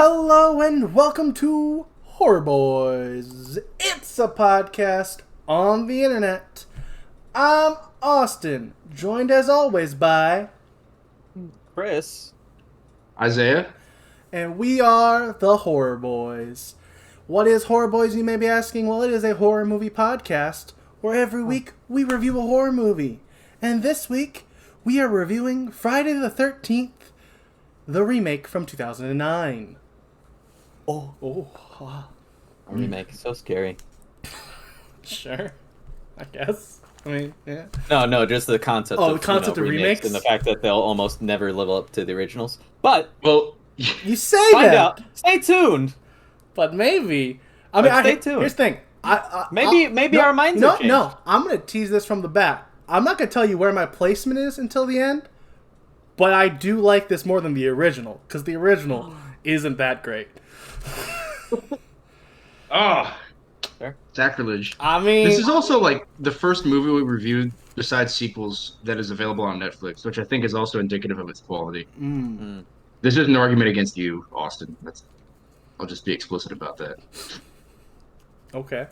Hello and welcome to Horror Boys. It's a podcast on the internet. I'm Austin, joined as always by Chris, Isaiah, and we are the Horror Boys. What is Horror Boys, you may be asking? Well, it is a horror movie podcast where every week we review a horror movie. And this week we are reviewing Friday the 13th, the remake from 2009. A remake, so scary. Sure, I guess. I mean, yeah. No, just the concept. The concept of remakes and the fact that they'll almost never live up to the originals. But you say find that. out. Stay tuned. But maybe. I mean, stay tuned. Here's the thing. Maybe our minds have changed. No, I'm gonna tease this from the bat. I'm not gonna tell you where my placement is until the end. But I do like this more than the original because the original isn't that great. sacrilege. I mean, This is also like the first movie we reviewed besides sequels that is available on Netflix, which I think is also indicative of its quality. This is an argument against you, Austin. I'll just be explicit about that. Okay.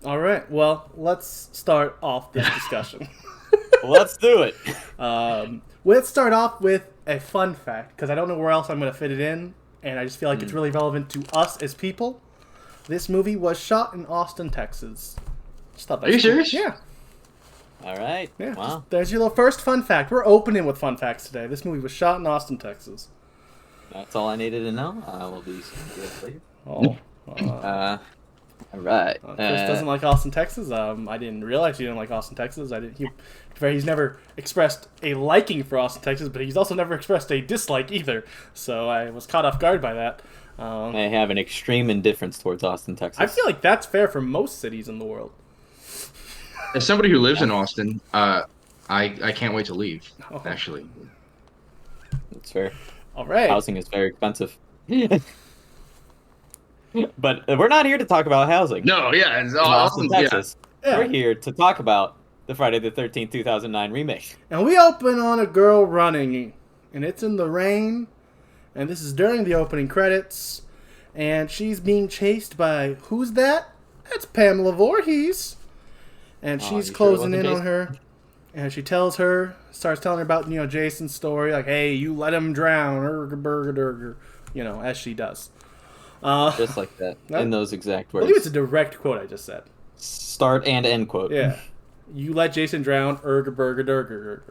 All right. Well, let's start off this discussion. Let's do it. Let's start off with a fun fact, because I don't know where else I'm going to fit it in, and I just feel like it's really relevant to us as people. This movie was shot in Austin, Texas. Just thought that Are you was cool. serious? Yeah. All right. Yeah. Wow. There's your little first fun fact. We're opening with fun facts today. This movie was shot in Austin, Texas. That's all I needed to know. I will be later. Oh. All right. Chris doesn't like Austin, Texas. I didn't realize he didn't like Austin, Texas. He's never expressed a liking for Austin, Texas, but he's also never expressed a dislike either. So I was caught off guard by that. I have an extreme indifference towards Austin, Texas. I feel like that's fair for most cities in the world. As somebody who lives in Austin, I can't wait to leave. Oh. Actually, That's fair. All right. Housing is very expensive. But we're not here to talk about housing. no, yeah, it's Austin, Austin, Texas. Yeah. We're here to talk about the Friday the 13th, 2009 remake. And we open on a girl running, and it's in the rain, and this is during the opening credits, and she's being chased by, who's that? That's Pamela Voorhees. And she's closing in on her, and she starts telling her about, Jason's story, like, hey, you let him drown, burger, as she does. Just like that, in those exact I words. believe it's a direct quote I just said. Start and end quote. Yeah. You let Jason drown, burger.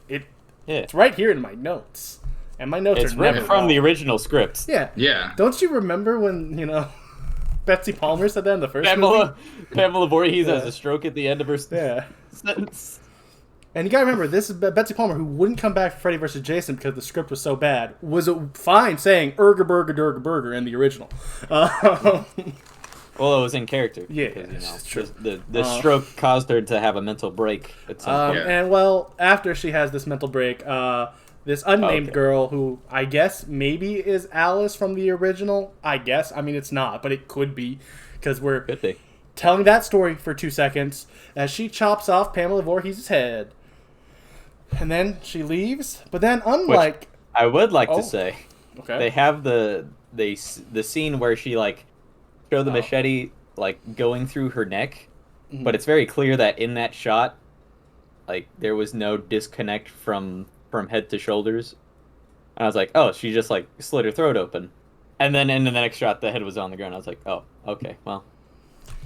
It's Yeah. right here in my notes. And my notes It's are never ripped from wrong. the original script. Yeah. yeah. Don't you remember when, Betsy Palmer said that in the first movie? Pamela Voorhees has Yeah. a stroke at the end of her Yeah. sentence. And you gotta remember, this is Betsy Palmer, who wouldn't come back for Freddy vs. Jason because the script was so bad, was fine saying burger in the original. Well, it was in character. Yeah, because, it's true. The stroke caused her to have a mental break at some point. And, after she has this mental break, this unnamed girl, who I guess maybe is Alice from the original, I guess. I mean, it's not, but it could be, because we're Could be. telling that story for 2 seconds as she chops off Pamela Voorhees' head. And then she leaves, but then unlike... I would like Oh. to say, Okay. they have the scene where she show the machete going through her neck, but it's very clear that in that shot, there was no disconnect from head to shoulders. And I was like, oh, she just slit her throat open, and then in the next shot, the head was on the ground. I was like, oh, okay, well,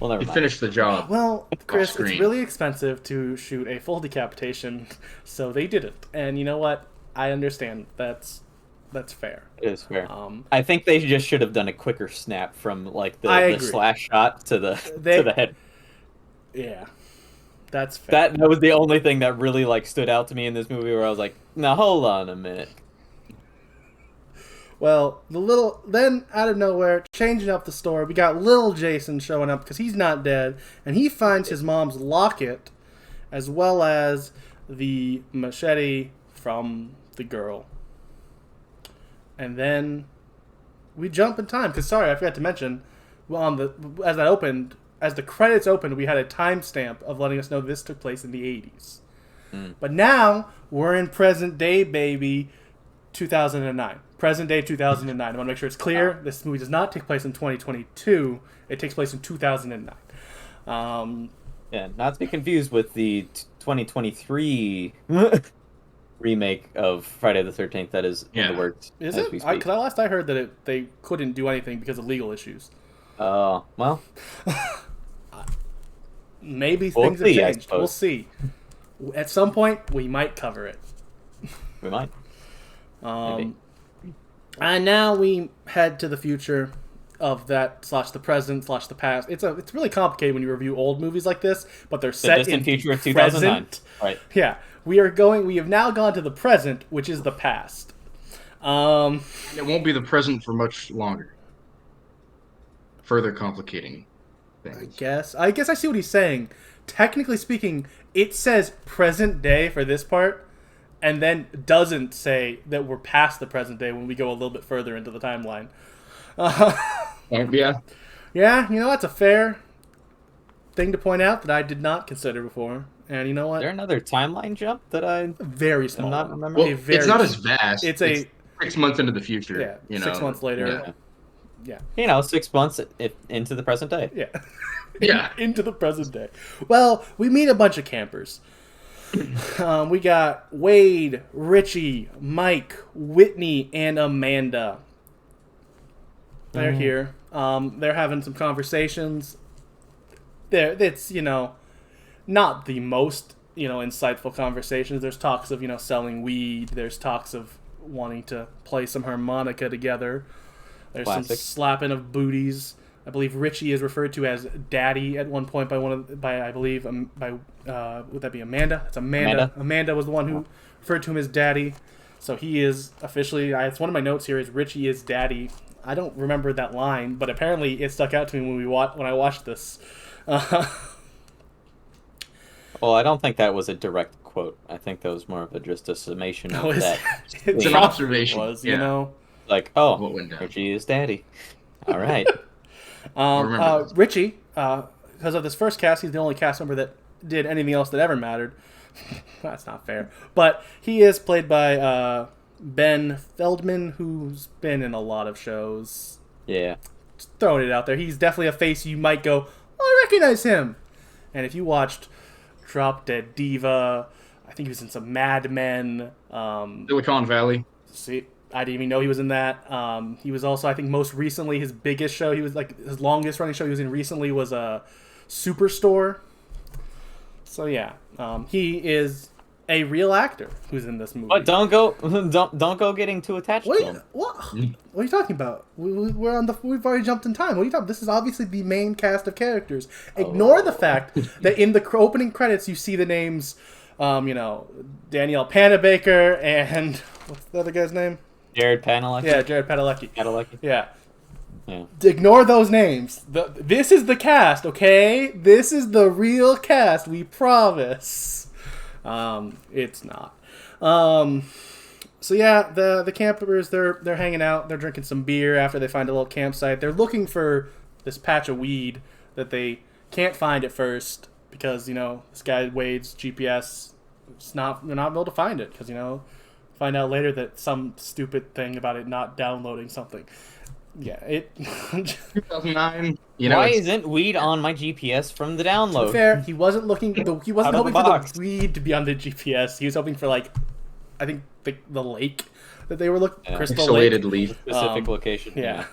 never You mind. finished the job. Well, Chris, it's screen. really expensive to shoot a full decapitation, so they did it. And you know what? I understand. That's fair. It is fair. I think they just should have done a quicker snap from I the agree. slash shot to the to the head. Yeah, that's fair. That was the only thing that really stood out to me in this movie, where I was like, now hold on a minute. Well, then out of nowhere, changing up the story, we got little Jason showing up because he's not dead, and he finds his mom's locket, as well as the machete from the girl. And then we jump in time because I forgot to mention, as the credits opened, we had a timestamp of letting us know this took place in the 80s. But now we're in present day, baby. 2009. Present day 2009. I want to make sure it's clear. This movie does not take place in 2022. It takes place in 2009. Yeah, not to be confused with the 2023 remake of Friday the 13th that is in the works. Is it? Because last I heard that they couldn't do anything because of legal issues. Well. Maybe things have changed. We'll see. At some point, we might cover it. We might. And now we head to the future of that / the present / the past. It's really complicated when you review old movies like this, but they're set in future of 2009. Right. Yeah, we have now gone to the present, which is the past. And it won't be the present for much longer. Further complicating things. I guess I see what he's saying. Technically speaking, it says present day for this part, and then doesn't say that we're past the present day when we go a little bit further into the timeline. Yeah. Yeah, that's a fair thing to point out that I did not consider before. And you know what? Is there another timeline jump that I very small. not remember? Well, it's not as vast. It's 6 months into the future. Yeah, 6 months later. Yeah. 6 months into the present day. Yeah. Yeah. Into the present day. Well, we meet a bunch of campers. We got Wade, Richie, Mike, Whitney, and Amanda. They're here. They're having some conversations. It's, not the most, insightful conversations. There's talks of, selling weed. There's talks of wanting to play some harmonica together. There's some slapping of booties. I believe Richie is referred to as Daddy at one point would that be Amanda? It's Amanda. Amanda was the one who referred to him as Daddy. So he is officially, it's one of my notes here is Richie is Daddy. I don't remember that line, but apparently it stuck out to me when I watched this. Well, I don't think that was a direct quote. I think that was more of just a summation of that. It's an observation. Like, Richie is Daddy. All right. Richie, because of this first cast, he's the only cast member that did anything else that ever mattered. That's not fair. But he is played by Ben Feldman, who's been in a lot of shows. Yeah. Just throwing it out there. He's definitely a face you might go, I recognize him. And if you watched Drop Dead Diva, I think he was in some Mad Men. Silicon Valley. See, I didn't even know he was in that. He was also, I think, most recently, his biggest show, his longest running show he was in recently was Superstore. So yeah, he is a real actor who's in this movie. But don't go getting too attached to him. What are you talking about? We've already jumped in time. What are you talking about? This is obviously the main cast of characters. Ignore the fact that in the opening credits you see the names, Danielle Panabaker and what's the other guy's name? Jared Padalecki. Yeah, Jared Padalecki. Yeah. Ignore those names. This is the cast, okay? This is the real cast. We promise. It's not. So yeah, the campers they're hanging out. They're drinking some beer after they find a little campsite. They're looking for this patch of weed that they can't find at first because this guy Wade's GPS. They're not able to find it because find out later that some stupid thing about it not downloading something. Yeah, 2009. Why isn't weed on my GPS from the download? To be fair, he wasn't hoping for the weed to be on the GPS. He was hoping for I think the lake that they were looking. Crystal Isolated Lake. leaf. Specific location. Yeah.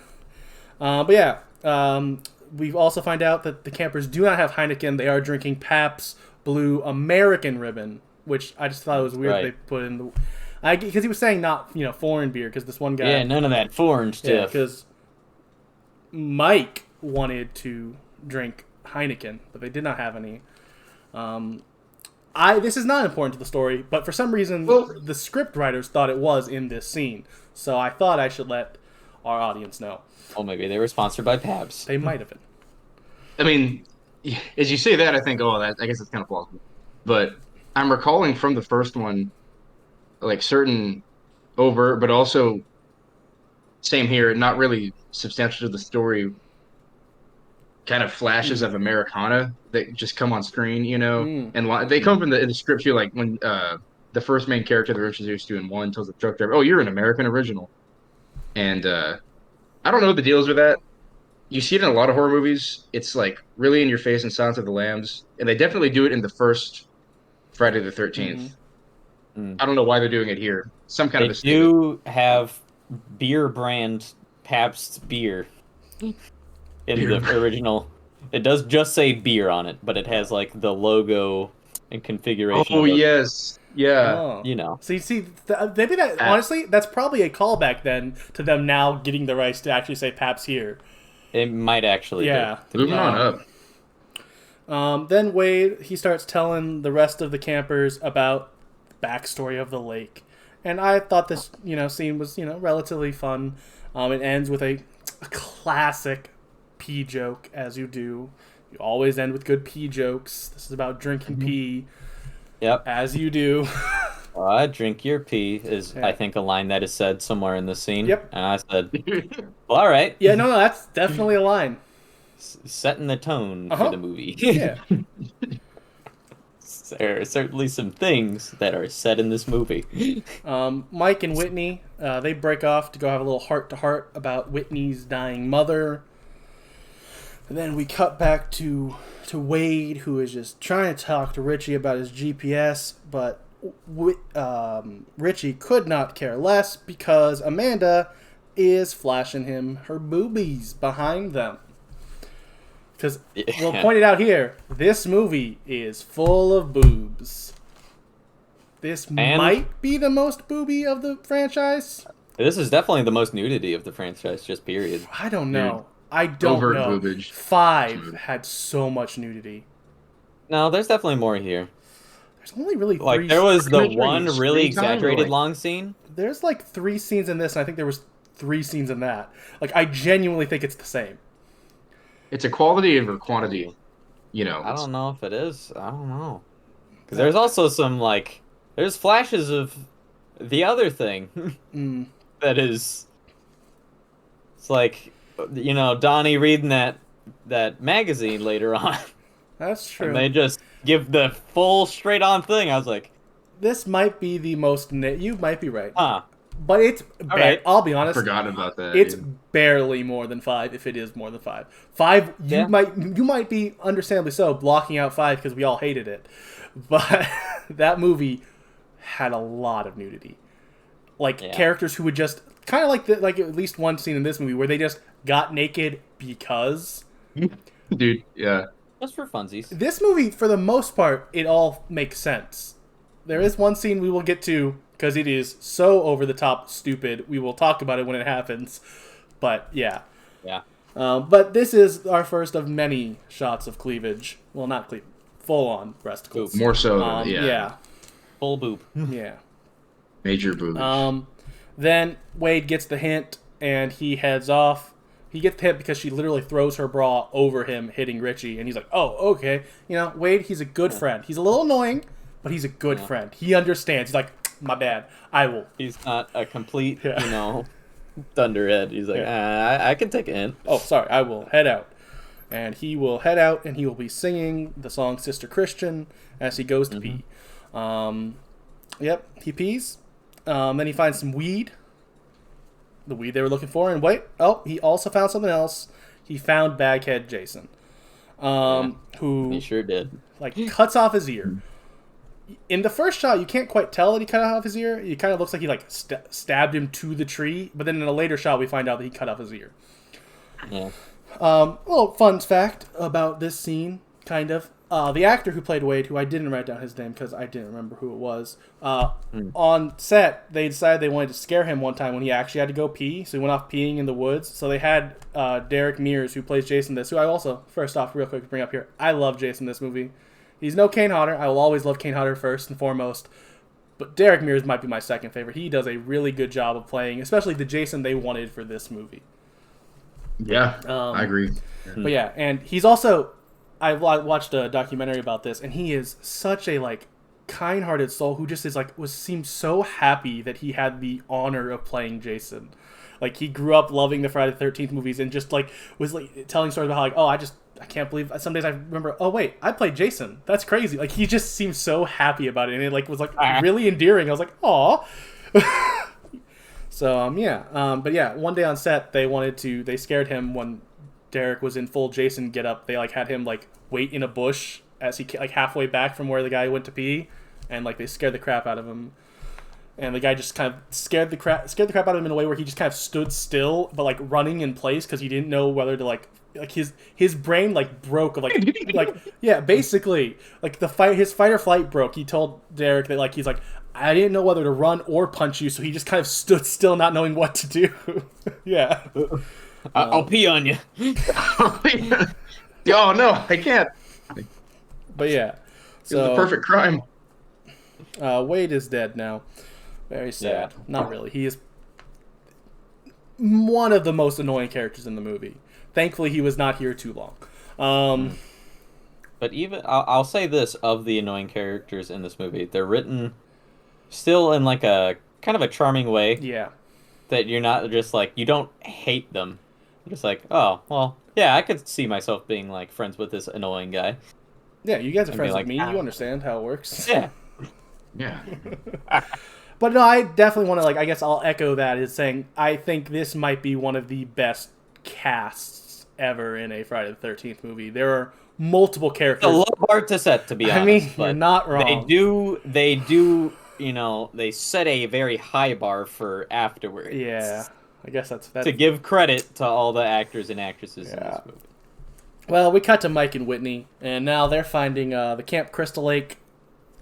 We also find out that the campers do not have Heineken. They are drinking Pabst Blue American Ribbon, which I just thought it was weird they put in the. Because he was saying not foreign beer because this one guy. Yeah, none of that foreign stuff. Yeah, because Mike wanted to drink Heineken, but they did not have any. This is not important to the story, but for some reason the script writers thought it was in this scene, so I thought I should let our audience know. Well, maybe they were sponsored by Pabst. They might have been. I mean, as you say that, I think, I guess that's kind of plausible. But I'm recalling from the first one, certain overt, but also same here, not really substantial to the story, kind of flashes of Americana that just come on screen, and they come from in the script here, like when the first main character they're introduced to in one tells the truck driver, "Oh, you're an American original." And I don't know what the deal is with that. You see it in a lot of horror movies. It's like really in your face in Silence of the Lambs, and they definitely do it in the first Friday the 13th. I don't know why they're doing it here. Some kind of They a statement. do have beer brand Pabst beer in the original. It does just say beer on it, but it has like the logo and configuration. Oh of yes, yeah. Oh. You know. So you see, maybe that honestly, that's probably a callback then to them now getting the rights to actually say Paps here. It might actually Yeah. be. Moving on up. Then Wade, he starts telling the rest of the campers about the backstory of the lake. And I thought this, scene was, relatively fun. It ends with a classic pee joke, as you do. You always end with good pee jokes. This is about drinking pee. Yep. As you do. Drink your pee is, I think, a line that is said somewhere in the scene. Yep. And I said, well, all right. Yeah, no, that's definitely a line. Setting the tone for the movie. Yeah. There are certainly some things that are said in this movie. Mike and Whitney, they break off to go have a little heart-to-heart about Whitney's dying mother. And then we cut back to Wade, who is just trying to talk to Richie about his GPS, but Richie could not care less because Amanda is flashing him her boobies behind them. Because we'll point it out here, this movie is full of boobs. This might be the most booby of the franchise. This is definitely the most nudity of the franchise, just period. I don't know. I don't Overt know. boobage. 5 had so much nudity. No, there's definitely more here. There's only really 3. Like, there was the Screen one time really or, exaggerated like- long scene. There's like 3 scenes in this, and I think there was 3 scenes in that. Like, I genuinely think it's the same. It's a quality over quantity. I don't know if it is. I don't know. Because there's also some, like, there's flashes of the other thing that is, it's like, Donnie reading that magazine later on. That's true. And they just give the full straight-on thing. I was like, This might be the most... You might be right. huh. But it's... right. I'll be honest. Forgotten about that. It's yeah. barely more than 5, if it is more than 5. 5, you might be, understandably so, blocking out 5 because we all hated it. But that movie had a lot of nudity. Like, characters who would just... Kind of like at least one scene in this movie where they just got naked because... Dude, yeah. Just for funsies. This movie, for the most part, it all makes sense. There is one scene we will get to, because it is so over-the-top stupid. We will talk about it when it happens. But, yeah. Yeah. But this is our first of many shots of cleavage. Well, not cleavage. Full-on breasticles. More so, Yeah. Full boob. Yeah. Major boobage. Then Wade gets the hint, and he heads off. He gets the hint because she literally throws her bra over him, hitting Richie. And he's like, oh, okay. Wade, he's a good friend. He's a little annoying, but he's a good friend. He understands. He's like, my bad. I will. He's not a complete, thunderhead. He's like, I can take a hint. Oh, sorry. I will head out. And he will head out, and he will be singing the song Sister Christian as he goes to pee. Yep, he pees. Then he finds some weed. The weed they were looking for. And wait, he also found something else. He found Baghead Jason. Who... He sure did. Cuts off his ear. In the first shot, you can't quite tell that he cut off his ear. It kind of looks like he stabbed him to the tree. But then in a later shot, we find out that he cut off his ear. Yeah. Little fun fact about this scene, kind of. The actor who played Wade, who I didn't write down his name because I didn't remember who it was, on set, they decided they wanted to scare him one time when he actually had to go pee, so he went off peeing in the woods. So they had Derek Mears, who plays Jason this, who I also, first off, real quick, bring up here. I love Jason this movie. He's no Kane Hodder. I will always love Kane Hodder first and foremost. But Derek Mears might be my second favorite. He does a really good job of playing, especially the Jason they wanted for this movie. Yeah, I agree. But yeah, and he's also... I watched a documentary about this, and he is such a, kind-hearted soul who just seemed so happy that he had the honor of playing Jason. Like, he grew up loving the Friday the 13th movies and just was telling stories about how I can't believe, some days I remember, oh wait, I played Jason. That's crazy. Like, he just seemed so happy about it, and it was really endearing. I was like, aw. So but yeah, one day on set they scared him when Derek was in full Jason getup. They had him wait in a bush as he halfway back from where the guy went to pee, and they scared the crap out of him. And the guy just kind of scared the crap out of him in a way where he just kind of stood still, but running in place because he didn't know whether to his brain broke basically his fight or flight broke. He told Derek that he's I didn't know whether to run or punch you, so he just kind of stood still, not knowing what to do. Yeah. I'll pee on you. Oh no, I can't. But yeah, so it was the perfect crime. Wade is dead now. Very sad. Yeah. Not really. He is one of the most annoying characters in the movie. Thankfully, he was not here too long. But even I'll say this of the annoying characters in this movie, they're written still in a kind of a charming way. Yeah. That you're not just you don't hate them. You're just oh, well, yeah, I could see myself being friends with this annoying guy. Yeah, you guys are friends with me. You understand how it works. Yeah. Yeah. But no, I definitely want to, I guess I'll echo that as saying I think this might be one of the best casts ever in a Friday the 13th movie. There are multiple characters. It's a low bar to set, to be honest. I mean, you're not wrong. They do, they set a very high bar for afterwards. Yeah. I guess that's to give credit to all the actors and actresses in this movie. Well, we cut to Mike and Whitney, and now they're finding the Camp Crystal Lake.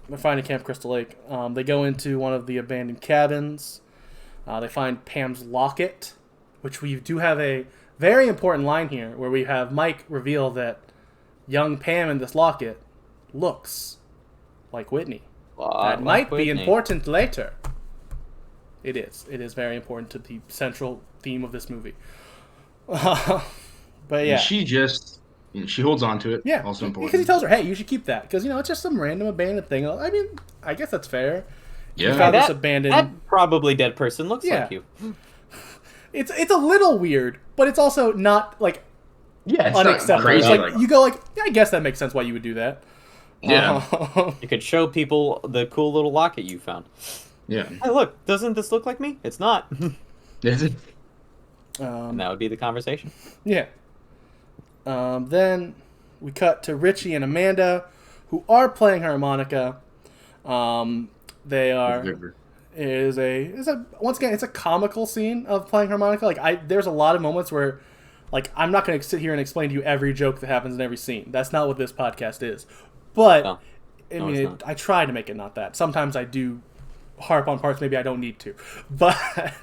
They're finding Camp Crystal Lake. They go into one of the abandoned cabins. They find Pam's locket, which we do have a very important line here, where we have Mike reveal that young Pam in this locket looks like Whitney. That might be important later. It is. It is very important to the central theme of this movie. But yeah. And she holds on to it. Yeah. Also important. Because he tells her, hey, you should keep that. Because, it's just some random abandoned thing. I mean, I guess that's fair. Yeah. That probably dead person looks like you. It's a little weird, but it's also not, it's unacceptable. Not crazy, you go, yeah, I guess that makes sense why you would do that. Yeah. You could show people the cool little locket you found. Yeah. Hey, look, doesn't this look like me? It's not. Is it? And that would be the conversation. Yeah. Then we cut to Richie and Amanda, who are playing harmonica. They are. Once again, it's a comical scene of playing harmonica. There's a lot of moments where, I'm not going to sit here and explain to you every joke that happens in every scene. That's not what this podcast is. But I try to make it not that. Sometimes I do harp on parts maybe I don't need to, but.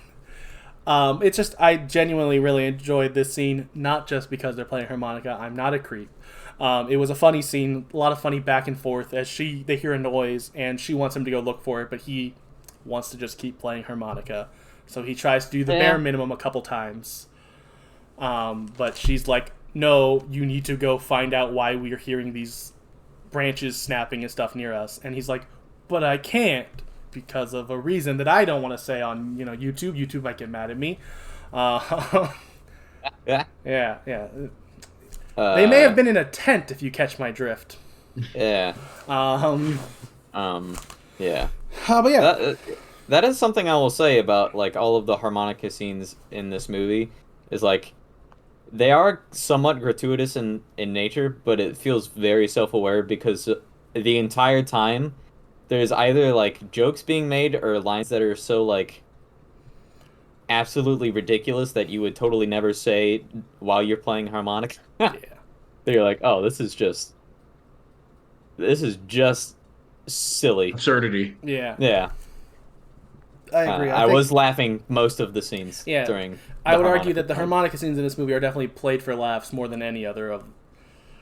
It's just I genuinely really enjoyed this scene, not just because they're playing harmonica. I'm not a creep. It was a funny scene, a lot of funny back and forth as they hear a noise and she wants him to go look for it, but he wants to just keep playing harmonica. So he tries to do the bare minimum a couple times. But she's like, no, you need to go find out why we're hearing these branches snapping and stuff near us. And he's like, but I can't. Because of a reason that I don't want to say on YouTube. YouTube might get mad at me. Yeah. They may have been in a tent if you catch my drift. Yeah. Yeah. But yeah. That is something I will say about all of the harmonica scenes in this movie is they are somewhat gratuitous in nature, but it feels very self-aware because the entire time there's either jokes being made or lines that are so absolutely ridiculous that you would totally never say while you're playing harmonica. Yeah. You're like, oh, this is just silly Absurdity. Yeah. Yeah. I agree. I was laughing most of the scenes during. I would argue that the harmonica scenes in this movie are definitely played for laughs more than any other of.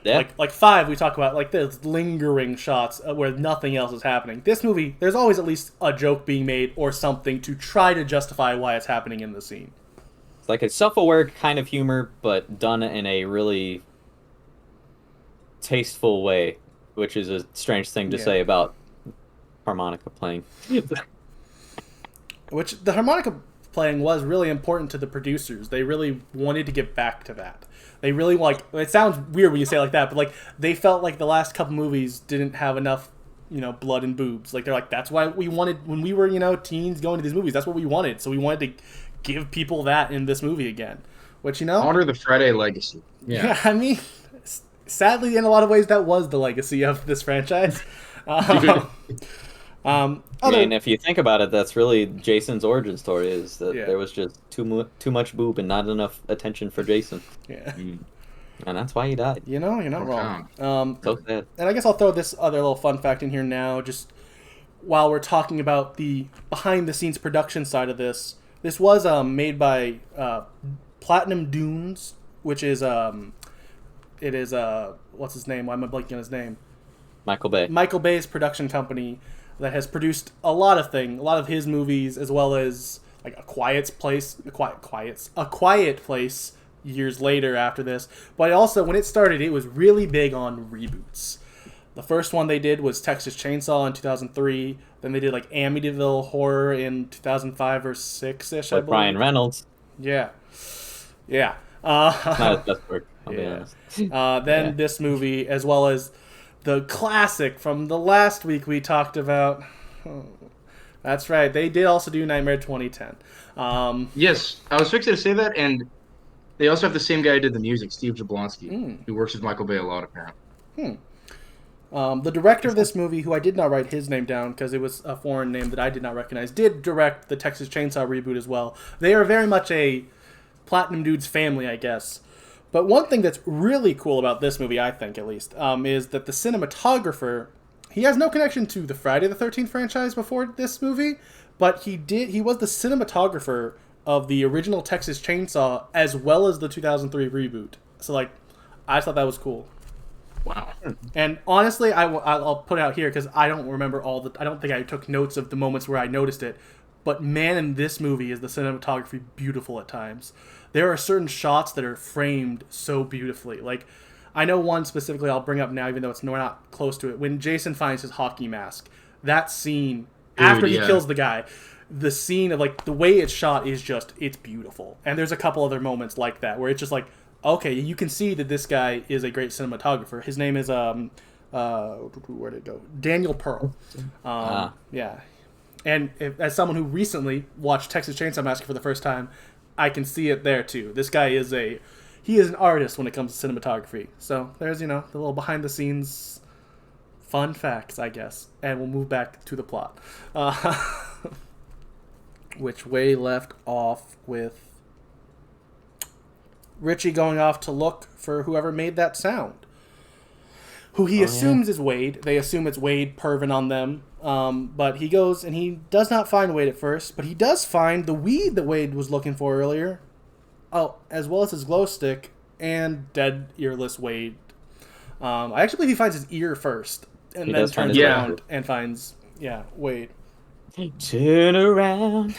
Yeah. Like 5, we talk about there's lingering shots where nothing else is happening. This movie, there's always at least a joke being made or something to try to justify why it's happening in the scene. It's a self-aware kind of humor, but done in a really tasteful way, which is a strange thing to say about harmonica playing. Which the harmonica playing was really important to the producers. They really wanted to get back to that. They really it sounds weird when you say it like that, but they felt like the last couple movies didn't have enough, blood and boobs. They're like, that's why we wanted, when we were, teens going to these movies, that's what we wanted. So we wanted to give people that in this movie again. Which, honor the Friday legacy. Yeah, I mean, sadly, in a lot of ways, that was the legacy of this franchise. If you think about it, that's really Jason's origin story, is that there was just too much boob and not enough attention for Jason. Yeah. And that's why he died. You're not wrong. So sad. And I guess I'll throw this other little fun fact in here now, just while we're talking about the behind-the-scenes production side of this. This was made by Platinum Dunes, which is what's his name? Why am I blanking on his name? Michael Bay. Michael Bay's production company that has produced a lot of his movies, as well as like A Quiet Place years later after this. But also, when it started, it was really big on reboots. The first one they did was Texas Chainsaw in 2003. Then they did like Amityville Horror in 2005 or 6-ish, I believe. Ryan Reynolds. Yeah. Not his best work, I'll be honest. Then this movie, as well as the classic from the last week we talked about. Oh, that's right. They did also do Nightmare 2010. Yes, I was fixing to say that, and they also have the same guy who did the music, Steve Jablonsky, who works with Michael Bay a lot, apparently. The director of this movie, who I did not write his name down because it was a foreign name that I did not recognize, did direct the Texas Chainsaw reboot as well. They are very much a Platinum Dudes family, I guess. But one thing that's really cool about this movie, I think at least, is that the cinematographer, he has no connection to the Friday the 13th franchise before this movie, but he was the cinematographer of the original Texas Chainsaw as well as the 2003 reboot. So I just thought that was cool. Wow. And honestly, I'll put it out here because I don't remember I don't think I took notes of the moments where I noticed it. But man, in this movie is the cinematography beautiful at times. There are certain shots that are framed so beautifully. I know one specifically I'll bring up now, even though we're not close to it. When Jason finds his hockey mask, that scene, after he kills the guy, the scene of the way it's shot is it's beautiful. And there's a couple other moments like that where it's just okay, you can see that this guy is a great cinematographer. His name is where'd it go? Daniel Pearl. Yeah. And as someone who recently watched Texas Chainsaw Massacre for the first time, I can see it there too. This guy is an artist when it comes to cinematography. So there's the little behind the scenes fun facts, I guess. And we'll move back to the plot, which we left off with Richie going off to look for whoever made that sound, who he assumes is Wade. They assume it's Wade perving on them. But he goes and he does not find Wade at first, but he does find the weed that Wade was looking for earlier. Oh, as well as his glow stick and dead earless Wade. I actually believe he finds his ear first and then turns around and finds Wade. Turn around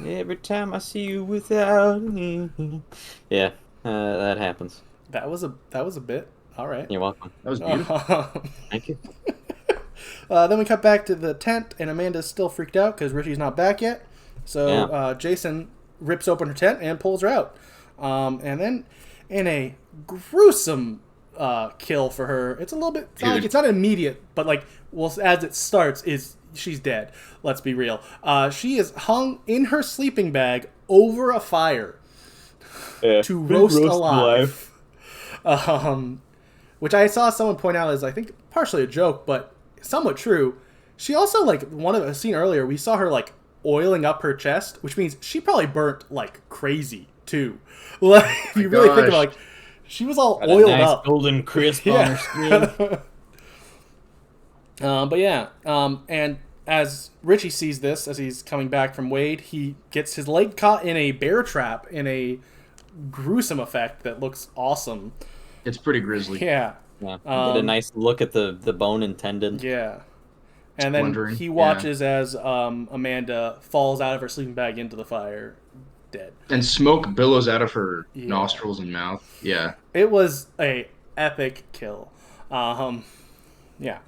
every time I see you without me. Yeah, that happens. That was a bit. All right. You're welcome. That was beautiful. Thank you. Then we cut back to the tent, and Amanda's still freaked out because Richie's not back yet. So Jason rips open her tent and pulls her out. And then in a gruesome kill for her, it's a little bit... It's not immediate, but as it starts, she's dead. Let's be real. She is hung in her sleeping bag over a fire to roast alive. Which I saw someone point out as, I think, partially a joke, but somewhat true. She also, a scene earlier, we saw her, oiling up her chest, which means she probably burnt, crazy, too. If you really think about it, she was all oiled up. Golden crisp on her skin. And as Richie sees this, as he's coming back from Wade, he gets his leg caught in a bear trap in a gruesome effect that looks awesome. It's pretty grisly. Yeah. Get a nice look at the bone and tendon. Yeah. And then he watches as Amanda falls out of her sleeping bag into the fire, dead. And smoke billows out of her nostrils and mouth. Yeah. It was a epic kill. Yeah.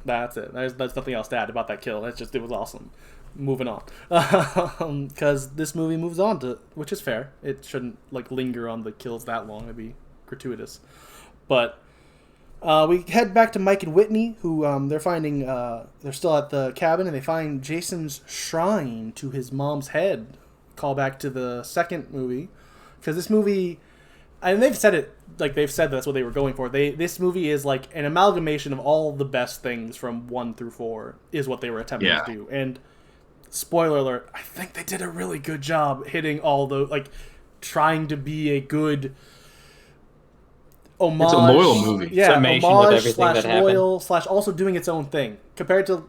That's it. There's nothing else to add about that kill. It was awesome. Moving on, because this movie moves on to, which is fair. It shouldn't like linger on the kills that long. It'd be gratuitous. But we head back to Mike and Whitney, who they're finding. They're still at the cabin, and they find Jason's shrine to his mom's head. Call back to the second movie, because this movie. And they've said it, like they've said that's what they were going for. This movie is like an amalgamation of all the best things from 1 through 4 is what they were attempting to do. And spoiler alert, I think they did a really good job hitting all the, like, trying to be a good homage. It's a loyal movie. Yeah, homage / loyal / also doing its own thing. Compared to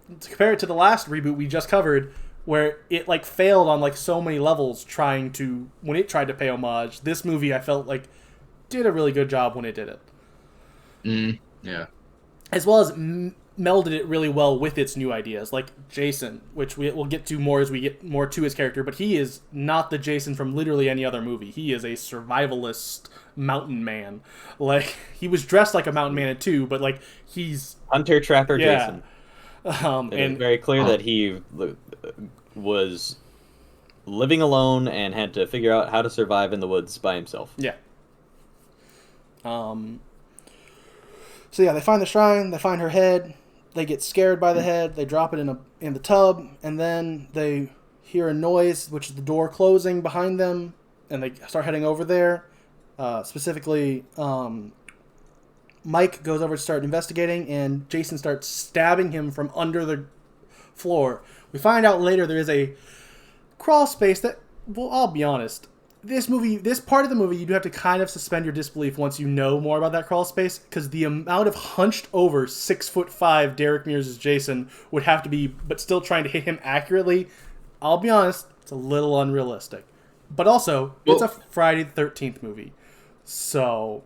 the last reboot we just covered, where it like failed on like so many levels when it tried to pay homage. This movie I felt like did a really good job when it did it. Yeah. As well as melded it really well with its new ideas, like Jason, which we'll get to more as we get more to his character, but he is not the Jason from literally any other movie. He is a survivalist mountain man. Like, he was dressed like a mountain man in 2, but like he's Hunter Trapper yeah. Jason. It's very clear that he was living alone and had to figure out how to survive in the woods by himself. Yeah. So yeah, they find the shrine, they find her head, they get scared by the head, they drop it in the tub, and then they hear a noise, which is the door closing behind them, and they start heading over there. Specifically, Mike goes over to start investigating, and Jason starts stabbing him from under the floor. We find out later there is a crawl space that, well, I'll be honest, this part of the movie, you do have to kind of suspend your disbelief once you know more about that crawl space, because the amount of hunched over 6'5" Derek Mears' Jason would have to be, but still trying to hit him accurately, I'll be honest, it's a little unrealistic. But also, it's a Friday the 13th movie, so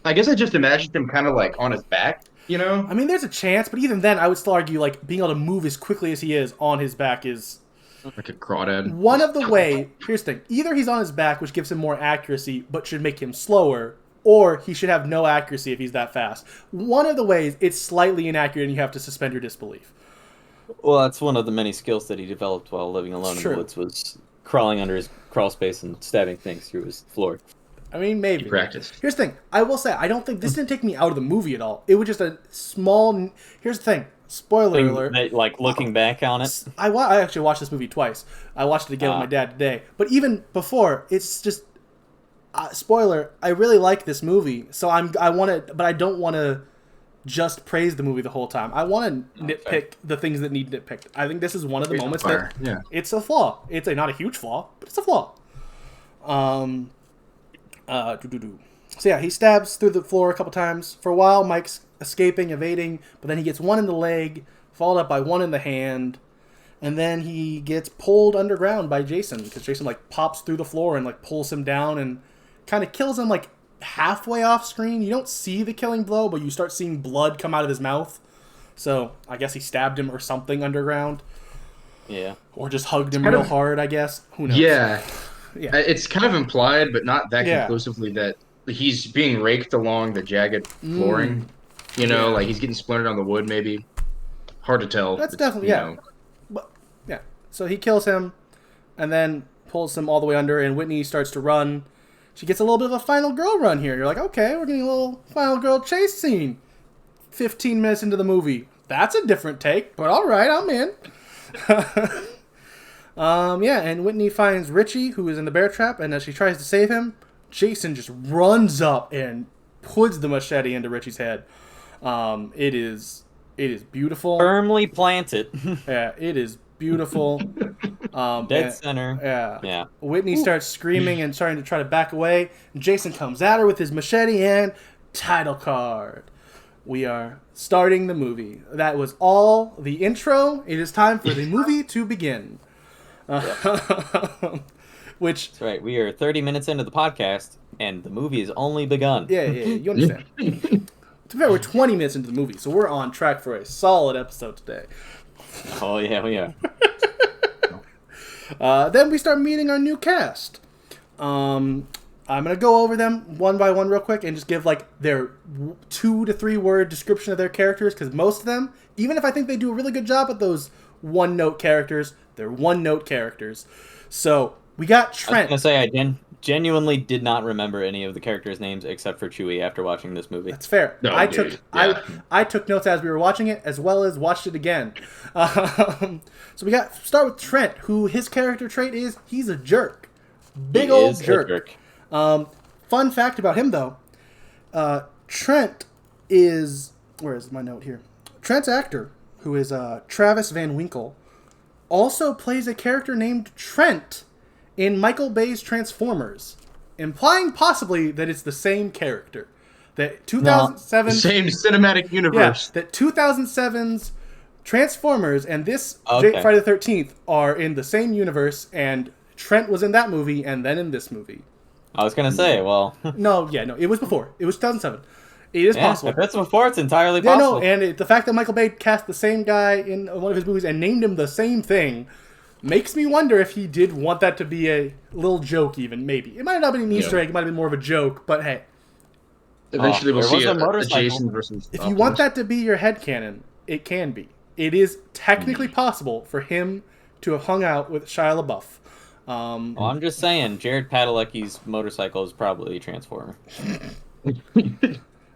I guess I just imagined him kind of like on his back, you know? I mean, there's a chance, but even then, I would still argue, like, being able to move as quickly as he is on his back is... Like a crawdad. One of the here's the thing. Either he's on his back, which gives him more accuracy, but should make him slower, or he should have no accuracy if he's that fast. One of the ways, it's slightly inaccurate and you have to suspend your disbelief. Well, that's one of the many skills that he developed while living alone in the woods, was crawling under his crawl space and stabbing things through his floor. I mean, maybe. He practiced. Here's the thing. I will say, I don't think this didn't take me out of the movie at all. It was just a small... Here's the thing. Spoiler alert. Like, looking back on it? I actually watched this movie twice. I watched it again with my dad today. But even before, it's just... spoiler, I really like this movie. So I want to... But I don't want to just praise the movie the whole time. I want to nitpick the things that need nitpicked. I think this is one of the moments that... Yeah. It's a flaw. It's not a huge flaw, but it's a flaw. So yeah, he stabs through the floor a couple times. For a while, Mike's escaping, evading, but then he gets one in the leg, followed up by one in the hand, and then he gets pulled underground by Jason, because Jason like pops through the floor and like pulls him down and kind of kills him like halfway off screen. You don't see the killing blow, but you start seeing blood come out of his mouth. So I guess he stabbed him or something underground. Yeah. Or just hugged him real hard, I guess. Who knows? Yeah. Yeah. It's kind of implied, but not that conclusively, that he's being raked along the jagged flooring. You know, like he's getting splintered on the wood, maybe. Hard to tell. That's definitely, But, yeah. So he kills him and then pulls him all the way under, and Whitney starts to run. She gets a little bit of a final girl run here. You're like, okay, we're getting a little final girl chase scene. 15 minutes into the movie. That's a different take, but all right, I'm in. And Whitney finds Richie, who is in the bear trap, and as she tries to save him, Jason just runs up and puts the machete into Richie's head. It is beautiful. Firmly planted. Yeah, it is beautiful. Dead center. Yeah. Whitney starts screaming and starting to try to back away. Jason comes at her with his machete and title card. We are starting the movie. That was all the intro. It is time for the movie to begin. Which... That's right. We are 30 minutes into the podcast, and the movie has only begun. Yeah, you understand. To be fair, we're 20 minutes into the movie, so we're on track for a solid episode today. Oh, yeah, we are. Then we start meeting our new cast. I'm going to go over them one by one real quick and just give like their 2 to 3 word description of their characters, because most of them, even if I think they do a really good job at those one-note characters, they're one-note characters. So we got Trent. I was going to say, I genuinely did not remember any of the characters' names except for Chewie after watching this movie. That's fair. No, I dude. took Yeah. I took notes as we were watching it, as well as watched it again. So we start with Trent, who his character trait is he's a jerk. Big He old is a jerk. Fun fact about him, though. Trent is... Where is my note here? Trent's actor, who is Travis Van Winkle, also plays a character named Trent in Michael Bay's Transformers, implying possibly that it's the same character. That 2007... Same cinematic universe. Yeah, that 2007's Transformers and this Okay. Friday the 13th are in the same universe, and Trent was in that movie and then in this movie. I was going to say, well... No, it was before. It was 2007. It is possible. If it's before, it's entirely Yeah, possible. no, and the fact that Michael Bay cast the same guy in one of his movies and named him the same thing makes me wonder if he did want that to be a little joke even, maybe. It might not have been an Easter egg, it might have been more of a joke, but hey. Eventually we'll there was see a a motorcycle. Jason versus If you want that to be your headcanon, it can be. It is technically possible for him to have hung out with Shia LaBeouf. Well, I'm just saying, Jared Padalecki's motorcycle is probably a Transformer.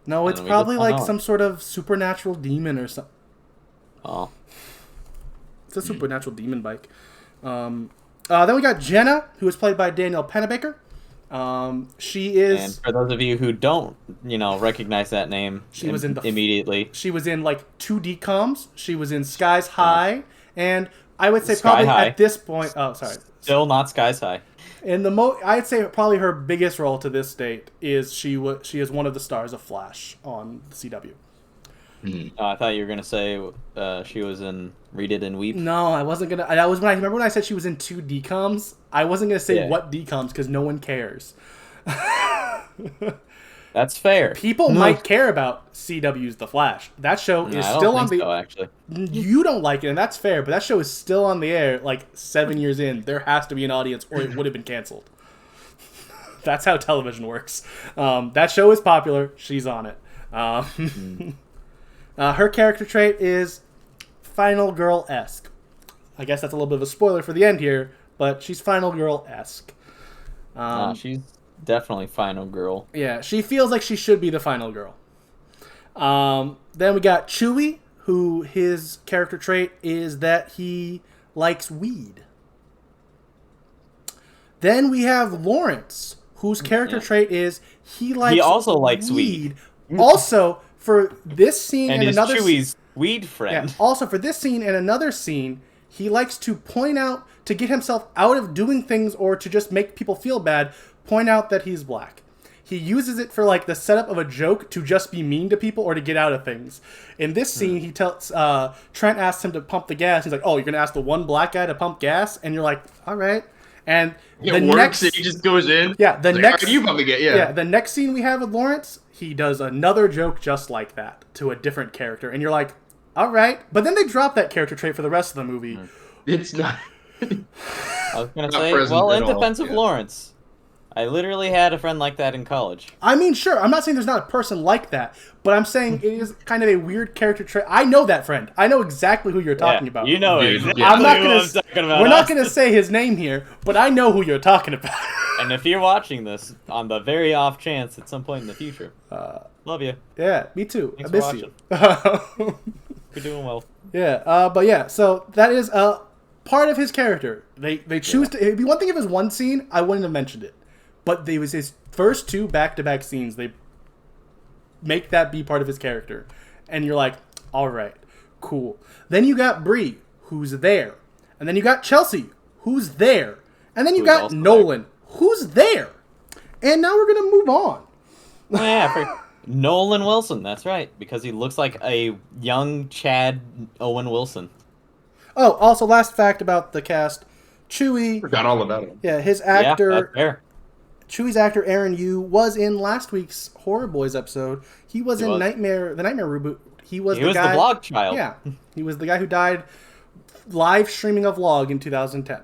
No, it's And we probably just like don't know. some sort of supernatural demon or something. Oh. It's a supernatural demon bike. Then we got Jenna, who is played by Danielle Pennebaker. She is... And for those of you who don't, recognize that name She was in the- immediately. She was in like 2 DComs. She was in Skies High. And I would say Sky probably High. at this point... Oh, sorry. Still not Skies High. In I'd say probably her biggest role to this date is she is one of the stars of Flash on the CW. I thought you were going to say she was in Read It and Weep. No, I wasn't gonna. That was when I remember when I said she was in 2 DComs. I wasn't gonna say Yeah. what DComs because no one cares. That's fair. People might care about CW's The Flash. That show is I don't still on think the. so, actually. You don't like it, and that's fair. But that show is still on the air. Like 7 years in, there has to be an audience, or it would have been canceled. That's how television works. That show is popular. She's on it. Her character trait is Final Girl-esque. I guess that's a little bit of a spoiler for the end here, but she's Final Girl-esque. She's definitely Final Girl. Yeah, she feels like she should be the final girl. Then we got Chewie, who his character trait is that he likes weed. Then we have Lawrence, whose character trait is he also likes weed. Also, for this scene And and is another Chewie's weed friend. Yeah. Also, for this scene and another scene, he likes to point out, to get himself out of doing things or to just make people feel bad, point out that he's black. He uses it for like the setup of a joke to just be mean to people or to get out of things. In this scene, he tells Trent asks him to pump the gas. He's like, "Oh, you're gonna ask the one black guy to pump gas?" And you're like, "All right." And It works. And he just goes in. yeah, the It's like, next "How can you probably get yeah. the next scene we have with Lawrence, he does another joke just like that to a different character, and you're like, "All right." But then they drop that character trait for the rest of the movie. It's not. I was going to Not say, present well, at in all, defense of yeah. Lawrence, I literally had a friend like that in college. I mean, sure, I'm not saying there's not a person like that, but I'm saying it is kind of a weird character trait. I know that friend. I know exactly who you're talking about. You know Dude, exactly yeah. I'm not who gonna. I'm talking about. We're not gonna say his name here, but I know who you're talking about. And if you're watching this on the very off chance at some point in the future, love you. Yeah, me too. Thanks I miss for you. You're doing well. Yeah, but yeah, so that is part of his character. They choose to. It'd be one thing if it was one scene, I wouldn't have mentioned it. But it was his first 2 back-to-back scenes. They make that be part of his character. And you're like, all right, cool. Then you got Bree, who's there. And then you got Chelsea, who's there. And then you Who's got also Nolan, who's there. And now we're going to move on. Oh, yeah, for Nolan Wilson. That's right, because he looks like a young Chad Owen Wilson. Oh, also, last fact about the cast. Chewie, Forgot all about it. yeah, his Yeah, actor... that's fair. Chewie's actor Aaron Yu was in last week's Horror Boys episode. He was in was. the Nightmare reboot. He was He was the blog child. Yeah, he was the guy who died live streaming a vlog in 2010.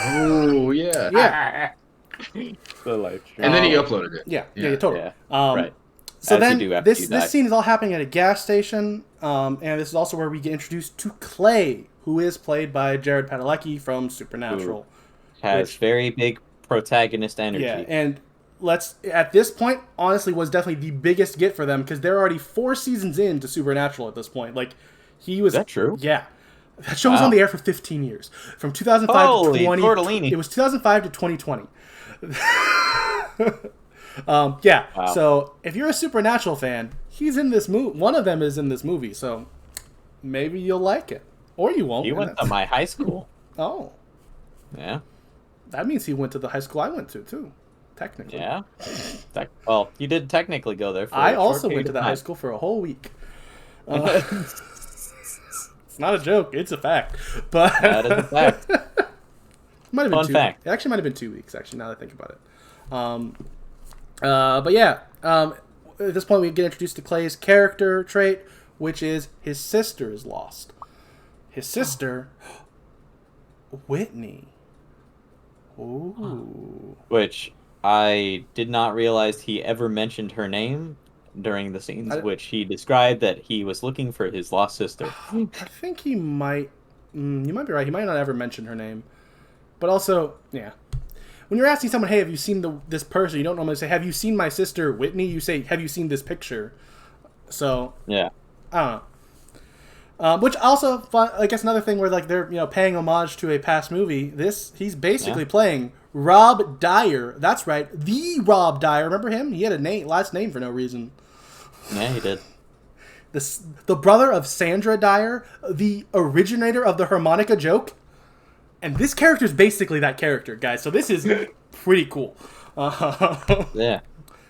Oh yeah. Yeah. the live stream. And then he uploaded it. Yeah, totally. Yeah, right. So then this scene is all happening at a gas station, and this is also where we get introduced to Clay, who is played by Jared Padalecki from Supernatural. Who has very big protagonist energy. Yeah, and at this point, honestly, was definitely the biggest get for them because they're already 4 seasons into Supernatural at this point. Like, he was... Is that true? Yeah. That show was on the air for 15 years. From 2005 Holy to 20... tortellini. It was 2005 to 2020. Yeah, wow. So if you're a Supernatural fan, he's in this movie. One of them is in this movie, so maybe you'll like it. Or you won't. He went to my high school. Oh. Yeah. That means he went to the high school I went to, too. Technically. Yeah. Well, you did technically go there. I also went to that high school for a whole week. It's not a joke. It's a fact. But that is a fact. Might have been Fun fact. It actually might have been 2 weeks, actually, now that I think about it. But yeah, at this point we get introduced to Clay's character trait, which is his sister is lost. His sister, Whitney. Ooh. Which I did not realize he ever mentioned her name during the scenes, which he described that he was looking for his lost sister. I think he might... you might be right. He might not ever mention her name. But also, yeah. When you're asking someone, hey, have you seen this person? You don't normally say, have you seen my sister, Whitney? You say, have you seen this picture? So, yeah. I don't know. Which also, I guess another thing where like they're paying homage to a past movie. He's basically playing Rob Dyer. That's right, the Rob Dyer. Remember him? He had a last name for no reason. Yeah, he did. The brother of Sandra Dyer, the originator of the harmonica joke. And this character is basically that character, guys. So this is pretty cool. Yeah.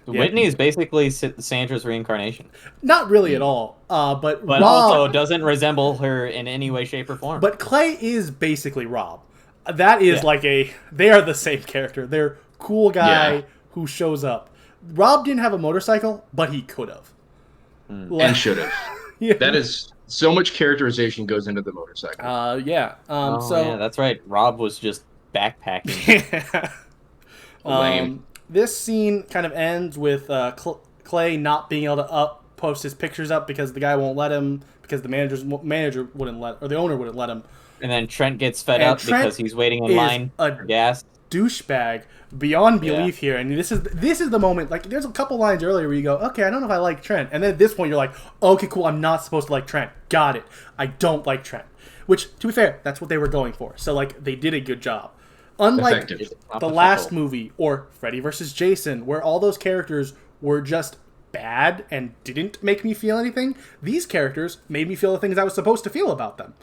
Whitney is basically Sandra's reincarnation. Not really at all. But Rob, also doesn't resemble her in any way, shape, or form. But Clay is basically Rob. That is they are the same character. They're cool guy who shows up. Rob didn't have a motorcycle, but he could have. And should have. Yeah. That is... So much characterization goes into the motorcycle. Yeah. Yeah, that's right. Rob was just backpacking. Lame. This scene kind of ends with Clay not being able to post his pictures up because the guy won't let him, because the manager wouldn't let, or the owner wouldn't let him. And then Trent gets fed up because he's waiting in line for gas. Douchebag beyond belief here, and this is the moment. Like, there's a couple lines earlier where you go, okay, I don't know if I like Trent, and then at this point you're like, okay, cool, I'm not supposed to like Trent. Got it. I don't like Trent. Which, to be fair, that's what they were going for. So like, they did a good job. Unlike the last movie or Freddy vs. Jason, where all those characters were just bad and didn't make me feel anything, these characters made me feel the things I was supposed to feel about them.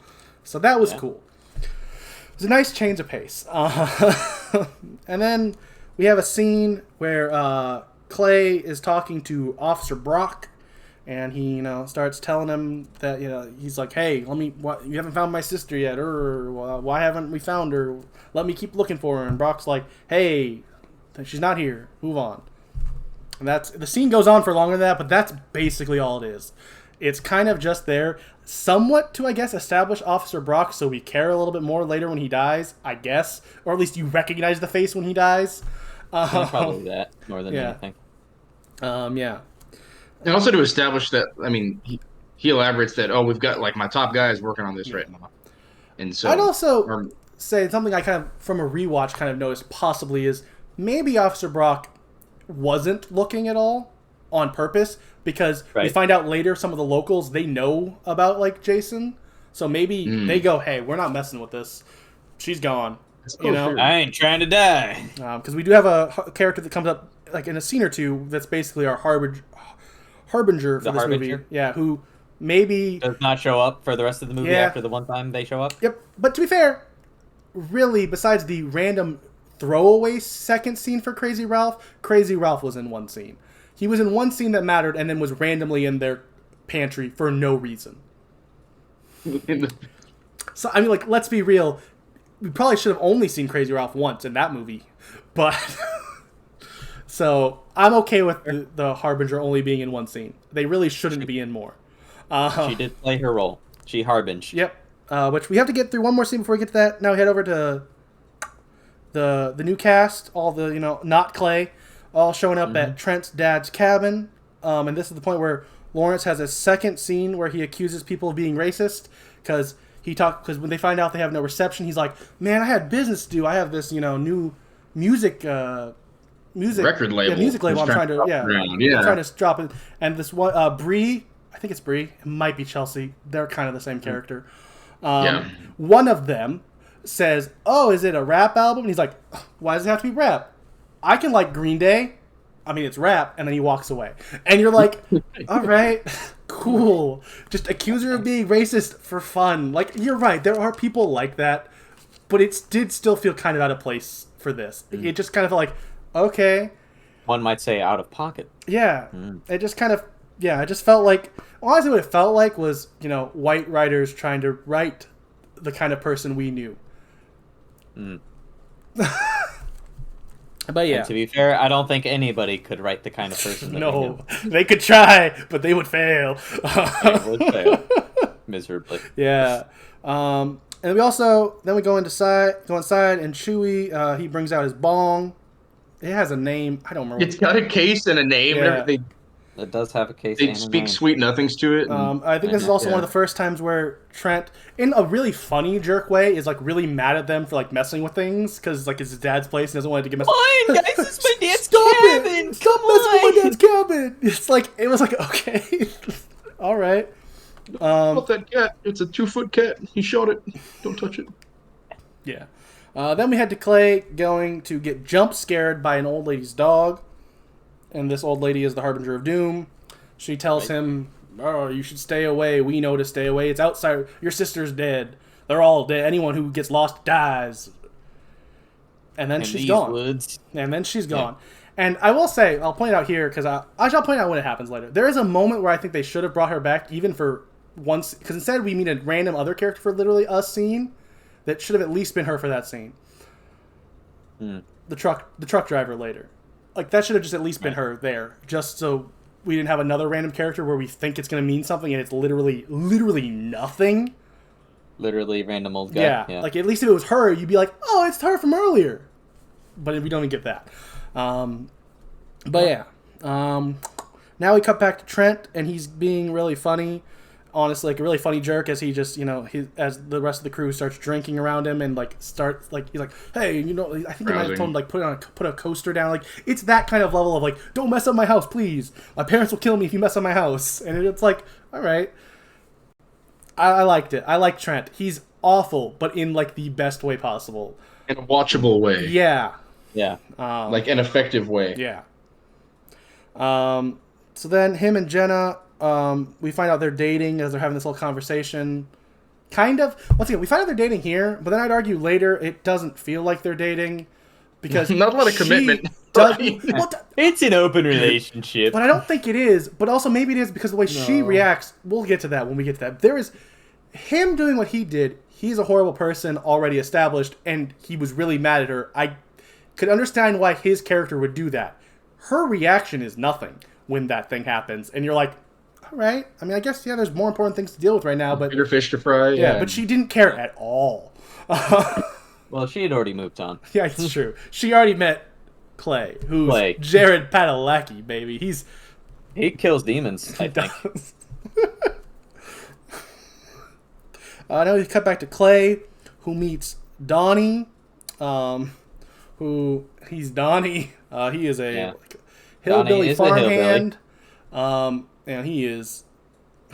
So that was cool. It was a nice change of pace. And then we have a scene where Clay is talking to Officer Brock, and he starts telling him that he's like, hey, you haven't found my sister yet, or why haven't we found her? Let me keep looking for her. And Brock's like, hey, she's not here. Move on. And the scene goes on for longer than that, but that's basically all it is. It's kind of just there, somewhat to, I guess, establish Officer Brock so we care a little bit more later when he dies, I guess. Or at least you recognize the face when he dies. Probably that, more than anything. Yeah. And also to establish that, I mean, he elaborates that, we've got, like, my top guy is working on this right now. And so... I'd also say something I kind of, from a rewatch, kind of noticed possibly is maybe Officer Brock wasn't looking at all on purpose, because we find out later some of the locals, they know about, like, Jason. So maybe they go, hey, we're not messing with this. She's gone. I ain't trying to die. Because we do have a character that comes up, like, in a scene or two that's basically our harbinger for this movie. Yeah, who maybe... does not show up for the rest of the movie after the one time they show up. Yep. But to be fair, really, besides the random throwaway second scene for Crazy Ralph was in one scene. He was in one scene that mattered and then was randomly in their pantry for no reason. So, I mean, like, let's be real. We probably should have only seen Crazy Ralph once in that movie. But... so, I'm okay with the Harbinger only being in one scene. They really shouldn't be in more. She did play her role. She harbinged. Yep. Which we have to get through one more scene before we get to that. Now we head over to the new cast, all the, not Clay, all showing up at Trent's dad's cabin. And this is the point where Lawrence has a second scene where he accuses people of being racist because when they find out they have no reception, he's like, man, I had business to do. I have this, new music record label. Yeah, music label. I'm trying to I'm trying to drop it. And this one, Bree, I think it's Bree. It might be Chelsea. They're kind of the same character. One of them says, "Oh, is it a rap album?" And he's like, "Why does it have to be rap? I can like Green Day. I mean, it's rap." And then he walks away. And you're like, "All right, cool." Just accuse her of being racist for fun. Like, you're right. There are people like that, but it did still feel kind of out of place for this. It just kind of felt like, okay. One might say out of pocket. Yeah. It just kind of, it just felt like, honestly what it felt like was, white writers trying to write the kind of person we knew. But yeah. And to be fair, I don't think anybody could write the kind of person that we knew. They could try, but they would fail. They would fail miserably. Yeah. And we go inside, and Chewie, he brings out his bong. It has a name. I don't remember. It's got a case and a name. Yeah. It does have a case. They speak sweet nothings to it. I think this is also one of the first times where Trent, in a really funny jerk way, is like really mad at them for like messing with things because like it's his dad's place and doesn't want it to get messed. Fine, guys, it's my dad's cabin. Stop messing with my dad's cabin. It's like it was like okay, all right. Not that cat. It's a 2-foot cat. He shot it. Don't touch it. Yeah. Then we head to Clay going to get jump scared by an old lady's dog. And this old lady is the harbinger of doom. She tells him, "Oh, you should stay away. We know to stay away. It's outside. Your sister's dead. They're all dead. Anyone who gets lost dies." And then she's gone. And then she's gone. And I will say, I'll point out here, because I shall point out when it happens later. There is a moment where I think they should have brought her back even for once. Because instead we meet a random other character for literally a scene that should have at least been her for that scene. The truck driver later. Like, that should have just at least been her there. Just so we didn't have another random character where we think it's going to mean something and it's literally nothing. Literally random old guy. Yeah. Like, at least if it was her, you'd be like, oh, it's her from earlier. But we don't even get that. Now we cut back to Trent, and he's being really funny. Honestly, like a really funny jerk as he just, as the rest of the crew starts drinking around him and he's like, hey, I think he might have told him put a coaster down. Like, it's that kind of level of like, don't mess up my house, please. My parents will kill me if you mess up my house. And it's like, all right. I liked it. I like Trent. He's awful, but in like the best way possible. In a watchable way. Yeah. Yeah. Like an effective way. Yeah. So then him and Jenna, we find out they're dating as they're having this whole conversation. Kind of. Once again, we find out they're dating here, but then I'd argue later it doesn't feel like they're dating because not a lot of commitment. It's an open relationship. But I don't think it is. But also maybe it is because the way she reacts. We'll get to that when we get to that. There is him doing what he did. He's a horrible person already established, and he was really mad at her. I could understand why his character would do that. Her reaction is nothing when that thing happens, and you're like, all right. I mean, I guess, there's more important things to deal with right now, but... Bigger fish to fry, yeah. But she didn't care at all. Well, she had already moved on. Yeah, it's true. She already met Clay, who's Jared Padalecki, baby. He kills demons, I think. Now we cut back to Clay, who meets Donnie, he's Donnie. He is a hillbilly farmhand. And he is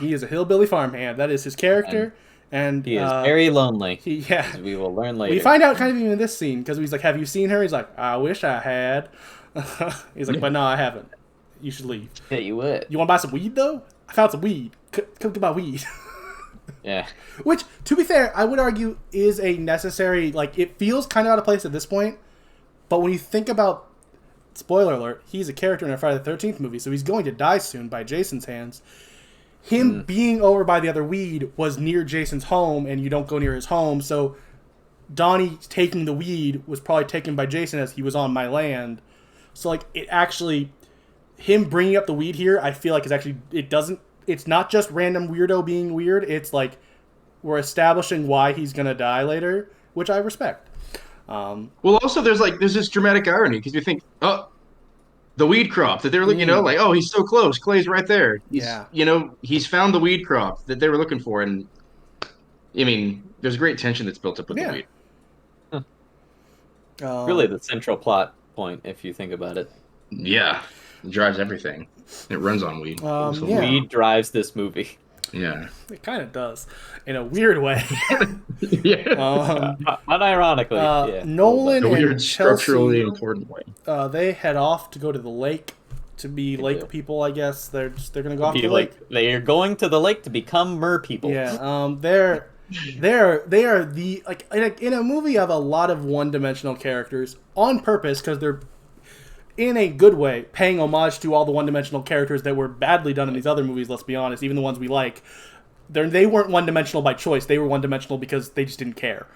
a hillbilly farmhand. That is his character. And he is very lonely. As we will learn later. We find out kind of even in this scene, because he's like, have you seen her? He's like, I wish I had. He's like, but no, I haven't. You should leave. Yeah, you would. You want to buy some weed, though? I found some weed. Come get my weed. Yeah. Which, to be fair, I would argue is a necessary, it feels kind of out of place at this point, but when you think about, spoiler alert, he's a character in a Friday the 13th movie, so he's going to die soon by Jason's hands. Him being over by the other weed was near Jason's home, and you don't go near his home, so Donnie taking the weed was probably taken by Jason as he was on my land. So, him bringing up the weed here, I feel like it's not just random weirdo being weird, it's like we're establishing why he's going to die later, which I respect. Well, also there's this dramatic irony because you think, oh, the weed crop that they were looking, oh, he's so close. Clay's right there. He's found the weed crop that they were looking for, and I mean, there's great tension that's built up with the weed. Really, the central plot point, if you think about it. Yeah, it drives everything. It runs on weed. Weed drives this movie. Yeah, it kind of does, in a weird way. Unironically, Nolan a weird and structurally Chelsea, important way. They head off to go to the lake to be lake people. I guess they're gonna go off to the lake. They are going to the lake to become mer people. Yeah. They are the in a movie of a lot of one-dimensional characters on purpose because they're in a good way paying homage to all the one-dimensional characters that were badly done in these other movies. Let's be honest, even the ones we like, they weren't one-dimensional by choice. They were one-dimensional because they just didn't care.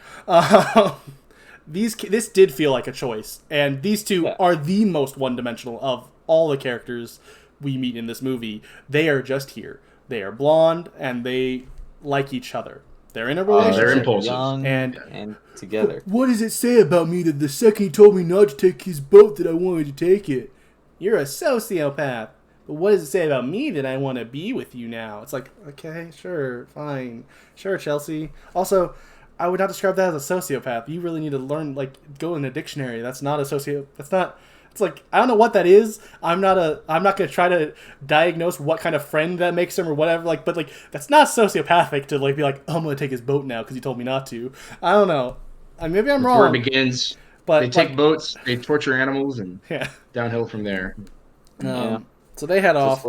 This did feel like a choice, and these two are the most one-dimensional of all the characters we meet in this movie. They are just here. They are blonde and they like each other. They're in a relationship. They're impulsive. Young and together. What does it say about me that the second he told me not to take his boat that I wanted to take it? You're a sociopath. But what does it say about me that I want to be with you now? It's like, okay, sure, fine. Sure, Chelsea. Also, I would not describe that as a sociopath. You really need to learn, go in a dictionary. That's not a sociopath. That's not... It's like, I don't know what that is. I'm not going to try to diagnose what kind of friend that makes him or whatever. But that's not sociopathic to be like, oh, I'm going to take his boat now because he told me not to. I don't know. Maybe I'm wrong. Where it begins. But they take boats, they torture animals, and downhill from there. So they head off.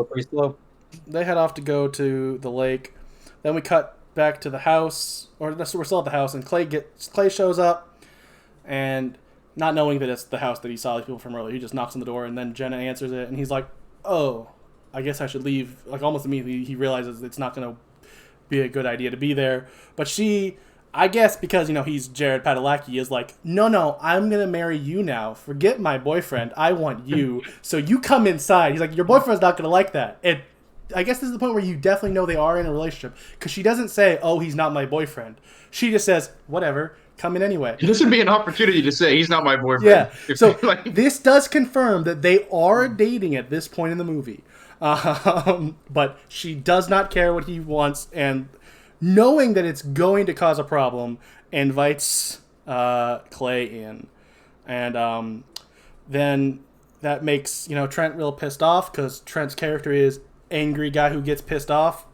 They head off to go to the lake. Then we cut back to the house, or we're still at the house, and Clay shows up, and not knowing that it's the house that he saw these people from earlier, he just knocks on the door, and then Jenna answers it, and he's like, oh, I guess I should leave. Almost immediately, he realizes it's not going to be a good idea to be there. But she, I guess because, he's Jared Padalecki, is like, no, I'm going to marry you now. Forget my boyfriend. I want you. So you come inside. He's like, your boyfriend's not going to like that. And I guess this is the point where you definitely know they are in a relationship. Because she doesn't say, oh, he's not my boyfriend. She just says, whatever. Come in anyway. This would be an opportunity to say he's not my boyfriend. Yeah. So this does confirm that they are dating at this point in the movie. But she does not care what he wants, and knowing that it's going to cause a problem, invites Clay in. And then that makes Trent real pissed off because Trent's character is angry guy who gets pissed off.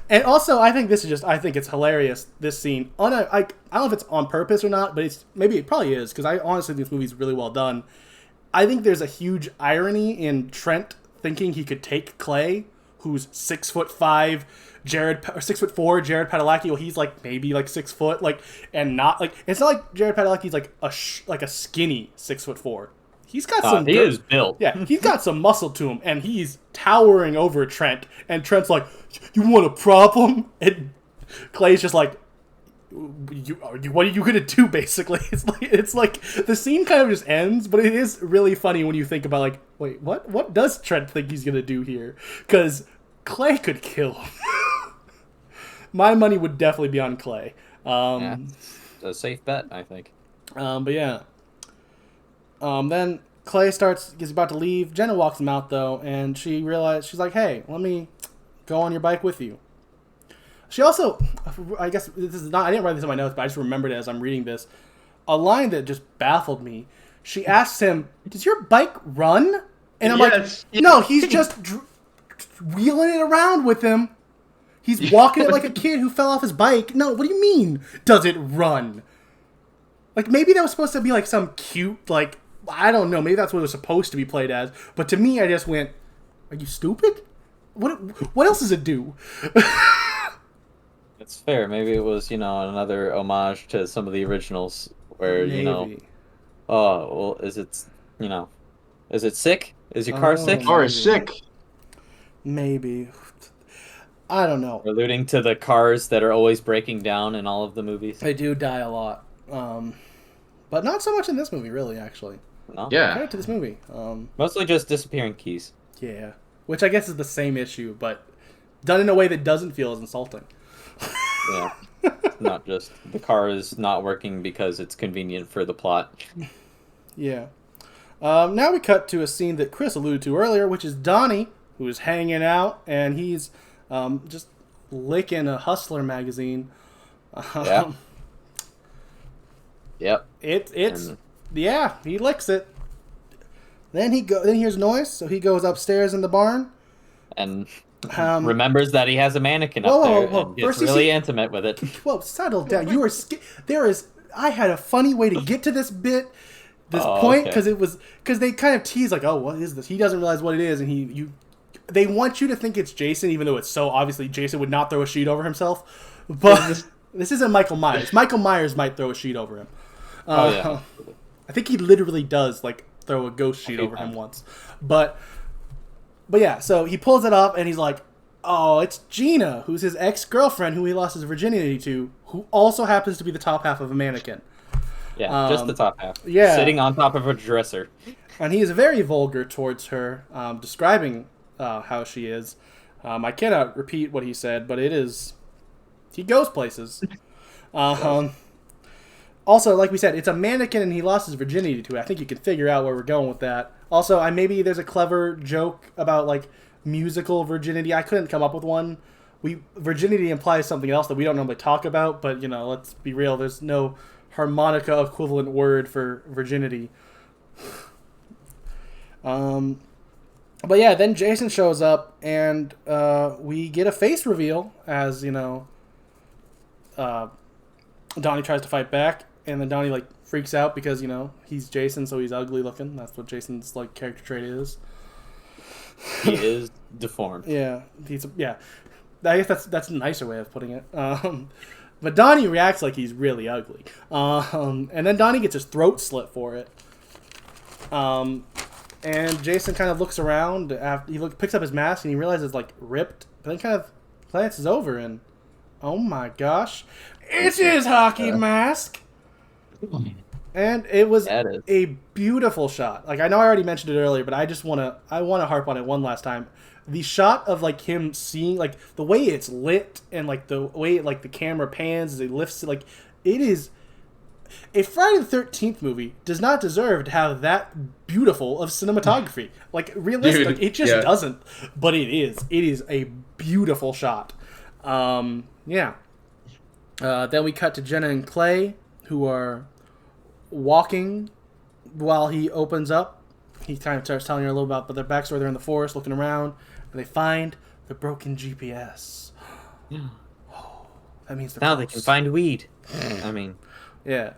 And also, I think it's hilarious, this scene. I don't know if it's on purpose or not, but maybe it probably is, because I honestly think this movie's really well done. I think there's a huge irony in Trent thinking he could take Clay, who's 6'5", 6'4", Jared Padalecki. Well, he's maybe 6 foot, and not it's not like Jared Padalecki's a skinny 6'4". He's got some. He is built. Yeah, he's got some muscle to him, and he's towering over Trent. And Trent's like, "You want a problem?" And Clay's just like, "What are you gonna do?" Basically, it's like the scene kind of just ends, but it is really funny when you think about wait, what does Trent think he's gonna do here? Because Clay could kill him. My money would definitely be on Clay. It's a safe bet, I think. But yeah. Then Clay is about to leave. Jenna walks him out though, and she's like, "Hey, let me go on your bike with you." She also, I guess this is not. I didn't write this in my notes, but I just remembered it as I'm reading this. A line that just baffled me. She asks him, "Does your bike run?" And I'm like, "No, he's just wheeling it around with him. He's walking it like a kid who fell off his bike. No, what do you mean? Does it run?" Maybe that was supposed to be some cute I don't know. Maybe that's what it was supposed to be played as. But to me, I just went, "Are you stupid? What else does it do?" It's fair. Maybe it was, another homage to some of the originals where, Maybe. oh, well, is it sick? Is your car sick? Car is sick. Maybe. I don't know. Alluding to the cars that are always breaking down in all of the movies. They do die a lot. But not so much in this movie, really, actually. No? Yeah. Credit to this movie. Mostly just disappearing keys. Yeah. Which I guess is the same issue, but done in a way that doesn't feel as insulting. Yeah. It's not just the car is not working because it's convenient for the plot. Yeah. Now we cut to a scene that Chris alluded to earlier, which is Donnie, who is hanging out, and he's just licking a Hustler magazine. Yeah. Yep. Yeah, he licks it. Then he hears noise, so he goes upstairs in the barn. And remembers that he has a mannequin up there and gets really intimate with it. Whoa, settle down. You are I had a funny way to get to this point, because they kind of tease like, oh, what is this? He doesn't realize what it is, and they want you to think it's Jason, even though it's so obviously Jason would not throw a sheet over himself. But this isn't Michael Myers. Michael Myers might throw a sheet over him. I think he literally does like throw a ghost sheet over him once. But yeah, so he pulls it up and he's like, oh, it's Gina, who's his ex-girlfriend who he lost his virginity to, who also happens to be the top half of a mannequin. Yeah, just the top half. Yeah. Sitting on top of a dresser. And he is very vulgar towards her, describing how she is. I cannot repeat what he said, but he goes places. Also, like we said, it's a mannequin and he lost his virginity to it. I think you can figure out where we're going with that. Also, maybe there's a clever joke about like musical virginity. I couldn't come up with one. Virginity implies something else that we don't normally talk about, but let's be real. There's no harmonica equivalent word for virginity. But yeah, then Jason shows up and we get a face reveal as Donnie tries to fight back, and then Donnie like freaks out because he's Jason, so he's ugly looking. That's what Jason's like character trait is. He is deformed. Yeah, I guess that's a nicer way of putting it. But Donnie reacts like he's really ugly, and then Donnie gets his throat slit for it. And Jason kind of looks around after picks up his mask and he realizes it's like ripped, but then kind of glances over and, oh my gosh, it's his hockey mask. And it was a beautiful shot. Like, I know I already mentioned it earlier, but I want to harp on it one last time. The shot of like him seeing like the way it's lit and like the way like the camera pans as he lifts it, like it is. A Friday the 13th movie does not deserve to have that beautiful of cinematography. Like, realistic, it just doesn't. But it is. It is a beautiful shot. Yeah. Then we cut to Jenna and Clay, who are walking while he opens up. He kind of starts telling her a little about their backstory. They're in the forest looking around, and they find the broken GPS. Oh, that means now they can find weed. I mean... Yeah.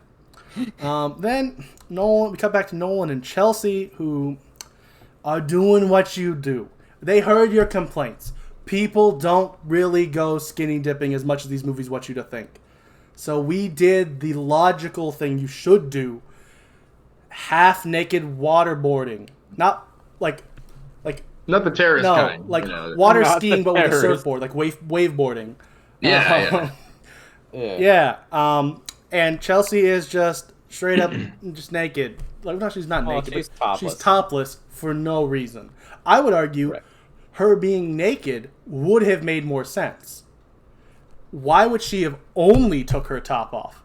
Then we cut back to Nolan and Chelsea, who are doing what you do. They heard your complaints. People don't really go skinny dipping as much as these movies want you to think. So we did the logical thing you should do. Half-naked waterboarding. Not like not the terrorist kind. Like water skiing but with a surfboard, like waveboarding. Yeah. Yeah. And Chelsea is just straight up just naked. Like, no, she's not naked. She's topless. She's topless for no reason. I would argue her being naked would have made more sense. Why would she have only took her top off?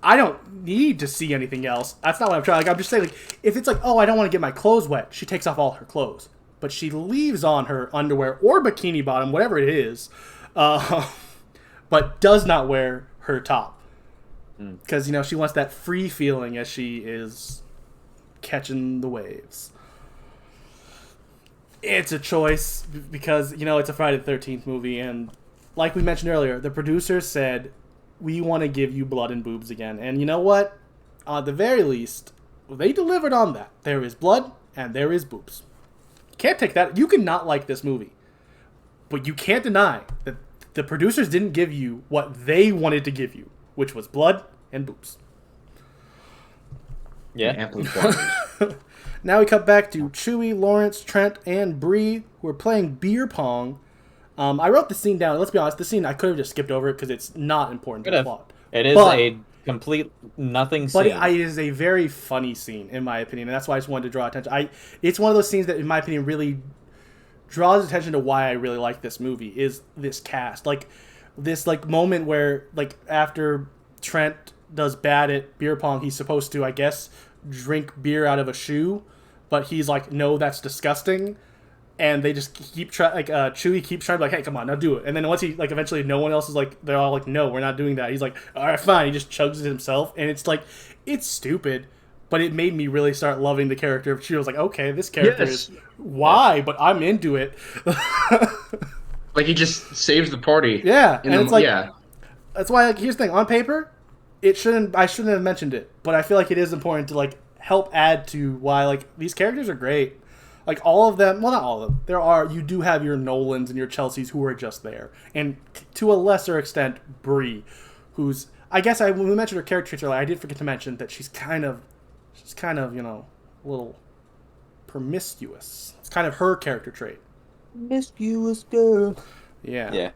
I don't need to see anything else. That's not what I'm trying. Like, I'm just saying, like, if it's like, oh, I don't want to get my clothes wet, she takes off all her clothes. But she leaves on her underwear or bikini bottom, whatever it is. But does not wear her top. Because, she wants that free feeling as she is catching the waves. It's a choice because, it's a Friday the 13th movie. And like we mentioned earlier, the producers said, we want to give you blood and boobs again. And you know what? At the very least, they delivered on that. There is blood and there is boobs. You can't take that. You can not like this movie. But you can't deny that the producers didn't give you what they wanted to give you, which was blood and boobs. Yeah. Now we cut back to Chewie, Lawrence, Trent, and Bree, who are playing beer pong. I wrote the scene down. Let's be honest, the scene, I could have just skipped over it because it's not important to the plot. It is a complete nothing scene. But it is a very funny scene, in my opinion, and that's why I just wanted to draw attention. It's one of those scenes that, in my opinion, really draws attention to why I really like this movie, is this cast. Like, this like moment where like after Trent does bad at beer pong, he's supposed to, I guess, drink beer out of a shoe, but he's like, no, that's disgusting. And they just keep trying, like, Chewie keeps trying to be like, hey, come on, now do it. And then once he, like, eventually no one else is like, they're all like, no, we're not doing that. He's like, all right, fine. He just chugs it himself. And it's like, it's stupid, but it made me really start loving the character of Chewie. I was like, okay, this character is, why? But I'm into it. Like, he just saves the party. Yeah. And it's like, yeah. That's why, like, here's the thing. On paper, I shouldn't have mentioned it, but I feel like it is important to, like, help add to why, like, these characters are great. Like, all of them, well, not all of them. You do have your Nolans and your Chelseas who are just there. And to a lesser extent, Brie, who's, I guess when we mentioned her character traits earlier, I did forget to mention that she's kind of, you know, a little promiscuous. It's kind of her character trait. Promiscuous girl. Yeah.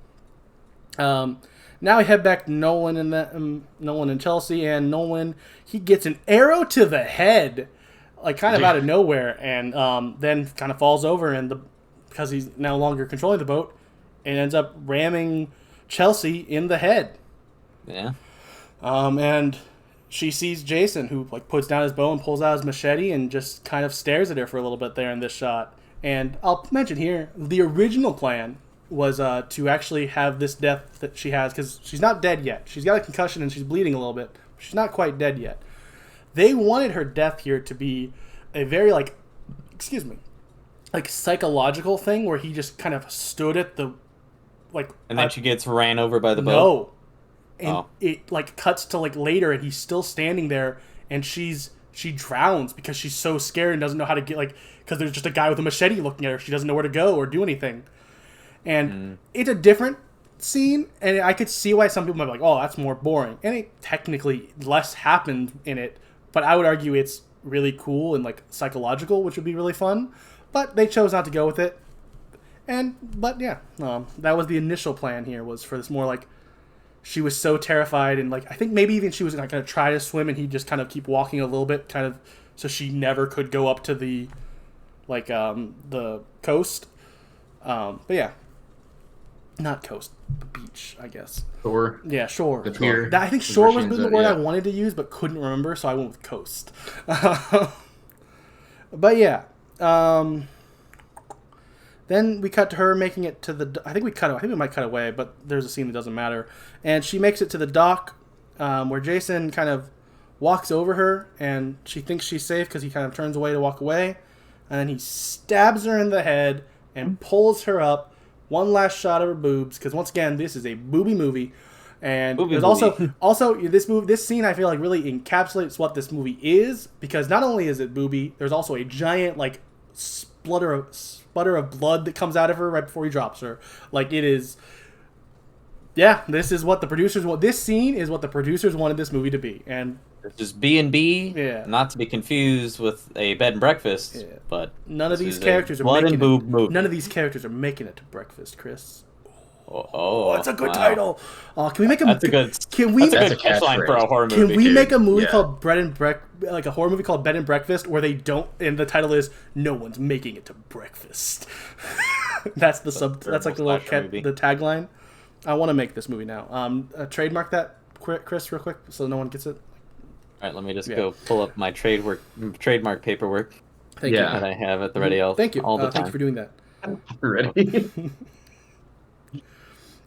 Now we head back to Nolan and Chelsea, and Nolan, he gets an arrow to the head, like kind of out of nowhere, and then kind of falls over, and because he's no longer controlling the boat, and ends up ramming Chelsea in the head. Yeah. And she sees Jason, who like puts down his bow and pulls out his machete and just kind of stares at her for a little bit there in this shot. And I'll mention here, the original plan was to actually have this death that she has, because she's not dead yet. She's got a concussion and she's bleeding a little bit. She's not quite dead yet. They wanted her death here to be a very, like, psychological thing where he just kind of stood at the, like... And then she gets ran over by the boat? No. And it, like, cuts to, like, later, and he's still standing there, and she drowns because she's so scared and doesn't know how to get, like... Because there's just a guy with a machete looking at her. She doesn't know where to go or do anything. And it's a different scene, and I could see why some people might be like, oh, that's more boring. And it technically less happened in it, but I would argue it's really cool and like psychological, which would be really fun. But they chose not to go with it. But yeah, that was the initial plan here, was for this more like, she was so terrified, and like I think maybe even she was like going to try to swim, and he'd just kind of keep walking a little bit, kind of, so she never could go up to the like the coast. But yeah. Not coast, the beach, I guess. Shore. Yeah, shore. The pier. I think shore was the word I wanted to use, but couldn't remember, so I went with coast. But yeah. Then we cut to her making it to the... I think we might cut away, but there's a scene that doesn't matter. And she makes it to the dock, where Jason kind of walks over her, and she thinks she's safe because he kind of turns away to walk away. And then he stabs her in the head and pulls her up. One last shot of her boobs, because once again, this is a booby movie, and there's also this scene I feel like really encapsulates what this movie is, because not only is it booby, there's also a giant like sputter of blood that comes out of her right before he drops her. Like it is, yeah. This is what the producers want. This scene is what the producers wanted this movie to be, and it's just B&B, yeah. Not to be confused with a bed and breakfast, yeah. But none of these characters are making movie. None of these characters are making it to breakfast, Chris. Oh, that's a good title. Can we make a? That's a good catchline for a horror movie. Can we make a movie called like a horror movie called Bed and Breakfast, where they don't, and the title is "No One's Making It to Breakfast." That's like the tagline. I want to make this movie now. Trademark that, Chris, real quick, so no one gets it. All right, let me just go pull up my trademark paperwork. Thank you. That I have at the ready. Thank you. All the time. Thank you for doing that. Ready.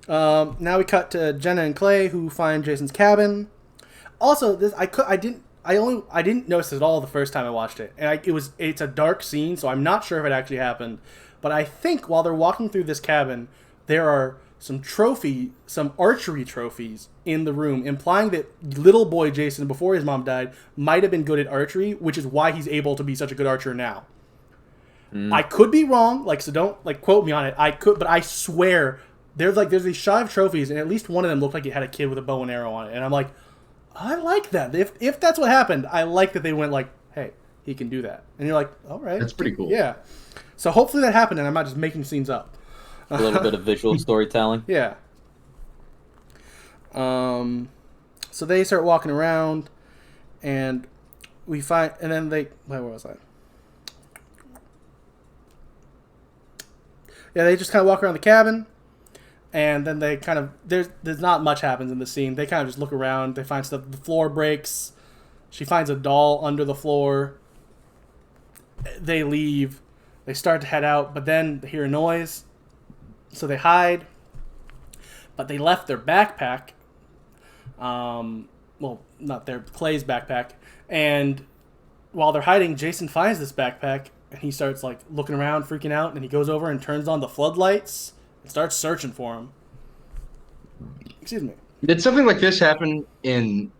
Now we cut to Jenna and Clay, who find Jason's cabin. Also, I didn't notice it at all the first time I watched it, and it's a dark scene, so I'm not sure if it actually happened. But I think while they're walking through this cabin, there are some archery trophies in the room, implying that little boy Jason, before his mom died, might have been good at archery, which is why he's able to be such a good archer now. I could be wrong, so don't quote me on it. But I swear there's these shot of trophies, and at least one of them looked like it had a kid with a bow and arrow on it, and I'm like, I like that. If that's what happened, I like that they went like, hey, he can do that, and you're like, all right, that's pretty cool. Yeah. So hopefully that happened, and I'm not just making scenes up. A little bit of visual storytelling. Yeah. So they start walking around, and we find, and then where was I? Yeah, they just kind of walk around the cabin, And then they kind of there's not much happens in the scene. They kind of just look around. They find stuff. The floor breaks. She finds a doll under the floor. They leave. They start to head out, but then they hear a noise, so they hide. But they left their backpack. Well, not their Clay's backpack. And while they're hiding, Jason finds this backpack and he starts like looking around, freaking out, and he goes over and turns on the floodlights and starts searching for him. Excuse me. Did something like this happen in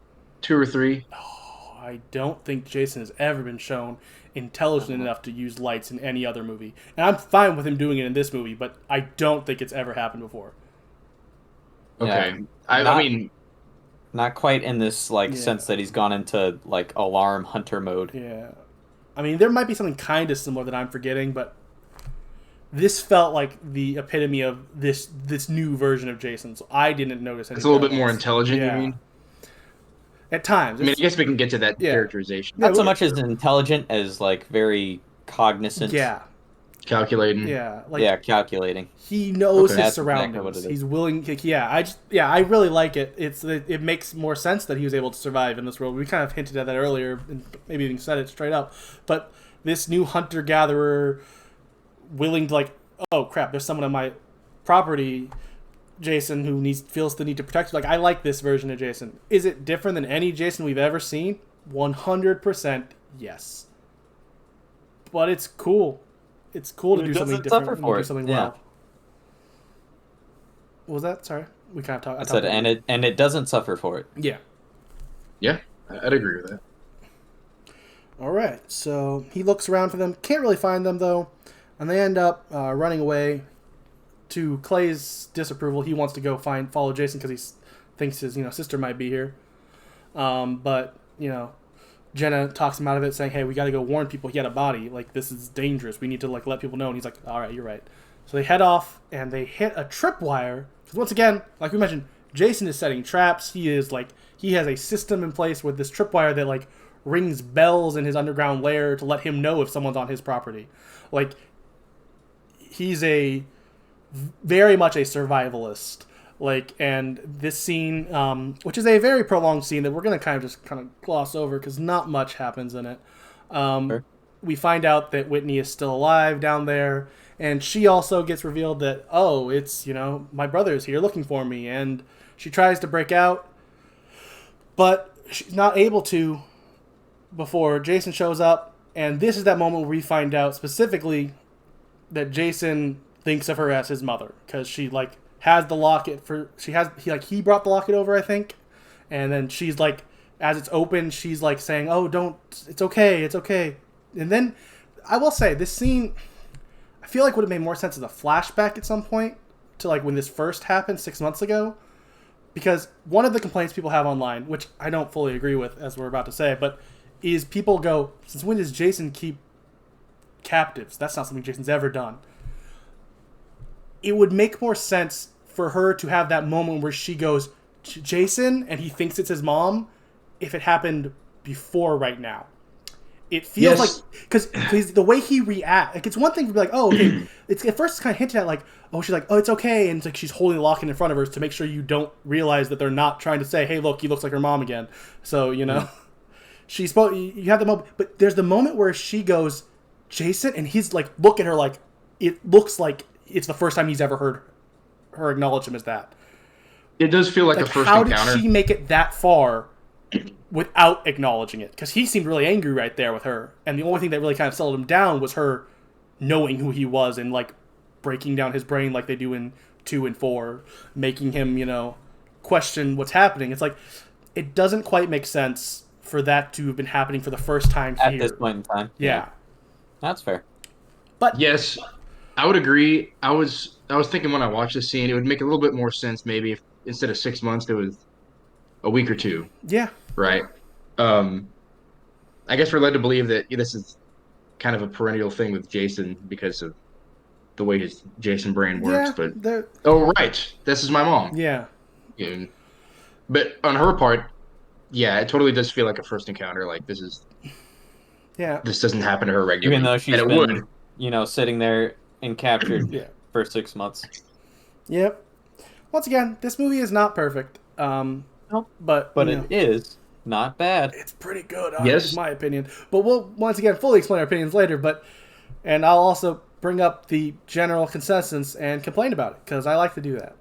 2 or 3? Oh, I don't think Jason has ever been shown intelligent enough to use lights in any other movie. And I'm fine with him doing it in this movie, but I don't think it's ever happened before. Okay. Yeah. I mean... Not quite in this sense that he's gone into like alarm hunter mode. Yeah. I mean, there might be something kind of similar that I'm forgetting, but this felt like the epitome of this new version of Jason. So I didn't notice anything. It's a little bit more intelligent, you mean? At times. I mean, I guess we can get to that characterization. Not so much as intelligent as like very cognizant. Yeah. Calculating. Yeah. Calculating. He knows his That's surroundings. exactly what it is. He's willing. I really like it. It makes more sense that he was able to survive in this world. We kind of hinted at that earlier, and maybe even said it straight up. But this new hunter gatherer, willing to oh crap, there's someone on my property, Jason, who feels the need to protect you. I like this version of Jason. Is it different than any Jason we've ever seen? 100% yes. But it's cool. It's cool to do something different and do something well. What was that? Sorry. We kind of talked. I said, and it doesn't suffer for it. Yeah. Yeah, I'd agree with that. All right. So he looks around for them. Can't really find them, though. And they end up running away. To Clay's disapproval, he wants to go follow Jason because he thinks his sister might be here. But Jenna talks him out of it, saying, "Hey, we got to go warn people. He had a body. This is dangerous. We need to let people know." And he's like, "All right, you're right." So they head off and they hit a tripwire. Because once again, like we mentioned, Jason is setting traps. He has a system in place with this tripwire that rings bells in his underground lair to let him know if someone's on his property. He's very much a survivalist. And this scene, which is a very prolonged scene that we're going to kind of gloss over because not much happens in it. Sure. We find out that Whitney is still alive down there, and she also gets revealed that, it's, my brother's here looking for me, and she tries to break out, but she's not able to before Jason shows up, and this is that moment where we find out specifically that Jason thinks of her as his mother, because she, has the locket he brought the locket over, I think, and then she's as it's open, she's saying, "Oh, don't, it's okay." And then I will say this scene, I feel would have made more sense as a flashback at some point to when this first happened 6 months ago, because one of the complaints people have online, which I don't fully agree with, as we're about to say, but is people go, since when does Jason keep captives? That's not something Jason's ever done. It would make more sense for her to have that moment where she goes, Jason, and he thinks it's his mom, if it happened before right now. It feels because the way he reacts, it's one thing to be oh, okay. It's at first it's kind of hinted at she's oh, it's okay, and it's she's holding the locket in front of her to make sure you don't realize that they're not trying to say, hey, look, he looks like her mom again. So she's supposed, you have the moment, but there's the moment where she goes, Jason, and he's look at her it looks like it's the first time he's ever heard her acknowledge him as that. It does feel like a first encounter. How did she make it that far without acknowledging it? Because he seemed really angry right there with her, and the only thing that really kind of settled him down was her knowing who he was and breaking down his brain like they do in 2 and 4, making him question what's happening. It's it doesn't quite make sense for that to have been happening for the first time at here. this point in time. Yeah. That's fair. But yes, I would agree. I was thinking when I watched this scene, it would make a little bit more sense maybe if instead of 6 months, it was a week or 2. Yeah. Right. I guess we're led to believe that this is kind of a perennial thing with Jason because of the way his Jason brain works. But right, this is my mom. Yeah. But on her part, yeah, it totally does feel like a first encounter. This is. Yeah. This doesn't happen to her regularly. Even though she's been, sitting there and captured for 6 months. Yep. once again, this movie is not perfect. No, but it is not bad. It's pretty good, Yes. in my opinion. But we'll once again fully explain our opinions later. And I'll also bring up the general consensus and complain about it because I like to do that.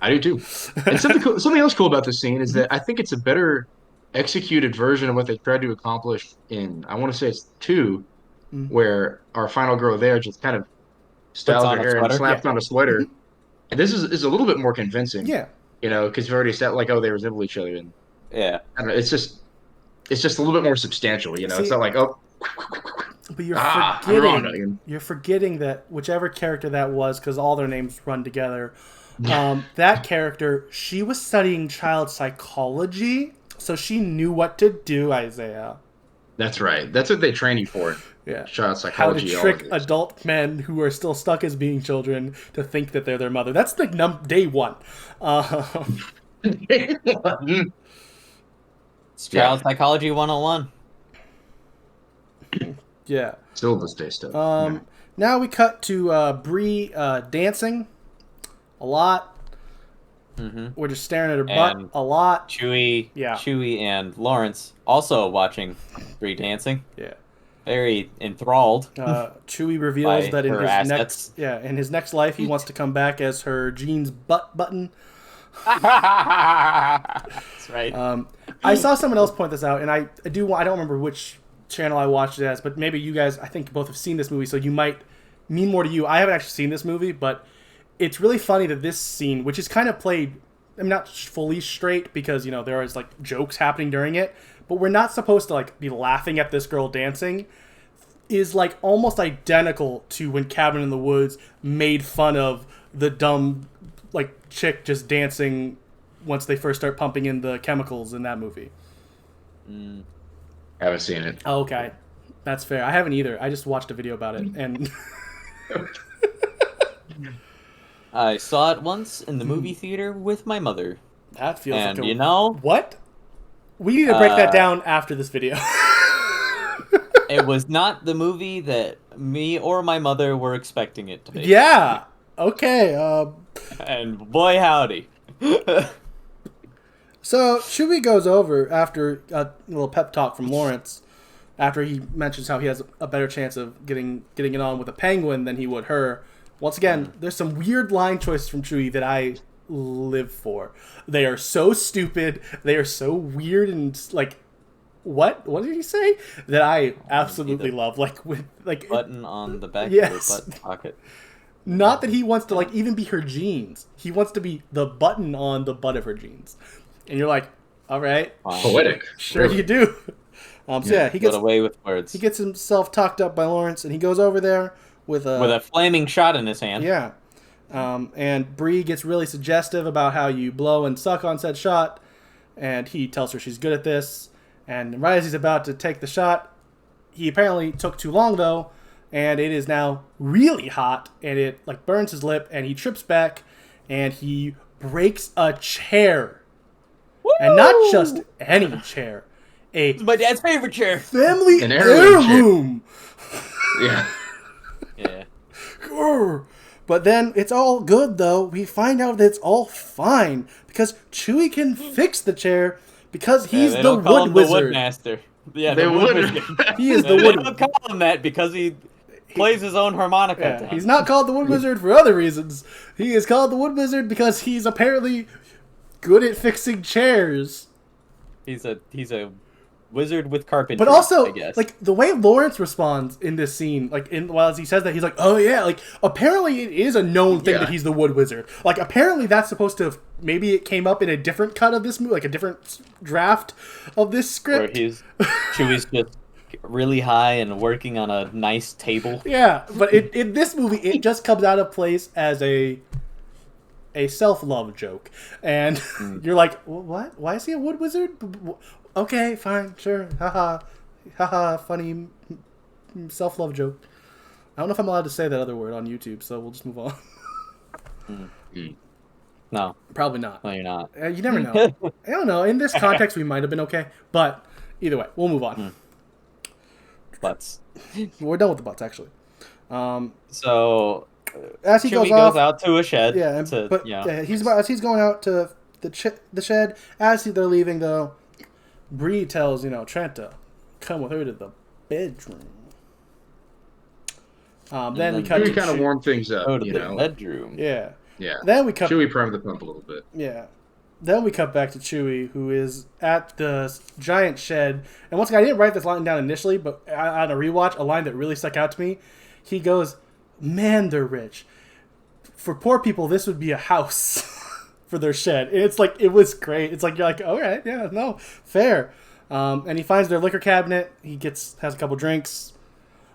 I do too. And something else cool about this scene is that I think it's a better executed version of what they tried to accomplish in, I want to say it's 2, where our final girl there just kind of styles her hair and slapped on a sweater. And this is a little bit more convincing. Yeah. Because you've already said like, oh, they resemble each other, and Yeah, I don't know, it's just a little bit more substantial. See, it's not like, oh, but you're forgetting that whichever character that was, because all their names run together. That character, she was studying child psychology, so she knew what to do, Isaiah. That's right. That's what they train you for. Yeah. Child How psychology. to trick adult men who are still stuck as being children to think that they're their mother. That's like day one. it's child psychology 101. Yeah. Still this day stuff. Now we cut to Bree dancing a lot. Mm-hmm. We're just staring at her butt a lot. Chewie and Lawrence also watching Bree dancing. Yeah. Very enthralled. Chewie reveals that in his his next life he wants to come back as her jeans butt button. That's right. I saw someone else point this out, and I don't remember which channel I watched it as, but maybe you guys, I think, both have seen this movie, so you might mean more to you. I haven't actually seen this movie, but it's really funny that this scene, which is kind of played, I mean, not fully straight because, there is like jokes happening during it, but we're not supposed to like be laughing at this girl dancing, is like almost identical to when Cabin in the Woods made fun of the dumb like chick just dancing once they first start pumping in the chemicals in that movie. I haven't seen it. Oh, okay. That's fair. I haven't either. I just watched a video about it, and I saw it once in the movie theater with my mother. That feels and like what? We need to break that down after this video. It was not the movie that me or my mother were expecting it to be. Yeah. Okay. And boy, howdy. So Chewie goes over after a little pep talk from Lawrence, after he mentions how he has a better chance of getting it on with a penguin than he would her. Once again, there's some weird line choices from Chewie that I live for. They are so stupid. They are so weird and like, what did he say? That I absolutely love. Like with like button on the back of the butt pocket. Not that he wants to like even be her jeans. He wants to be the button on the butt of her jeans. And you're like, all right, poetic. Sure you do. He gets away with words. He gets himself talked up by Lawrence, and he goes over there with a flaming shot in his hand. Yeah. And Bree gets really suggestive about how you blow and suck on said shot, and he tells her she's good at this. And right as he's about to take the shot, he apparently took too long though, and it is now really hot, and it like burns his lip, and he trips back, and he breaks a chair. Woo! And not just any chair. It's my dad's favorite chair. Family heirloom. Yeah. Yeah. But then it's all good though. We find out that it's all fine because Chewie can fix the chair because he's the wood wizard. The wood master. Yeah, the wood wizard. He is the wood. They don't call him that because he plays his own harmonica. Yeah, he's not called the wood wizard for other reasons. He is called the wood wizard because he's apparently good at fixing chairs. He's a wizard with carpentry. But also, I guess. like the way Lawrence responds in this scene, like while as he says that, he's like, "Oh yeah," like apparently it is a known thing that he's the wood wizard. Like apparently that's supposed to maybe it came up in a different cut of this movie, like a different draft of this script. Where Chewie's just really high and working on a nice table. Yeah, but in this movie, it just comes out of place as a self-love joke, and you're like, what? Why is he a wood wizard? Okay, fine, sure, haha, funny self-love joke. I don't know if I'm allowed to say that other word on YouTube, so we'll just move on. No, probably not. No, you're not. You never know. I don't know. In this context, we might have been okay, but either way, we'll move on. Butts. We're done with the butts, actually. So as he Chewie goes goes out to a shed. yeah, as he's going out to the shed. As they're leaving, though, Bree tells Trent to come with her to the bedroom. Then we cut Chewie to kind of warmed things up. Go to the bedroom. Yeah. Yeah. Then we cut. Chewie primed the pump a little bit. Yeah. Then we cut back to Chewie, who is at the giant shed. And once again, I didn't write this line down initially, but on a rewatch, a line that really stuck out to me. He goes, "Man, they're rich. For poor people, this would be a house for their shed." And it's like, it was great. It's like, you're like, all right, yeah, no, fair. And he finds their liquor cabinet. He has a couple drinks.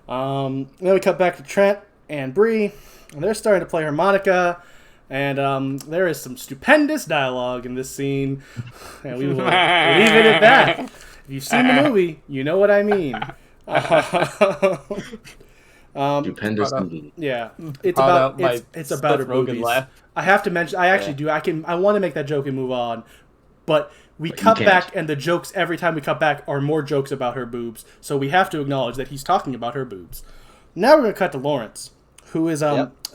Then we cut back to Trent and Bree, and they're starting to play harmonica. And there is some stupendous dialogue in this scene, and we will leave it at that. If you've seen the movie, you know what I mean. Stupendous movie. Yeah, it's about her boobies. Laugh. I have to mention. I actually do. I want to make that joke and move on, but we cut back, and the jokes every time we cut back are more jokes about her boobs. So we have to acknowledge that he's talking about her boobs. Now we're gonna cut to Lawrence, who is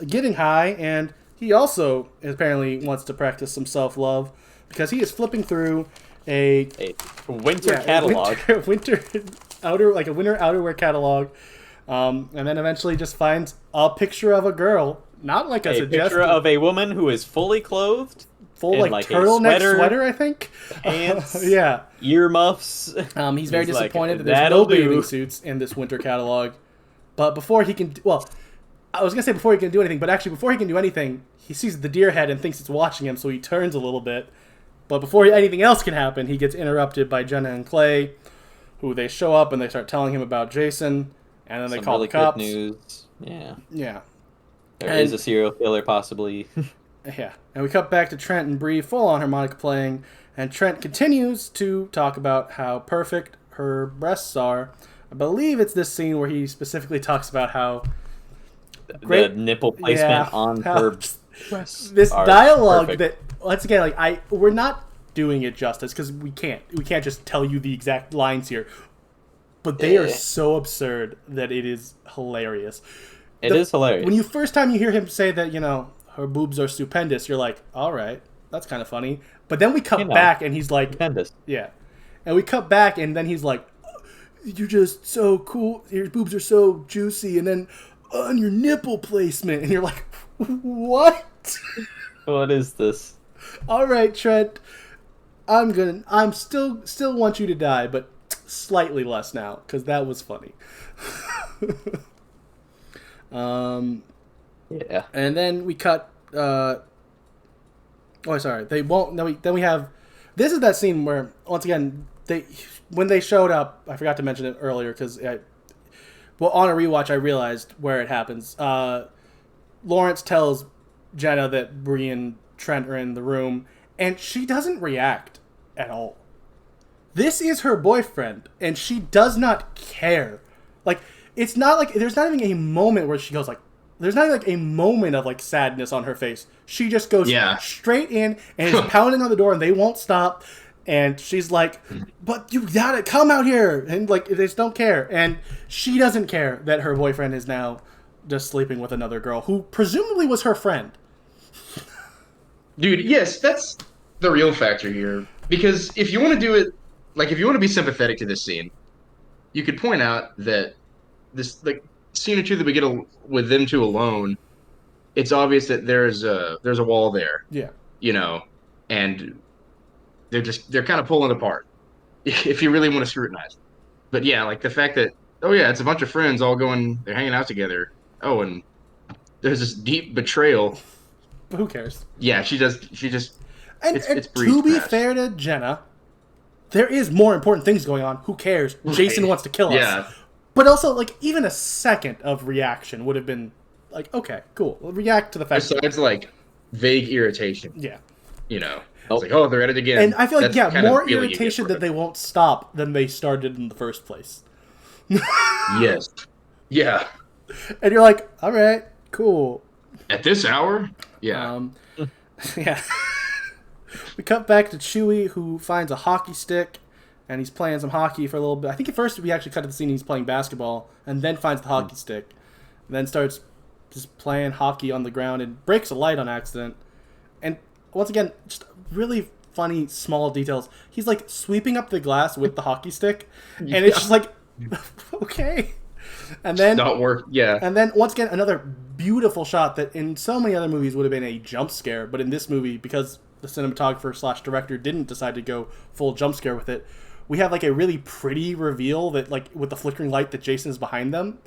getting high, and he also apparently wants to practice some self-love because he is flipping through a winter catalog, a winter outerwear catalog, and then eventually just finds a picture of a girl, not like a picture of a woman who is fully clothed, full like turtleneck sweater, I think. Pants, yeah, earmuffs. He's very disappointed that there's no bathing suits in this winter catalog. But before he can, I was going to say before he can do anything, but actually before he can do anything, he sees the deer head and thinks it's watching him, so he turns a little bit. But before anything else can happen, he gets interrupted by Jenna and Clay, who they show up and they start telling him about Jason, and then they call the cops. Good news. Yeah. Yeah. There is a serial killer, possibly. Yeah. And we cut back to Trent and Bree full on harmonica playing, and Trent continues to talk about how perfect her breasts are. I believe it's this scene where he specifically talks about how the nipple placement on her breasts. This dialogue perfect. That once again, we're not doing it justice because we can't just tell you the exact lines here, but they are so absurd that it is hilarious. It is hilarious. When first time you hear him say that, her boobs are stupendous, you're like, all right, that's kind of funny. But then we cut back and he's like, stupendous. Yeah, and we cut back and then he's like, you're just so cool. Your boobs are so juicy, and then on your nipple placement, and you're like, what? What is this? All right, Trent, I'm still want you to die, but slightly less now because that was funny. Yeah. And then we cut. Sorry. They won't. Then we have. This is that scene where once again when they showed up. I forgot to mention it earlier because on a rewatch I realized where it happens. Lawrence tells Jenna that Bree and Trent are in the room, and she doesn't react at all. This is her boyfriend, and she does not care. Like, it's not like there's not even a moment where she goes like. There's not even like a moment of like sadness on her face. She just goes straight in and is pounding on the door, and they won't stop. And she's like, "But you gotta come out here!" And like they just don't care. And she doesn't care that her boyfriend is now just sleeping with another girl who presumably was her friend. Dude, yes, that's the real factor here. Because if you want to do it, like if you want to be sympathetic to this scene, you could point out that this scene or two that we get with them two alone, it's obvious that there's a wall there. Yeah. And they're kind of pulling apart if you really want to scrutinize. But yeah, like the fact that it's a bunch of friends all they're hanging out together. Oh, and there's this deep betrayal. But who cares? Yeah, she just and to be fair to Jenna, there is more important things going on. Who cares? Right. Jason wants to kill us. Yeah. But also, like, even a second of reaction would have been like, okay, cool. We'll react to the fact. Besides, like, vague irritation. Yeah. It's like, they're at it again. And I feel like, more irritation that they won't stop than they started in the first place. Yes. Yeah. And you're like, all right, cool. At this hour? Yeah. Yeah. We cut back to Chewie, who finds a hockey stick. And he's playing some hockey for a little bit. I think at first we actually cut to the scene he's playing basketball, and then finds the hockey stick. And then starts just playing hockey on the ground and breaks a light on accident. And once again, just really funny small details. He's like sweeping up the glass with the hockey stick, and it's just like, okay. And then not work. Yeah. And then once again, another beautiful shot that in so many other movies would have been a jump scare, but in this movie, because the cinematographer / director didn't decide to go full jump scare with it, we have like a really pretty reveal that like with the flickering light that Jason is behind him.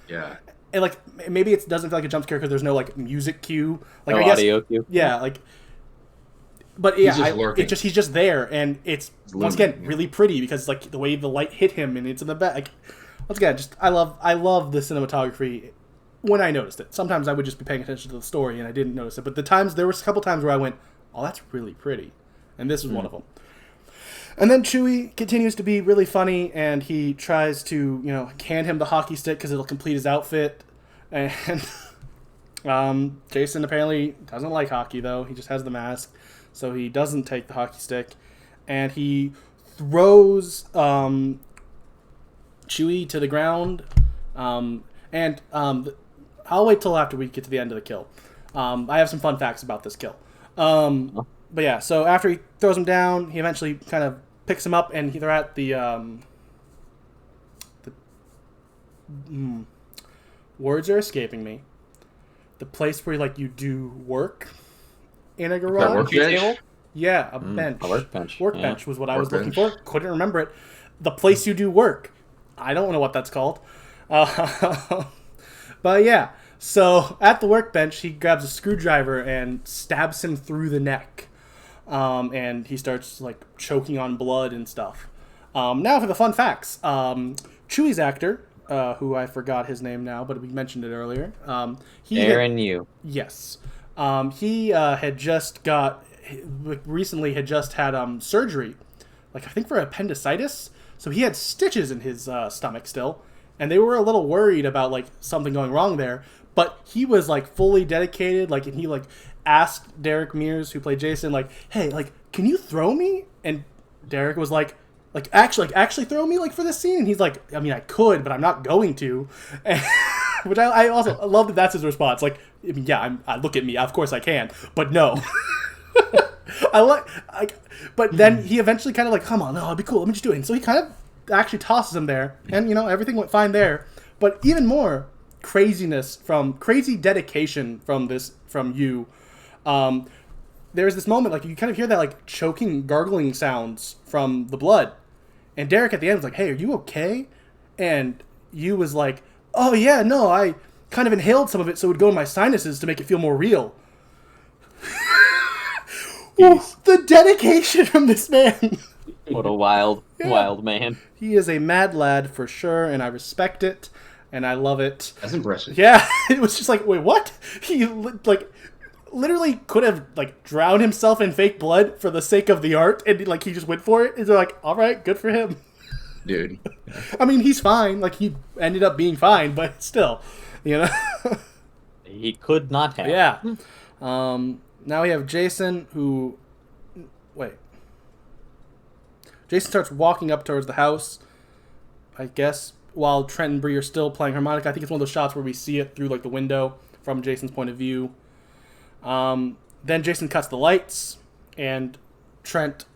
Yeah. And like maybe it doesn't feel like a jump scare because there's no like music cue, like no I guess, audio cue. Yeah, like. But yeah, he's just there, and it's once again really pretty because like the way the light hit him and it's in the back. Like, once again, just I love the cinematography. When I noticed it, sometimes I would just be paying attention to the story and I didn't notice it. But there was a couple times where I went, "Oh, that's really pretty," and this was one of them. And then Chewie continues to be really funny, and he tries to hand him the hockey stick because it'll complete his outfit. And Jason apparently doesn't like hockey though; he just has the mask. So he doesn't take the hockey stick, and he throws Chewie to the ground. I'll wait till after we get to the end of the kill. I have some fun facts about this kill. But yeah, so after he throws him down, he eventually kind of picks him up, and they're at the words are escaping me. The place where like you do work. In a garage? Workbench? Yeah, a bench. A workbench. Workbench was what I was looking for. Couldn't remember it. The place you do work. I don't know what that's called. But yeah, so at the workbench, he grabs a screwdriver and stabs him through the neck. And he starts like choking on blood and stuff. Now for the fun facts. Chewie's actor, who I forgot his name now, but we mentioned it earlier. Aaron Yu. Yes. He recently had just had surgery, like I think for appendicitis. So he had stitches in his stomach still, and they were a little worried about like something going wrong there. But he was like fully dedicated, like, and he like asked Derek Mears, who played Jason, like, "Hey, like, can you throw me?" And Derek was like actually throw me like for this scene. And he's like, "I mean, I could, but I'm not going to." And which I also love that that's his response. Like, I mean, yeah, look at me. Of course I can, but no. But then he eventually kind of like, come on, no, it'd be cool. Let me just do it. And so he kind of actually tosses him there, and everything went fine there. But even more crazy dedication from you. There's this moment like you kind of hear that like choking, gargling sounds from the blood, and Derek at the end was like, "Hey, are you okay?" And you was like, "Oh yeah, no, I kind of inhaled some of it so it would go in my sinuses to make it feel more real." Ooh, the dedication from this man. What a wild man. He is a mad lad for sure, and I respect it, and I love it. That's impressive. Yeah, it was just like, wait, what? He like literally could have like drowned himself in fake blood for the sake of the art, and like he just went for it. And they're like, all right, good for him. Dude. I mean, he's fine. Like, he ended up being fine, but still, He could not have. Yeah. Now we have Jason, Jason starts walking up towards the house, I guess, while Trent and Bree are still playing harmonica. I think it's one of those shots where we see it through, like, the window from Jason's point of view. Then Jason cuts the lights, and Trent,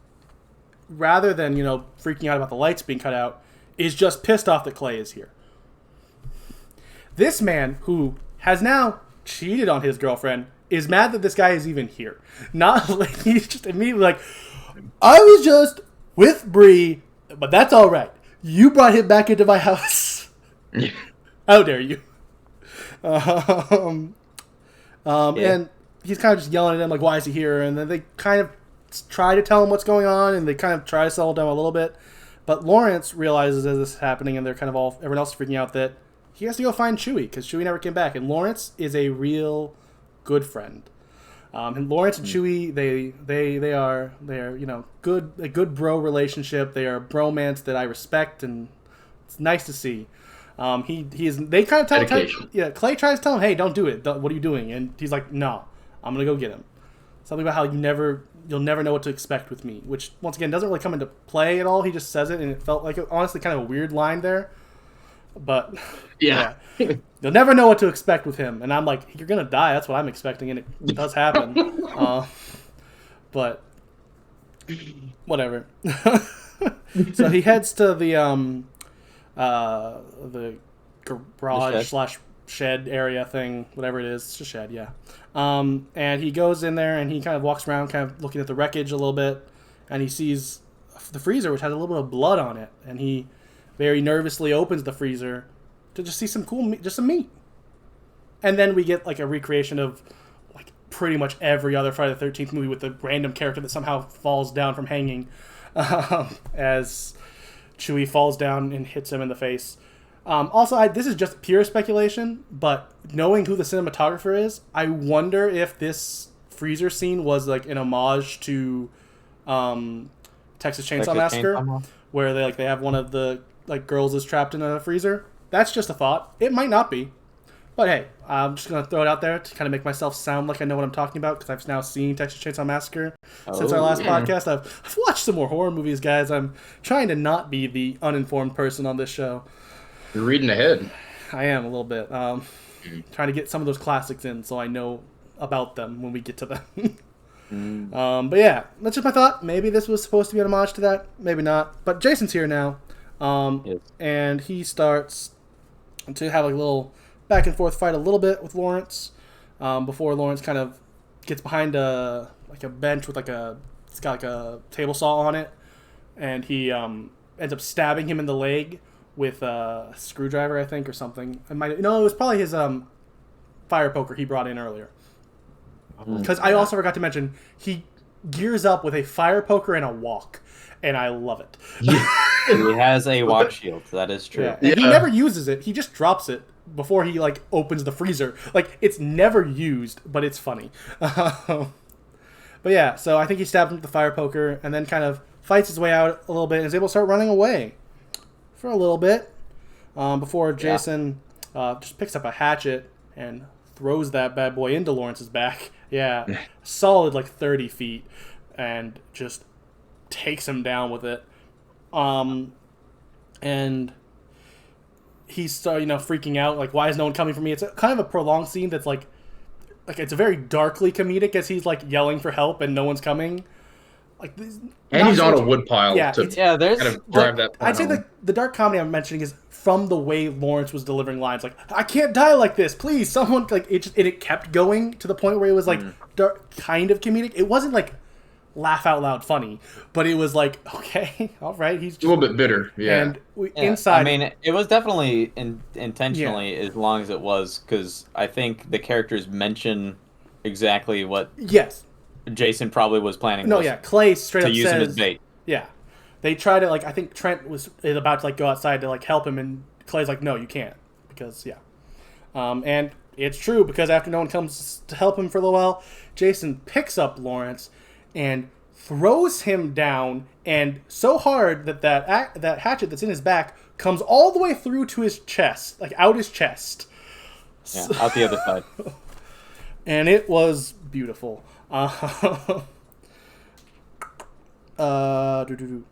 rather than, freaking out about the lights being cut out, is just pissed off that Clay is here. This man, who has now cheated on his girlfriend, is mad that this guy is even here. Not like he's just immediately like, I was just with Bree, but that's all right. You brought him back into my house. How dare you? And he's kind of just yelling at him like, why is he here? And then they kind of try to tell him what's going on, and they kind of try to settle down a little bit. But Lawrence realizes as this is happening, and they're kind of everyone else is freaking out, that he has to go find Chewie because Chewie never came back. And Lawrence is a real good friend. And Lawrence and Chewie, they are a good bro relationship. They are a bromance that I respect, and it's nice to see. They kind of tell him, Clay tries to tell him, hey, don't do it. What are you doing? And he's like, no, I'm gonna go get him. Something about how you'll never know what to expect with me, which once again doesn't really come into play at all. He just says it, and it felt like honestly kind of a weird line there. But yeah. You'll never know what to expect with him. And I'm like, you're gonna die. That's what I'm expecting, and it does happen. But whatever. So he heads to the garage / shed area thing, whatever it is. It's a shed, yeah. And he goes in there and he kind of walks around, kind of looking at the wreckage a little bit, and he sees the freezer, which has a little bit of blood on it, and he very nervously opens the freezer to just see some cool meat, just some meat. And then we get like a recreation of like pretty much every other Friday the 13th movie with the random character that somehow falls down from hanging as Chewie falls down and hits him in the face. Also, this is just pure speculation, but knowing who the cinematographer is, I wonder if this freezer scene was like an homage to Texas Chainsaw Massacre, where they have one of the like girls is trapped in a freezer. That's just a thought. It might not be. But hey, I'm just going to throw it out there to kind of make myself sound like I know what I'm talking about, because I've now seen Texas Chainsaw Massacre since our last podcast. I've watched some more horror movies, guys. I'm trying to not be the uninformed person on this show. You're reading ahead. I am a little bit. Trying to get some of those classics in so I know about them when we get to them. But yeah, that's just my thought. Maybe this was supposed to be an homage to that. Maybe not. But Jason's here now. Yes. And he starts to have like a little back and forth fight a little bit with Lawrence before Lawrence kind of gets behind a bench with it's got like a table saw on it, and he ends up stabbing him in the leg with a screwdriver, I think, or something. It was probably his fire poker he brought in earlier. Because I also forgot to mention, he gears up with a fire poker and a wok, and I love it. He has a wok shield. That is true. Yeah. And he never uses it. He just drops it before he opens the freezer. It's never used, but it's funny. But yeah, so I think he stabbed him with the fire poker and then kind of fights his way out a little bit and is able to start running away for a little bit before Jason just picks up a hatchet and throws that bad boy into Lawrence's back. Yeah, solid 30 feet, and just takes him down with it. And he's freaking out, why is no one coming for me? It's kind of a prolonged scene that's it's a very darkly comedic as he's yelling for help and no one's coming. And he's on a wood pile there's kind of drive that point I'd say the dark comedy I'm mentioning is from the way Lawrence was delivering lines. I can't die like this, please, someone. It kept going to the point where it was dark, kind of comedic. It wasn't laugh out loud funny, but it was okay, all right, he's just a little bit bitter. And inside, I mean, it was definitely intentionally, as long as it was, because I think the characters mention exactly what Jason probably was planning. Clay straight to up use says, him as bait. Yeah, they try to I think Trent is about to go outside to help him, and Clay's no, you can't, because and it's true, because after no one comes to help him for a little while, Jason picks up Lawrence and throws him down, and so hard that hatchet that's in his back comes all the way through to his chest, out his chest. Yeah, out the other side. And it was beautiful. And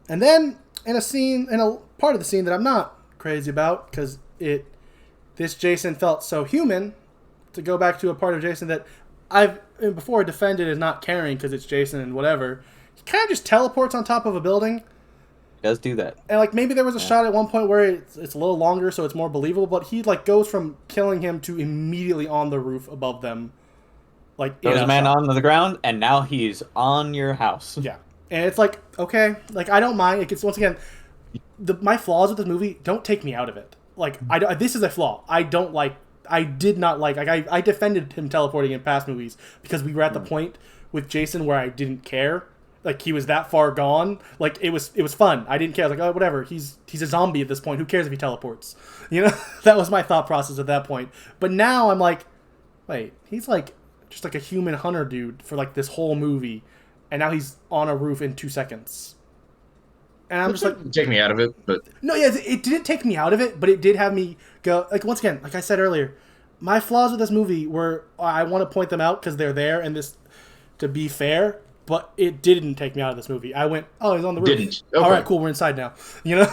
then in a part of the scene that I'm not crazy about, because this Jason felt so human, to go back to a part of Jason that I've before defended as not caring because it's Jason and whatever. He kind of just teleports on top of a building. He does do that. And maybe there was a shot at one point where it's a little longer, so it's more believable. But he goes from killing him to immediately on the roof above them. There's a man on the ground, and now he's on your house. Yeah, and it's okay, I don't mind. Once again, my flaws with this movie don't take me out of it. This is a flaw. I did not like. I defended him teleporting in past movies because we were at the point with Jason where I didn't care. He was that far gone. It was fun. I didn't care. I was oh, whatever. He's a zombie at this point. Who cares if he teleports? That was my thought process at that point. But now I'm wait, he's just a human hunter dude for this whole movie, and now he's on a roof in 2 seconds. And I'm just take me out of it, but no, yeah, it didn't take me out of it, but it did have me go once again, like I said earlier, my flaws with this movie were I want to point them out because they're there and this to be fair, but it didn't take me out of this movie. I went, oh, he's on the roof. Didn't. Okay. All right, cool, we're inside now. Yep.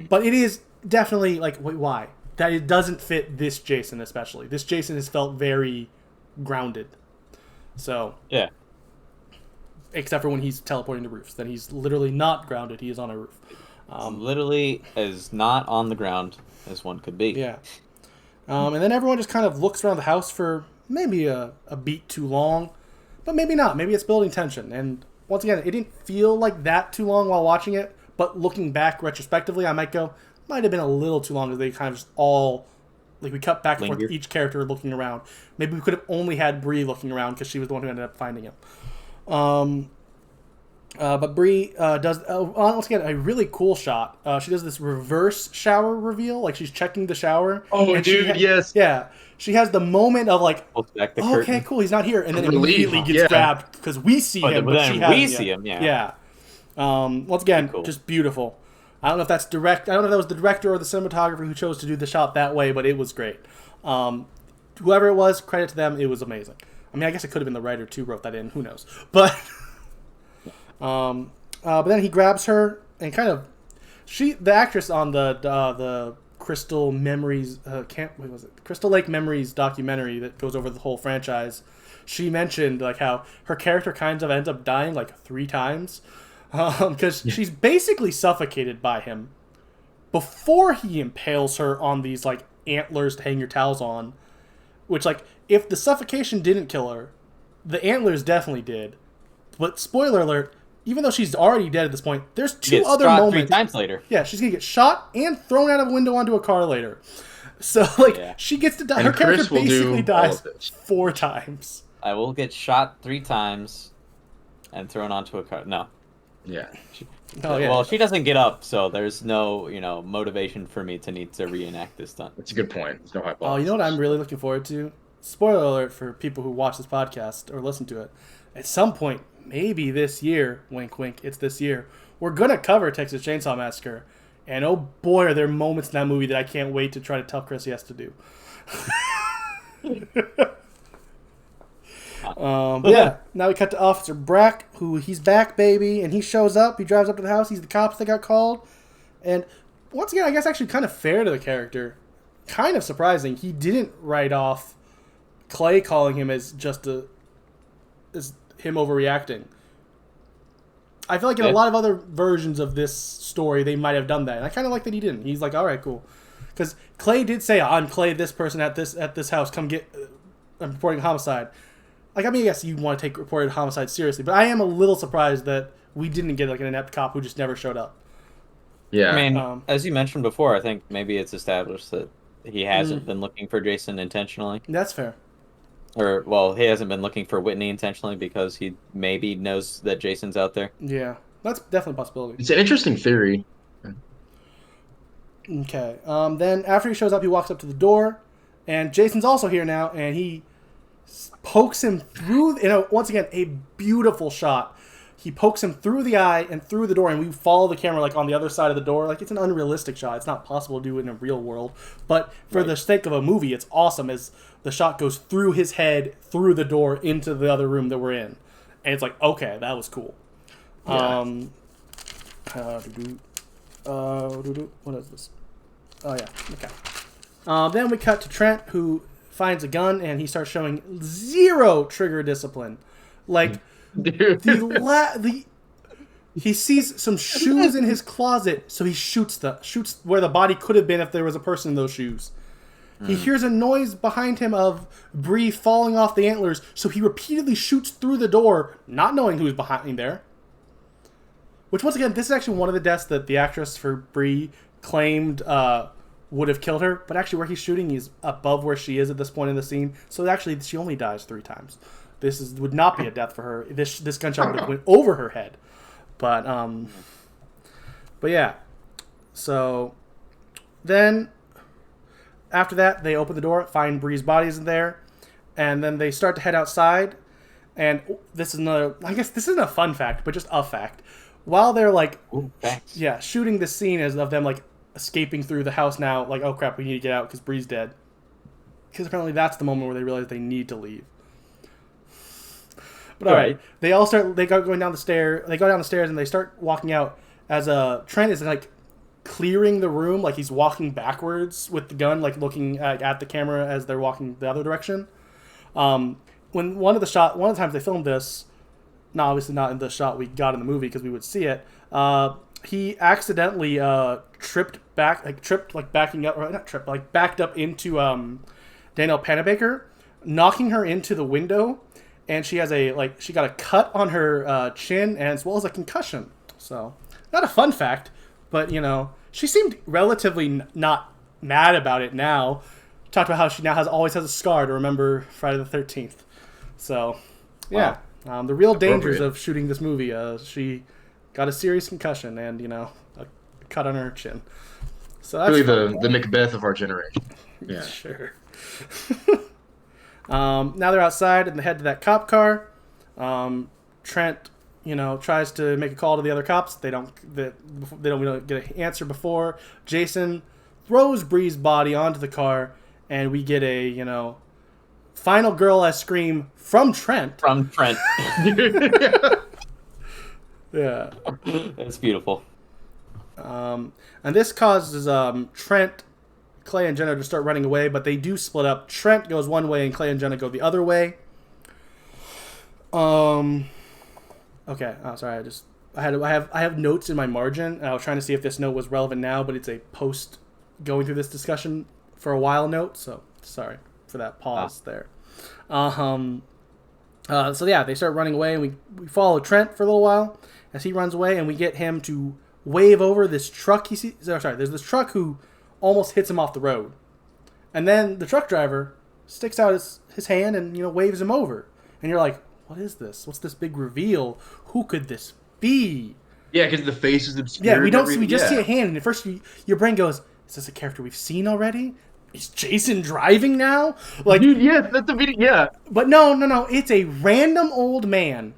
But it is definitely wait, why? that it doesn't fit this Jason especially. This Jason has felt very grounded. So Yeah. except for when he's teleporting to roofs, then he's literally not grounded. He is on a roof. Literally as not on the ground as one could be. Yeah. And then everyone just kind of looks around the house for maybe a beat too long, but maybe not. Maybe it's building tension. And once again, it didn't feel like that too long while watching it, but looking back retrospectively, I might go, might have been a little too long as they kind of just all, like we cut back and forth, each character looking around. Maybe we could have only had Bree looking around because she was the one who ended up finding him. But Bree does, once again, a really cool shot. She does this reverse shower reveal, like she's checking the shower. Oh, dude, yes. Yeah. She has the moment of like, Back the okay, curtain. cool, he's not here. And then immediately gets grabbed because we see him. But then we see him, yeah. Yeah. Once again, just beautiful. I don't know if that's direct. I don't know if that was the director or the cinematographer who chose to do the shot that way, but it was great. Whoever it was, credit to them. It was amazing. I mean, I guess it could have been the writer too wrote that in. Who knows? But but then he grabs her and kind of the actress on the Crystal Memories Crystal Lake Memories documentary that goes over the whole franchise. She mentioned like how her character kind of ends up dying like 3 times because she's basically suffocated by him before he impales her on these like antlers to hang your towels on, which like if the suffocation didn't kill her, the antlers definitely did. But spoiler alert, even though she's already dead at this point, there's 2 other moments. 3 times later. Yeah, she's gonna get shot and thrown out of a window onto a car later. So like she gets to die. And her character Chris will basically do dies all of this. 4 times. I will get shot 3 times and thrown onto a car. No. Yeah. Oh yeah. Well, she doesn't get up, so there's no, motivation for me to need to reenact this stunt. That's a good point. There's no hypothesis. Oh, you know what I'm really looking forward to? Spoiler alert for people who watch this podcast or listen to it. At some point, maybe this year, wink wink, it's this year, we're gonna cover Texas Chainsaw Massacre. And oh boy, are there moments in that movie that I can't wait to try to tell Chris he has to do. Yeah, now we cut to Officer Brack, who he's back, baby, and he shows up. He drives up to the house. He's the cops that got called. And once again, I guess actually kind of fair to the character. Kind of surprising. He didn't write off Clay calling him as just as him overreacting. I feel like in a lot of other versions of this story, they might have done that. And I kind of like that he didn't. He's like, all right, cool. Because Clay did say, I'm Clay, this person at this house. Come get... I'm reporting a homicide. Like, I mean, yes, you want to take reported homicide seriously, but I am a little surprised that we didn't get like an inept cop who just never showed up. Yeah. I mean, as you mentioned before, I think maybe it's established that he hasn't been looking for Jason intentionally. That's fair. Or, well, he hasn't been looking for Whitney intentionally because he maybe knows that Jason's out there. Yeah, that's definitely a possibility. It's an interesting theory. Okay. Then after he shows up, he walks up to the door, and Jason's also here now, and he pokes him through. Once again, a beautiful shot. He pokes him through the eye and through the door, and we follow the camera like on the other side of the door. Like it's an unrealistic shot. It's not possible to do it in a real world, but for the sake of a movie, it's awesome. As the shot goes through his head, through the door, into the other room that we're in, and it's like, okay, that was cool. Yeah. What is this? Oh yeah, okay. Then we cut to Trent, who finds a gun and he starts showing 0 trigger discipline. Like he sees some shoes in his closet, so he shoots where the body could have been if there was a person in those shoes. He hears a noise behind him of Bree falling off the antlers, so he repeatedly shoots through the door, not knowing who's behind there. Which, once again, this is actually one of the deaths that the actress for Bree claimed would have killed her, but actually where he's shooting is above where she is at this point in the scene, so actually she only dies 3 times. This would not be a death for her. This gunshot would have went over her head. But yeah. So then after that, they open the door, find Bree's body isn't there, and then they start to head outside. And this is another, I guess this isn't a fun fact, but just a fact. While they're like, shooting the scene of them like escaping through the house now, like, oh crap, we need to get out because Bree's dead. Because apparently that's the moment where they realize they need to leave. But all right, they go down the stairs and they start walking out as Trent is like clearing the room, like he's walking backwards with the gun, like looking at the camera as they're walking the other direction. When one of the times they filmed this, obviously not in the shot we got in the movie because we would see it, he accidentally backed up into Danielle Panabaker, knocking her into the window, and she got a cut on her chin as well as a concussion. So, not a fun fact, but she seemed relatively not mad about it now. Talked about how she now always has a scar to remember Friday the 13th. So, yeah. Wow. The real dangers of shooting this movie. She got a serious concussion and, a cut on her chin. So that's really the Macbeth of our generation. Yeah. Sure. Now they're outside and they head to that cop car. Trent, tries to make a call to the other cops. They don't get an answer before. Jason throws Bree's body onto the car, and we get a, final girl-esque scream from Trent. Yeah. That's beautiful. And this causes Trent, Clay, and Jenna to start running away, but they do split up. Trent goes one way, and Clay and Jenna go the other way. Okay. Oh, sorry. I have notes in my margin. And I was trying to see if this note was relevant now, but it's a post going through this discussion for a while note. So sorry for that pause there. So yeah, they start running away, and we follow Trent for a little while as he runs away, and we get him to wave over this truck he sees. Sorry, there's this truck who almost hits him off the road, and then the truck driver sticks out his hand and waves him over, and you're like, what is this? What's this big reveal? Who could this be? Yeah, because the face is obscured. Yeah, we just see a hand, and at first your brain goes, is this a character we've seen already? Is Jason driving now? Like, dude, yeah, that's the video. Yeah, but no, it's a random old man.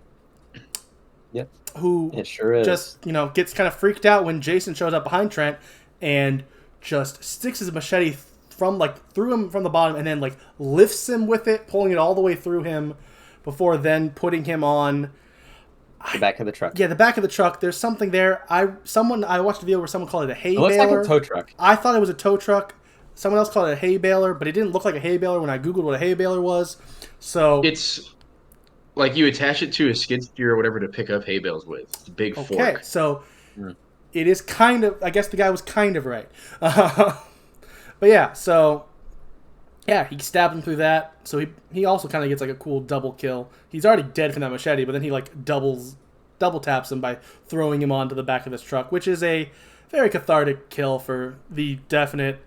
Yep. Who it sure is. Just gets kind of freaked out when Jason shows up behind Trent and just sticks his machete through him from the bottom, and then lifts him with it, pulling it all the way through him, before then putting him on the back of the truck. Yeah, the back of the truck. There's something there. I watched a video where someone called it a hay baler. It looks like a tow truck. I thought it was a tow truck. Someone else called it a hay baler, but it didn't look like a hay baler when I Googled what a hay baler was. So it's like you attach it to a skid steer or whatever to pick up hay bales with. It's a big fork. Okay, so it is kind of... I guess the guy was kind of right. But yeah, so... Yeah, he stabbed him through that. So he also kind of gets a cool double kill. He's already dead from that machete, but then he double taps him by throwing him onto the back of his truck, which is a very cathartic kill for the definite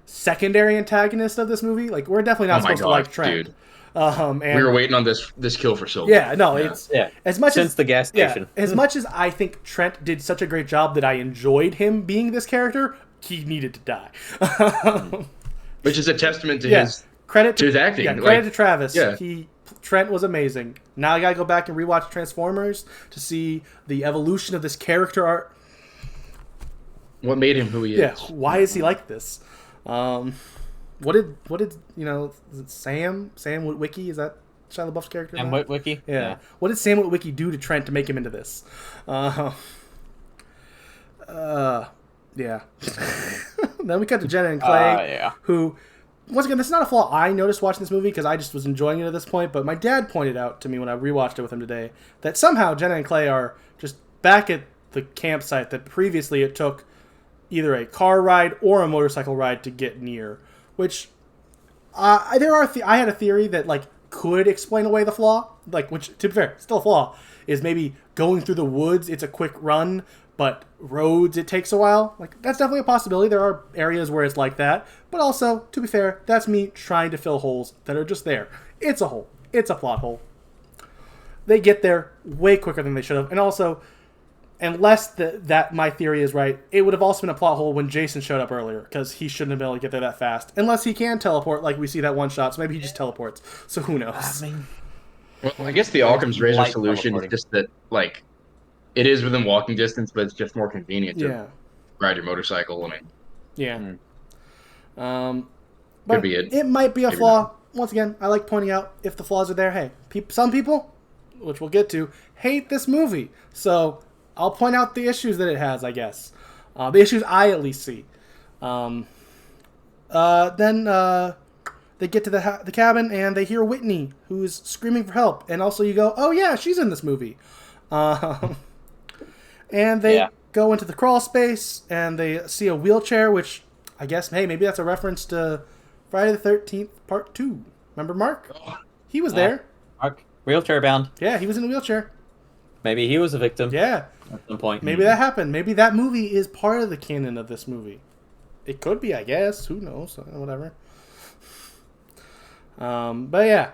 secondary antagonist of this movie. We're definitely not supposed to like Trent. Dude. And we were waiting on this kill for so long. Yeah, no, it's as much since the gas station. Yeah, as much as I think Trent did such a great job that I enjoyed him being this character, he needed to die. Which is a testament to his acting. Yeah, credit to Travis. Yeah. Trent was amazing. Now I gotta go back and rewatch Transformers to see the evolution of this character art. What made him who he is? Yeah, why is he like this? What did is it Sam Witwicky? Is that Shia LaBeouf's character? Sam Witwicky? Yeah. What did Sam Witwicky do to Trent to make him into this? Yeah. Then we cut to Jenna and Clay, who, once again, this is not a flaw I noticed watching this movie because I just was enjoying it at this point, but my dad pointed out to me when I rewatched it with him today that somehow Jenna and Clay are just back at the campsite that previously it took either a car ride or a motorcycle ride to get near, which I had a theory that could explain away the flaw, which, to be fair, still a flaw, is maybe going through the woods, it's a quick run, but roads, it takes a while. That's definitely a possibility. There are areas where it's like that. But also, to be fair, that's me trying to fill holes that are just there. It's a hole. It's a plot hole. They get there way quicker than they should have. And also, unless that my theory is right, it would have also been a plot hole when Jason showed up earlier, because he shouldn't have been able to get there that fast. Unless he can teleport, like we see that one shot. So maybe he just teleports. So who knows? Well, I guess the Occam's razor solution is just that, it is within walking distance, but it's just more convenient to ride your motorcycle. Yeah. But Could be it. It might be a Maybe flaw. not. Once again, I like pointing out if the flaws are there. Hey, some people, which we'll get to, hate this movie. So I'll point out the issues that it has, I guess. The issues I at least see. Then they get to the cabin and they hear Whitney, who's screaming for help. And also you go, oh yeah, she's in this movie. And they go into the crawl space and they see a wheelchair, which I guess, hey, maybe that's a reference to Friday the 13th Part 2. Remember Mark? He was there. Mark, wheelchair bound. Yeah, he was in a wheelchair. Maybe he was a victim. Yeah. At some point. Maybe that happened. Maybe that movie is part of the canon of this movie. It could be, I guess. Who knows? Whatever. But yeah.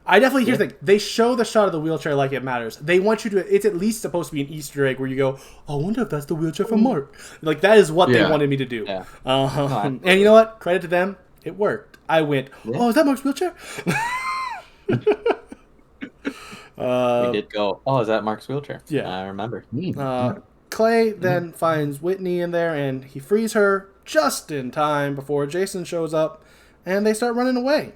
I definitely hear the thing. They show the shot of the wheelchair like it matters. They want you to... It's at least supposed to be an Easter egg where you go, oh, I wonder if that's the wheelchair from Mark. Like, that is what they wanted me to do. Yeah. And you know what? Credit to them. It worked. I went, oh, is that Mark's wheelchair? We did go, oh, is that Mark's wheelchair? Yeah. I remember. Clay then finds Whitney in there, and he frees her just in time before Jason shows up, and they start running away.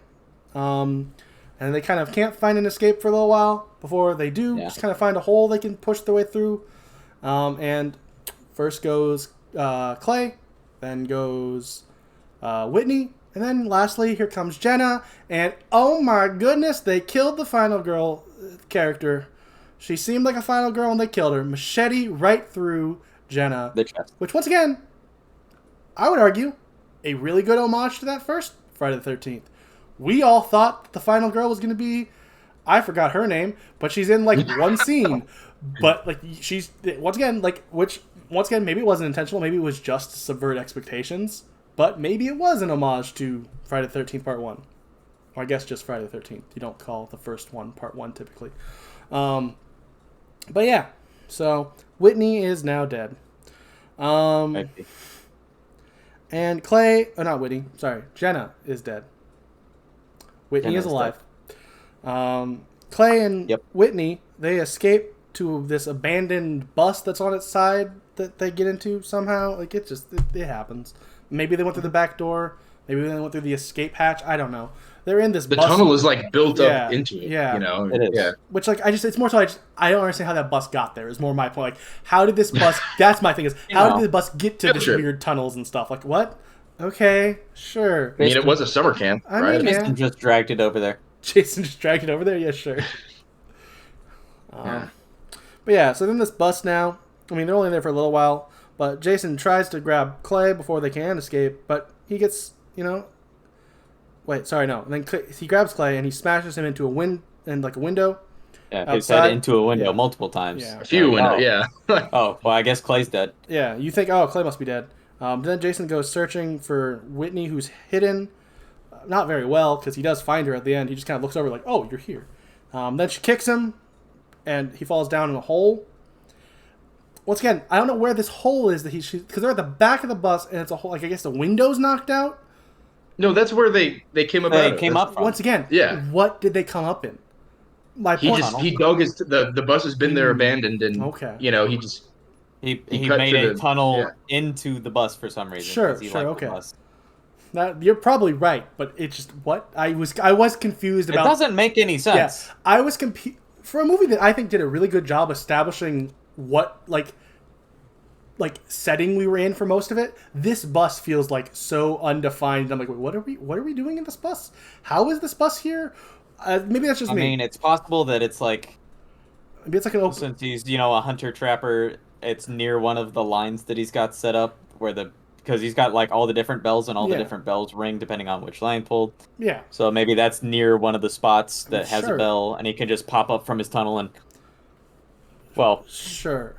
And they kind of can't find an escape for a little while before they do. Just kind of find a hole they can push their way through. And first goes Clay, then goes Whitney, and then lastly, here comes Jenna. And oh my goodness, they killed the final girl character. She seemed like a final girl, and they killed her. Machete right through Jenna. The chest. Which, once again, I would argue, a really good homage to that first Friday the 13th. We all thought the final girl was going to be, I forgot her name, but she's in like one scene. But like she's once again, maybe it wasn't intentional, maybe it was just to subvert expectations, but maybe it was an homage to Friday the 13th Part 1. Or I guess just Friday the 13th. You don't call the first one Part 1 typically. But yeah, so Whitney is now dead. And Jenna is dead. Whitney is alive. Clay and Whitney, they escape to this abandoned bus that's on its side that they get into somehow. Like, it happens. Maybe they went through the back door. Maybe they went through the escape hatch. I don't know. They're in this bus. The tunnel is, like, built up into it. Yeah. You know? It is. Yeah. Which, like, it's more so I don't understand how that bus got there is more my point. Like, how did this bus, that's my thing is, how did the bus get to these weird tunnels and stuff? Like, what? Okay, sure. I mean, it was a summer camp, right? Jason just dragged it over there. Jason just dragged it over there? Yeah, sure. But yeah, so then this bus now, I mean, they're only there for a little while, but Jason tries to grab Clay before they can escape, but he gets, and then he grabs Clay and he smashes him into a window. Yeah, his head into a window multiple times. Yeah. A few windows, yeah. Oh, well, I guess Clay's dead. Yeah, you think, oh, Clay must be dead. Then Jason goes searching for Whitney, who's hidden. Not very well, because he does find her at the end. He just kind of looks over like, oh, you're here. Then she kicks him, and he falls down in a hole. Once again, I don't know where this hole is that because they're at the back of the bus, and it's a hole. Like, I guess the window's knocked out. No, that's where they came up. They came up from. Once again, what did they come up in? He dug the bus has been there abandoned, and he just. He made a tunnel into the bus for some reason. Sure, okay. That, you're probably right, but it just I was confused about. It doesn't make any sense. Yeah, I was for a movie that I think did a really good job establishing what like setting we were in for most of it. This bus feels like so undefined. I'm like, wait, what are we doing in this bus? How is this bus here? Maybe that's just me. I mean, it's possible that it's like maybe it's like an open. Since he's a hunter trapper. It's near one of the lines that he's got set up because he's got like all the different bells and all the different bells ring depending on which line pulled. Yeah. So maybe that's near one of the spots that has a bell and he can just pop up from his tunnel and Sure.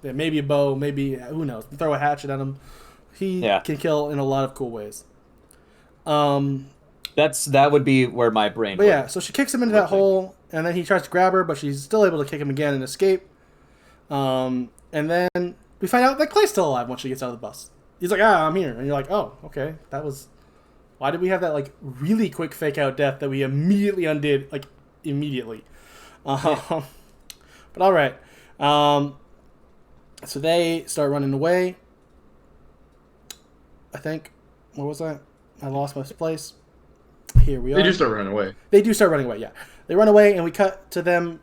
Yeah, maybe a bow, maybe who knows. Throw a hatchet at him. He can kill in a lot of cool ways. That would be where my brain But yeah, so she kicks him into that hole and then he tries to grab her, but she's still able to kick him again and escape. And then we find out that Clay's still alive once she gets out of the bus. He's like, I'm here. And you're like, oh, okay. Why did we have that, like, really quick fake out death that we immediately undid, like, immediately? But all right. So they start running away. I think. What was that? I lost my place. Here we are. They do start running away. They do start running away, yeah. They run away, and we cut to them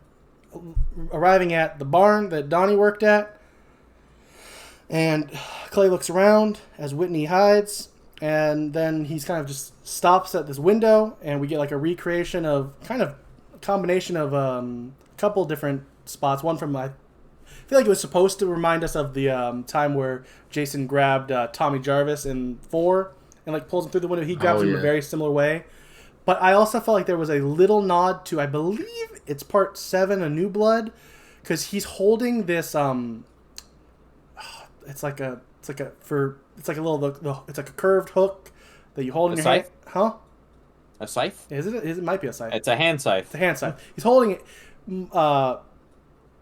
arriving at the barn that Donnie worked at. And Clay looks around as Whitney hides, and then he's kind of just stops at this window, and we get like a recreation of kind of a combination of a couple different spots. One from, I feel like it was supposed to remind us of the time where Jason grabbed Tommy Jarvis in 4 and like pulls him through the window. He grabs him in a very similar way. But I also felt like there was a little nod to, I believe it's part 7, A New Blood, because he's holding this it's like a curved hook that you hold in your hand. Huh? A scythe? It might be a scythe. It's a hand scythe. It's a hand scythe. He's holding it.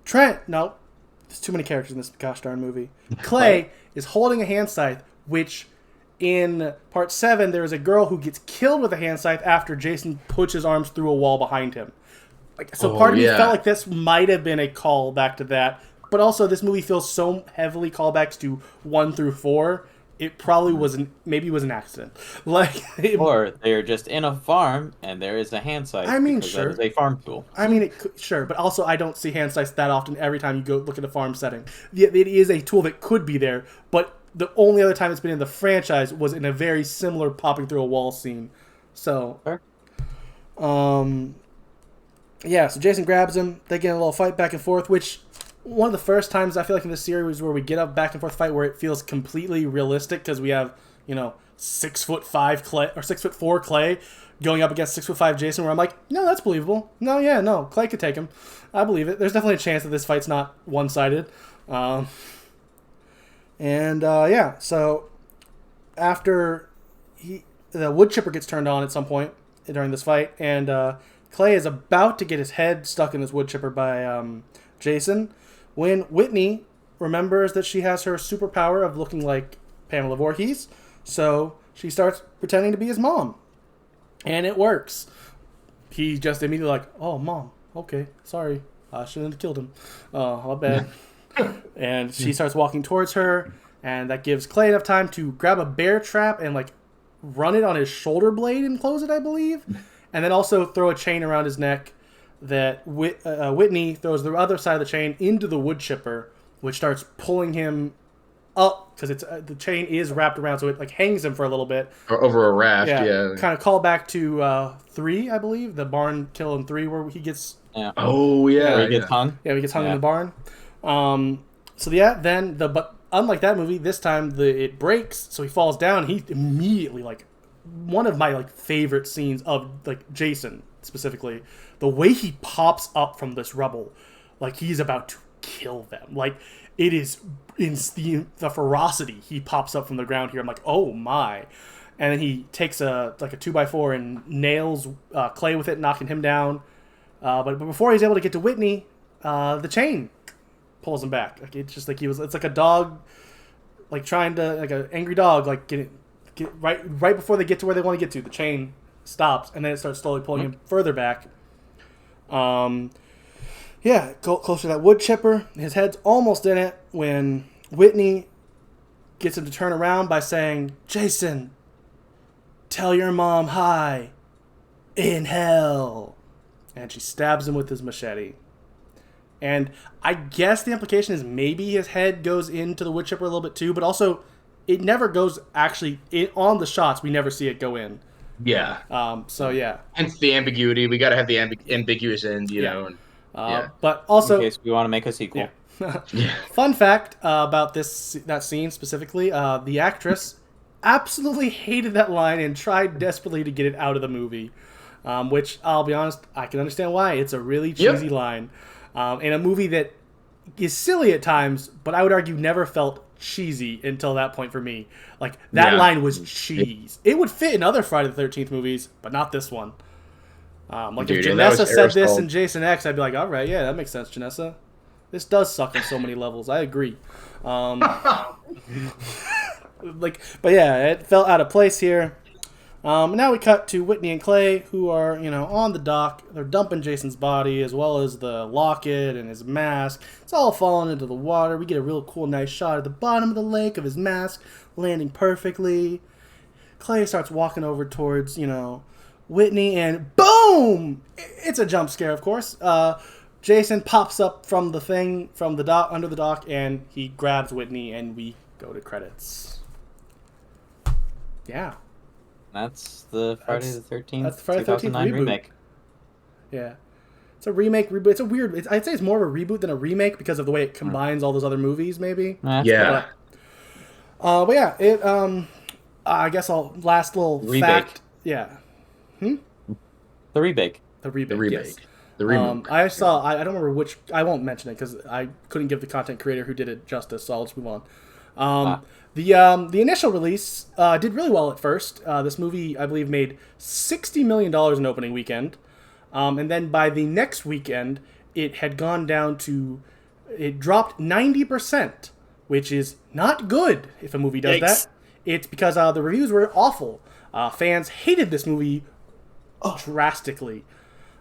Trent, no, there's too many characters in this gosh darn movie. Clay is holding a hand scythe, which in part 7 there is a girl who gets killed with a hand scythe after Jason puts his arms through a wall behind him. Part of me felt like this might have been a call back to that. But also, this movie feels so heavily callbacks to 1 through 4. It probably maybe it was an accident. Or they're just in a farm and there is a hand scythe. I mean, sure. That is a farm tool. I mean, sure. But also, I don't see hand scythes that often every time you go look at a farm setting. It is a tool that could be there, but the only other time it's been in the franchise was in a very similar popping through a wall scene. So, sure. Yeah, so Jason grabs him. They get a little fight back and forth, which... one of the first times I feel like in this series where we get a back and forth fight where it feels completely realistic because we have 6'5" Clay or 6'4" Clay going up against 6'5" Jason. Where I'm like, no, that's believable. No, Clay could take him. I believe it. There's definitely a chance that this fight's not one-sided. So after the wood chipper gets turned on at some point during this fight, and Clay is about to get his head stuck in this wood chipper by Jason, when Whitney remembers that she has her superpower of looking like Pamela Voorhees, so she starts pretending to be his mom. And it works. He just immediately like, oh, Mom, okay, sorry, I shouldn't have killed him. My bad. And she starts walking towards her, and that gives Clay enough time to grab a bear trap and like run it on his shoulder blade and close it, I believe. And then also throw a chain around his neck that Whitney throws the other side of the chain into the wood chipper, which starts pulling him up because it's the chain is wrapped around, so it like hangs him for a little bit. Or over a raft, yeah. Kind of call back to 3, I believe, the barn kill in 3 where he gets. Yeah. Oh yeah. Where he gets hung. Yeah, he gets hung in the barn. But unlike that movie, this time it breaks, so he falls down. He immediately like one of my like favorite scenes of like Jason specifically. The way he pops up from this rubble, like he's about to kill them. Like, it is in the ferocity he pops up from the ground here. I'm like, oh my. And then he takes a 2x4 and nails Clay with it, knocking him down. But before he's able to get to Whitney, the chain pulls him back. Like, it's just like it's like a dog, like trying to, like an angry dog, like get right before they get to where they want to get to. The chain stops, and then it starts slowly pulling him further back. Go closer to that wood chipper. His head's almost in it when Whitney gets him to turn around by saying, Jason, tell your mom hi in hell. And she stabs him with his machete. And I guess the implication is maybe his head goes into the wood chipper a little bit too, but also it never goes on the shots. We never see it go in. Yeah. Hence the ambiguity. We got to have the ambiguous end, you know. But also, in case we want to make a sequel. Yeah. Fun fact about that scene specifically: the actress absolutely hated that line and tried desperately to get it out of the movie. Which I'll be honest, I can understand why. It's a really cheesy line in a movie that is silly at times, but I would argue never felt cheesy until that point for me. Like, that line was cheese. It would fit in other Friday the 13th movies, but not this one. If Janessa said this in Jason X, I'd be like, all right, yeah, that makes sense, Janessa. This does suck on so many levels. I agree. But yeah, it felt out of place here. Now we cut to Whitney and Clay, who are, on the dock. They're dumping Jason's body, as well as the locket and his mask. It's all falling into the water. We get a real cool, nice shot at the bottom of the lake of his mask, landing perfectly. Clay starts walking over towards, Whitney, and boom! It's a jump scare, of course. Jason pops up from the thing, from the dock, under the dock, and he grabs Whitney, and we go to credits. Yeah. That's the Friday the 13th, that's the Friday the 13th 2009 reboot. remake. Yeah. It's a remake, reboot. It's a weird... I'd say it's more of a reboot than a remake because of the way it combines all those other movies, maybe. Yeah. But yeah, it... I guess I'll... Last little fact... Yeah. The remake. The remake, The remake. yes. The remake. I saw... I don't remember which... I won't mention it because I couldn't give the content creator who did it justice, so I'll just move on. The initial release did really well at first. This movie, I believe, made $60 million in opening weekend. And then by the next weekend, it had gone down to... It dropped 90%, which is not good if a movie does that. It's because the reviews were awful. Fans hated this movie drastically.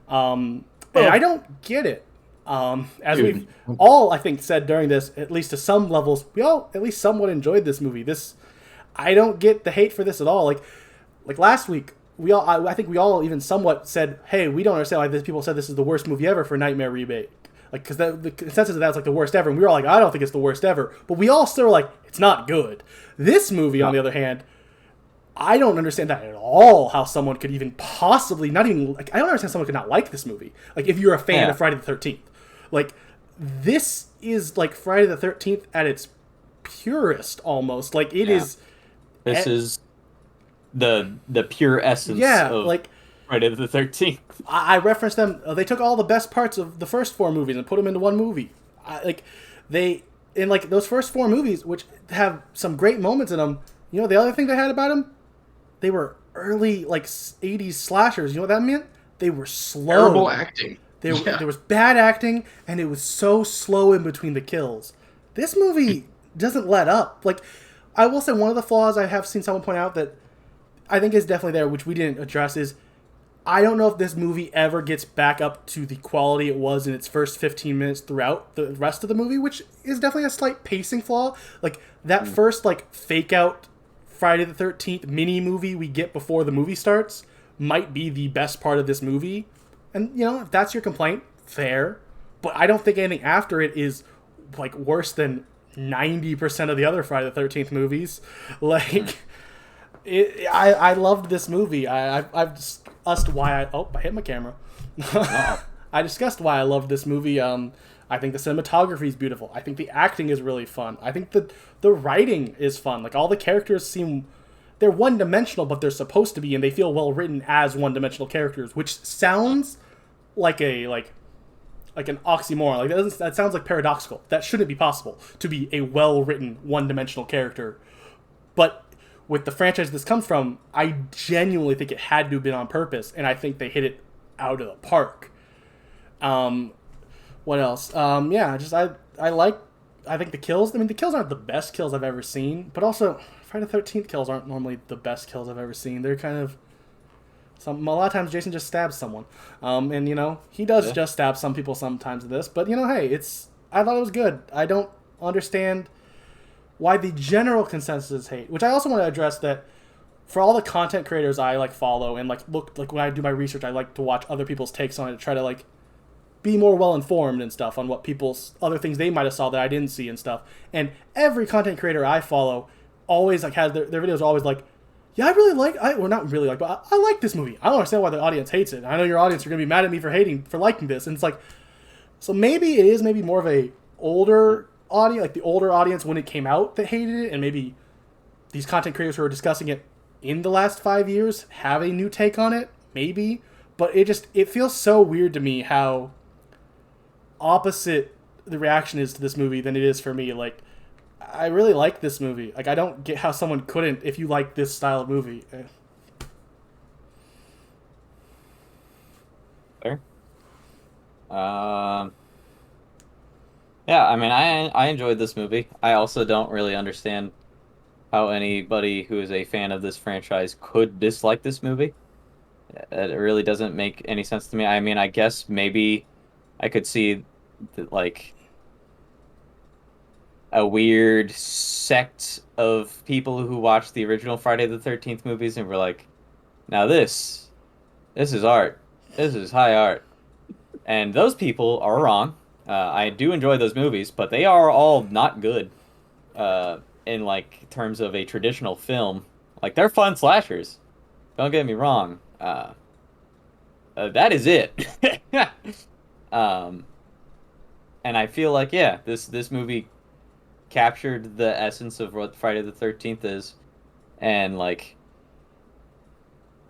And I don't get it. As we've all, I think, said during this, at least to some levels, we all at least somewhat enjoyed this movie. I don't get the hate for this at all. Like last week, I think we all even somewhat said, hey, we don't understand why people said this is the worst movie ever for Nightmare remake. Like, because the consensus of that was like the worst ever, and we were all like, I don't think it's the worst ever. But we all still were like, it's not good. This movie, on the other hand, I don't understand that at all, how someone could even possibly, not even, like, I don't understand someone could not like this movie. Like, if you're a fan of Friday the 13th. Like, this is like Friday the 13th at its purest, almost. Like, it is... This is the pure essence of like, Friday the 13th. I referenced them. They took all the best parts of the first four movies and put them into one movie. Those first four movies, which have some great moments in them, you know, the other thing they had about them, they were early, like, 80s slashers. You know what that meant? They were slow. Terrible acting. There was bad acting, and it was so slow in between the kills. This movie doesn't let up. Like, I will say one of the flaws I have seen someone point out that I think is definitely there, which we didn't address, is I don't know if this movie ever gets back up to the quality it was in its first 15 minutes throughout the rest of the movie, which is definitely a slight pacing flaw. Like, that first, like, fake-out Friday the 13th mini-movie we get before the movie starts might be the best part of this movie. And, you know, if that's your complaint, fair. But I don't think anything after it is, like, worse than 90% of the other Friday the 13th movies. Like, I loved this movie. I've discussed why I hit my camera. I discussed why I loved this movie. I think the cinematography is beautiful. I think the acting is really fun. I think the writing is fun. Like, all the characters seem... They're one-dimensional, but they're supposed to be, and they feel well-written as one-dimensional characters, which sounds like an oxymoron. Like, that sounds like paradoxical. That shouldn't be possible, to be a well-written, one-dimensional character. But with the franchise this comes from, I genuinely think it had to have been on purpose, and I think they hit it out of the park. What else? I think the kills... I mean, the kills aren't the best kills I've ever seen, but also... Friday the 13th kills aren't normally the best kills I've ever seen. They're kind of... a lot of times Jason just stabs someone. And, you know, he does just stab some people sometimes in this. But, you know, hey, I thought it was good. I don't understand why the general consensus is hate. Which I also want to address that for all the content creators I, like, follow and, like, look... Like, when I do my research, I like to watch other people's takes on it to try to, like, be more well-informed and stuff on what people's... Other things they might have saw that I didn't see and stuff. And every content creator I follow... always like has their videos are always like, yeah, I really like not really like, but I like this movie. I don't understand why the audience hates it. I know your audience are gonna be mad at me for liking this, and it's like, so maybe it is more of a older audience, like the older audience when it came out that hated it, and maybe these content creators who are discussing it in the last 5 years have a new take on it, maybe, but it feels so weird to me how opposite the reaction is to this movie than it is for me. Like, I really like this movie. Like, I don't get how someone couldn't if you like this style of movie. Fair. Yeah, I mean, I enjoyed this movie. I also don't really understand how anybody who is a fan of this franchise could dislike this movie. It really doesn't make any sense to me. I mean, I guess maybe I could see that, like, a weird sect of people who watched the original Friday the 13th movies and were like, now this is art. This is high art. And those people are wrong. I do enjoy those movies, but they are all not good in like terms of a traditional film. Like they're fun slashers. Don't get me wrong. That is it. um, and I feel like this movie captured the essence of what Friday the 13th is, and like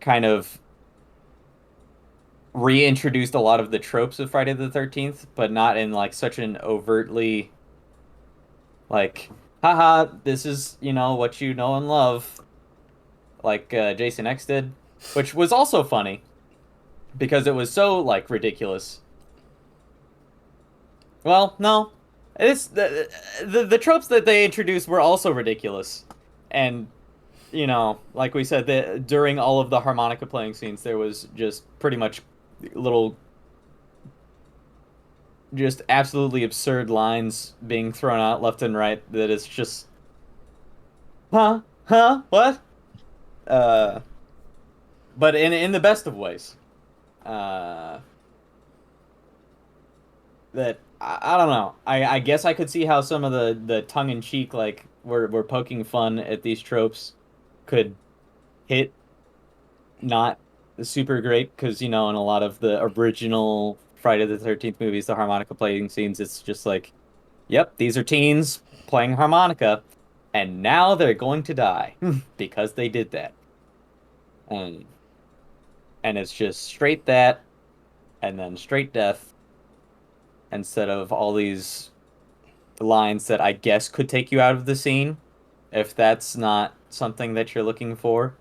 kind of reintroduced a lot of the tropes of Friday the 13th, but not in like such an overtly like, haha, this is, what you know and love, like Jason X did, which was also funny because it was so like ridiculous. Well, no, it's the tropes that they introduced were also ridiculous, and like we said, that during all of the harmonica playing scenes, there was just pretty much little, just absolutely absurd lines being thrown out left and right. That it's just, what? Uh, but in the best of ways. That I don't know. I guess I could see how some of the tongue in cheek like we're poking fun at these tropes could hit not super great because in a lot of the original Friday the 13th movies, the harmonica playing scenes, it's just like, yep, these are teens playing harmonica, and now they're going to die because they did that. And it's just straight that, and then straight death, instead of all these lines that I guess could take you out of the scene, if that's not something that you're looking for.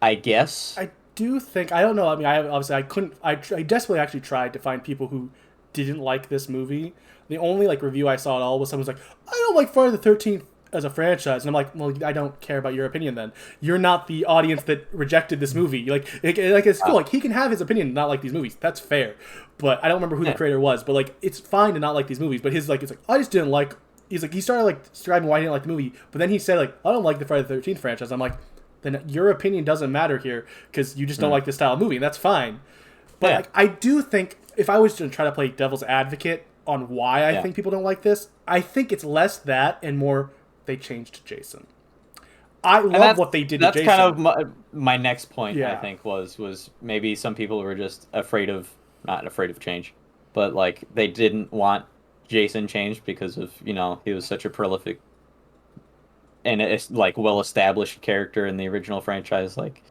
I guess. I do think, I don't know. I mean, I couldn't. I desperately actually tried to find people who didn't like this movie. The only like review I saw at all was someone's like, I don't like Friday the 13th as a franchise, and I'm like, well, I don't care about your opinion then. You're not the audience that rejected this movie. Like it's cool. Like he can have his opinion and not like these movies. That's fair. But I don't remember who the creator was. But like, it's fine to not like these movies. But his like, it's like, I just didn't like. He's like, he started like describing why he didn't like the movie, but then he said like, I don't like the Friday the 13th franchise. I'm like, then your opinion doesn't matter here because you just don't like this style of movie, and that's fine. But like, I do think if I was to try to play devil's advocate on why I think people don't like this, I think it's less that and more they changed Jason. I love what they did to Jason. That's kind of my next point, I think, was maybe some people were just not afraid of change, but like they didn't want Jason changed because of, he was such a prolific and it's like well-established character in the original franchise. Like,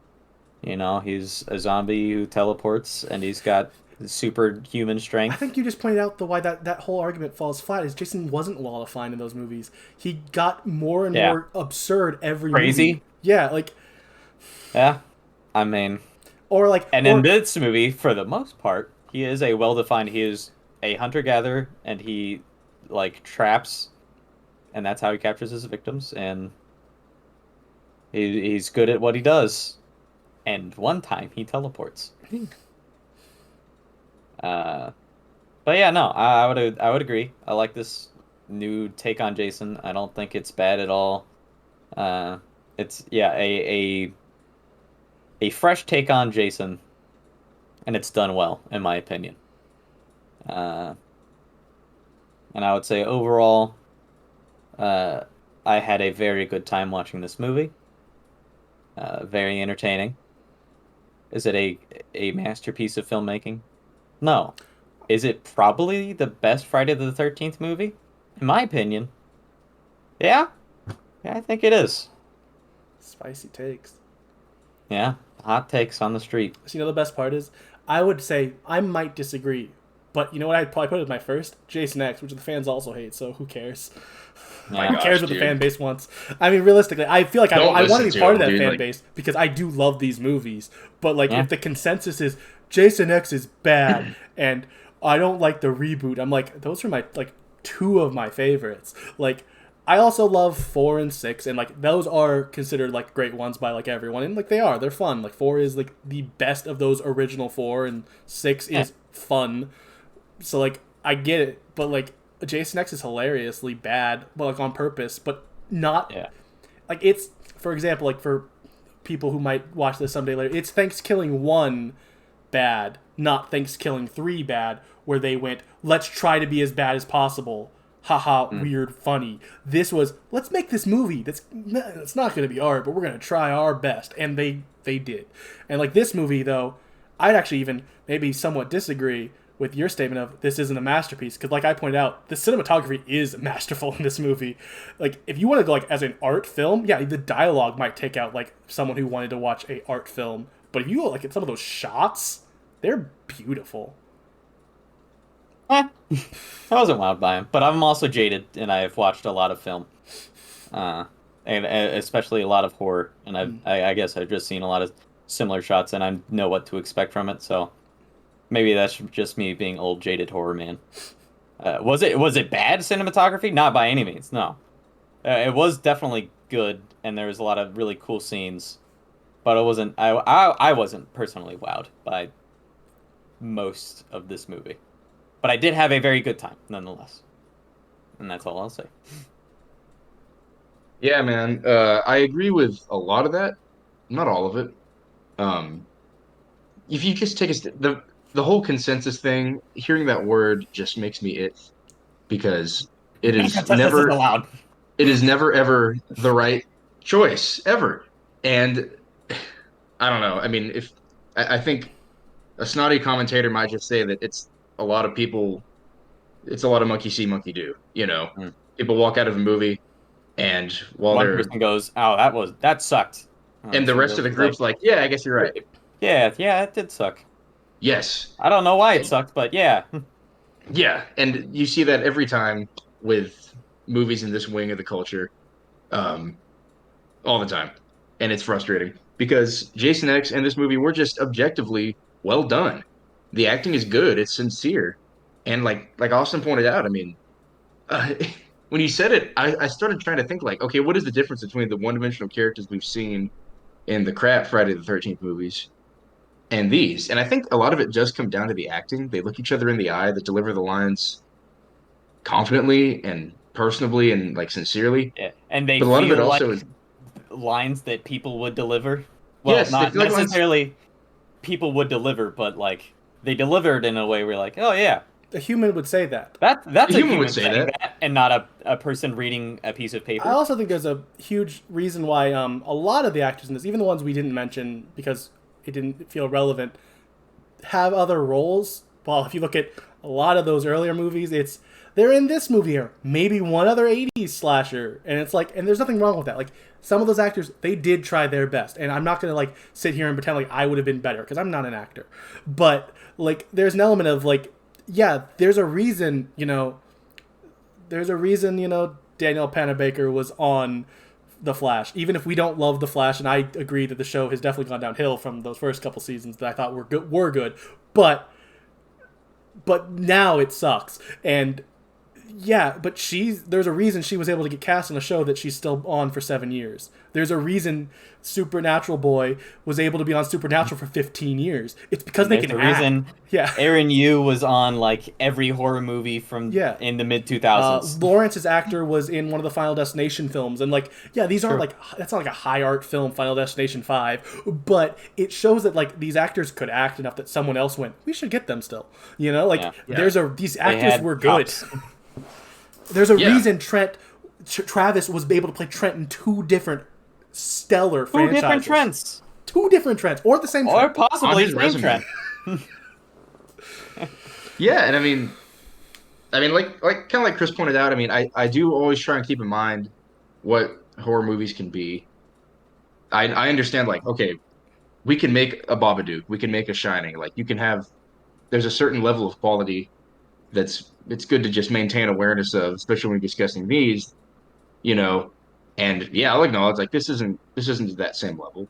he's a zombie who teleports and he's got superhuman strength. I think you just pointed out why that whole argument falls flat is Jason wasn't well-defined in those movies. He got more and more absurd every crazy movie. Yeah, like. Yeah, I mean. Or like. In this movie, for the most part, he is a well-defined. He is a hunter-gatherer, and he like traps, and that's how he captures his victims. And he's good at what he does. And one time he teleports. But yeah, no, I would agree. I like this new take on Jason. I don't think it's bad at all. It's a fresh take on Jason, and it's done well in my opinion. And I would say overall, I had a very good time watching this movie. Very entertaining. Is it a masterpiece of filmmaking? No. Is it probably the best Friday the 13th movie? In my opinion. Yeah? Yeah, I think it is. Spicy takes. Yeah, hot takes on the street. So the best part is, I would say, I might disagree, but you know what I'd probably put as my first? Jason X, which the fans also hate, so who cares? Yeah. Who cares what the fan base wants? I mean, realistically, I feel like I want to be part of that fan base because I do love these movies. But like, if the consensus is Jason X is bad and I don't like the reboot, I'm like, those are my like two of my favorites. Like, I also love 4 and 6, and like those are considered like great ones by like everyone, and like they're fun. Like 4 is like the best of those original 4, and 6 is fun. So like I get it, but like Jason X is hilariously bad, but like on purpose, but not like it's, for example, like for people who might watch this someday later, it's Thanksgiving 1 bad, not Thanksgiving 3 bad, where they went, let's try to be as bad as possible. Haha, weird, funny. This was, let's make this movie that's it's not going to be art, but we're going to try our best. And they did. And like this movie, though, I'd actually even maybe somewhat disagree with your statement of this isn't a masterpiece, because like I pointed out, the cinematography is masterful in this movie. Like if you want to go like as an art film, yeah, the dialogue might take out like someone who wanted to watch a art film, but if you look at some of those shots, they're beautiful. I wasn't wowed by him, but I'm also jaded, and I've watched a lot of film, and especially a lot of horror, and I guess I've just seen a lot of similar shots, and I know what to expect from it, so maybe that's just me being old jaded horror man. Was it bad cinematography? Not by any means, no. It was definitely good, and there was a lot of really cool scenes, but it wasn't. I wasn't personally wowed by most of this movie, but I did have a very good time nonetheless, and that's all I'll say. Yeah, man. I agree with a lot of that, not all of it. If you just take the whole consensus thing, hearing that word just makes me itch because it is This is never allowed. it is never ever the right choice ever. And I don't know. I mean, if I think a snotty commentator might just say that it's a lot of people, it's a lot of monkey see, monkey do. People walk out of a movie and while One they're person goes, "Oh, that sucked," and the rest of the group's like, yeah, I guess you're right. Yeah, it did suck. Yes. I don't know why it sucked, but yeah. Yeah, and you see that every time with movies in this wing of the culture, um, all the time, and it's frustrating because Jason X and this movie were just objectively well done. The acting is good; it's sincere, and like Austin pointed out, I mean, uh, when you said it, I started trying to think like, okay, what is the difference between the one-dimensional characters we've seen in the crap Friday the 13th movies and these? And I think a lot of it does come down to the acting. They look each other in the eye, they deliver the lines confidently and personably and like sincerely. Yeah, and they But a lot of it feel also like is lines that people would deliver. Well, yes, they not feel like lines. necessarily people would deliver, but like they delivered in a way where like, oh yeah, A human would say that. that's A a human would human say saying that. that, and not a person reading a piece of I paper. also think there's a huge reason why a lot of the actors in this, even the ones we didn't mention because it didn't feel relevant, have other roles. Well, if you look at a lot of those earlier movies, they're in this movie or maybe one other 80s slasher, and it's like, and there's nothing wrong with that. Like some of those actors, they did try their best, and I'm not gonna like sit here and pretend like I would have been better because I'm not an actor, but like there's an element of like, yeah, there's a reason, Daniel Panabaker was on The Flash. Even if we don't love The Flash, and I agree that the show has definitely gone downhill from those first couple seasons that I thought were good, but now it sucks. And yeah, but there's a reason she was able to get cast on a show that she's still on for 7 years. There's a reason Supernatural Boy was able to be on Supernatural for 15 years. It's because they can the act. reason Yeah. Aaron Yu was on like every horror movie from in the mid 2000s. Lawrence's actor was in one of the Final Destination films, and like, yeah, these aren't like, that's not like a high art film, Final Destination 5, but it shows that like these actors could act enough that someone else went, we should get them still, these actors were good. There's a reason Travis was able to play Trent in two different stellar franchises. Two different Trents. Two different Trents, or the same Trent. Or possibly his the same resume. Trent. Yeah, and I mean, like kind of like Chris pointed out. I mean, I do always try and keep in mind what horror movies can be. I understand like, okay, we can make a Babadook, we can make a Shining. Like you can have, there's a certain level of quality it's good to just maintain awareness of, especially when discussing these, you know. And yeah, I'll acknowledge like this isn't that same level,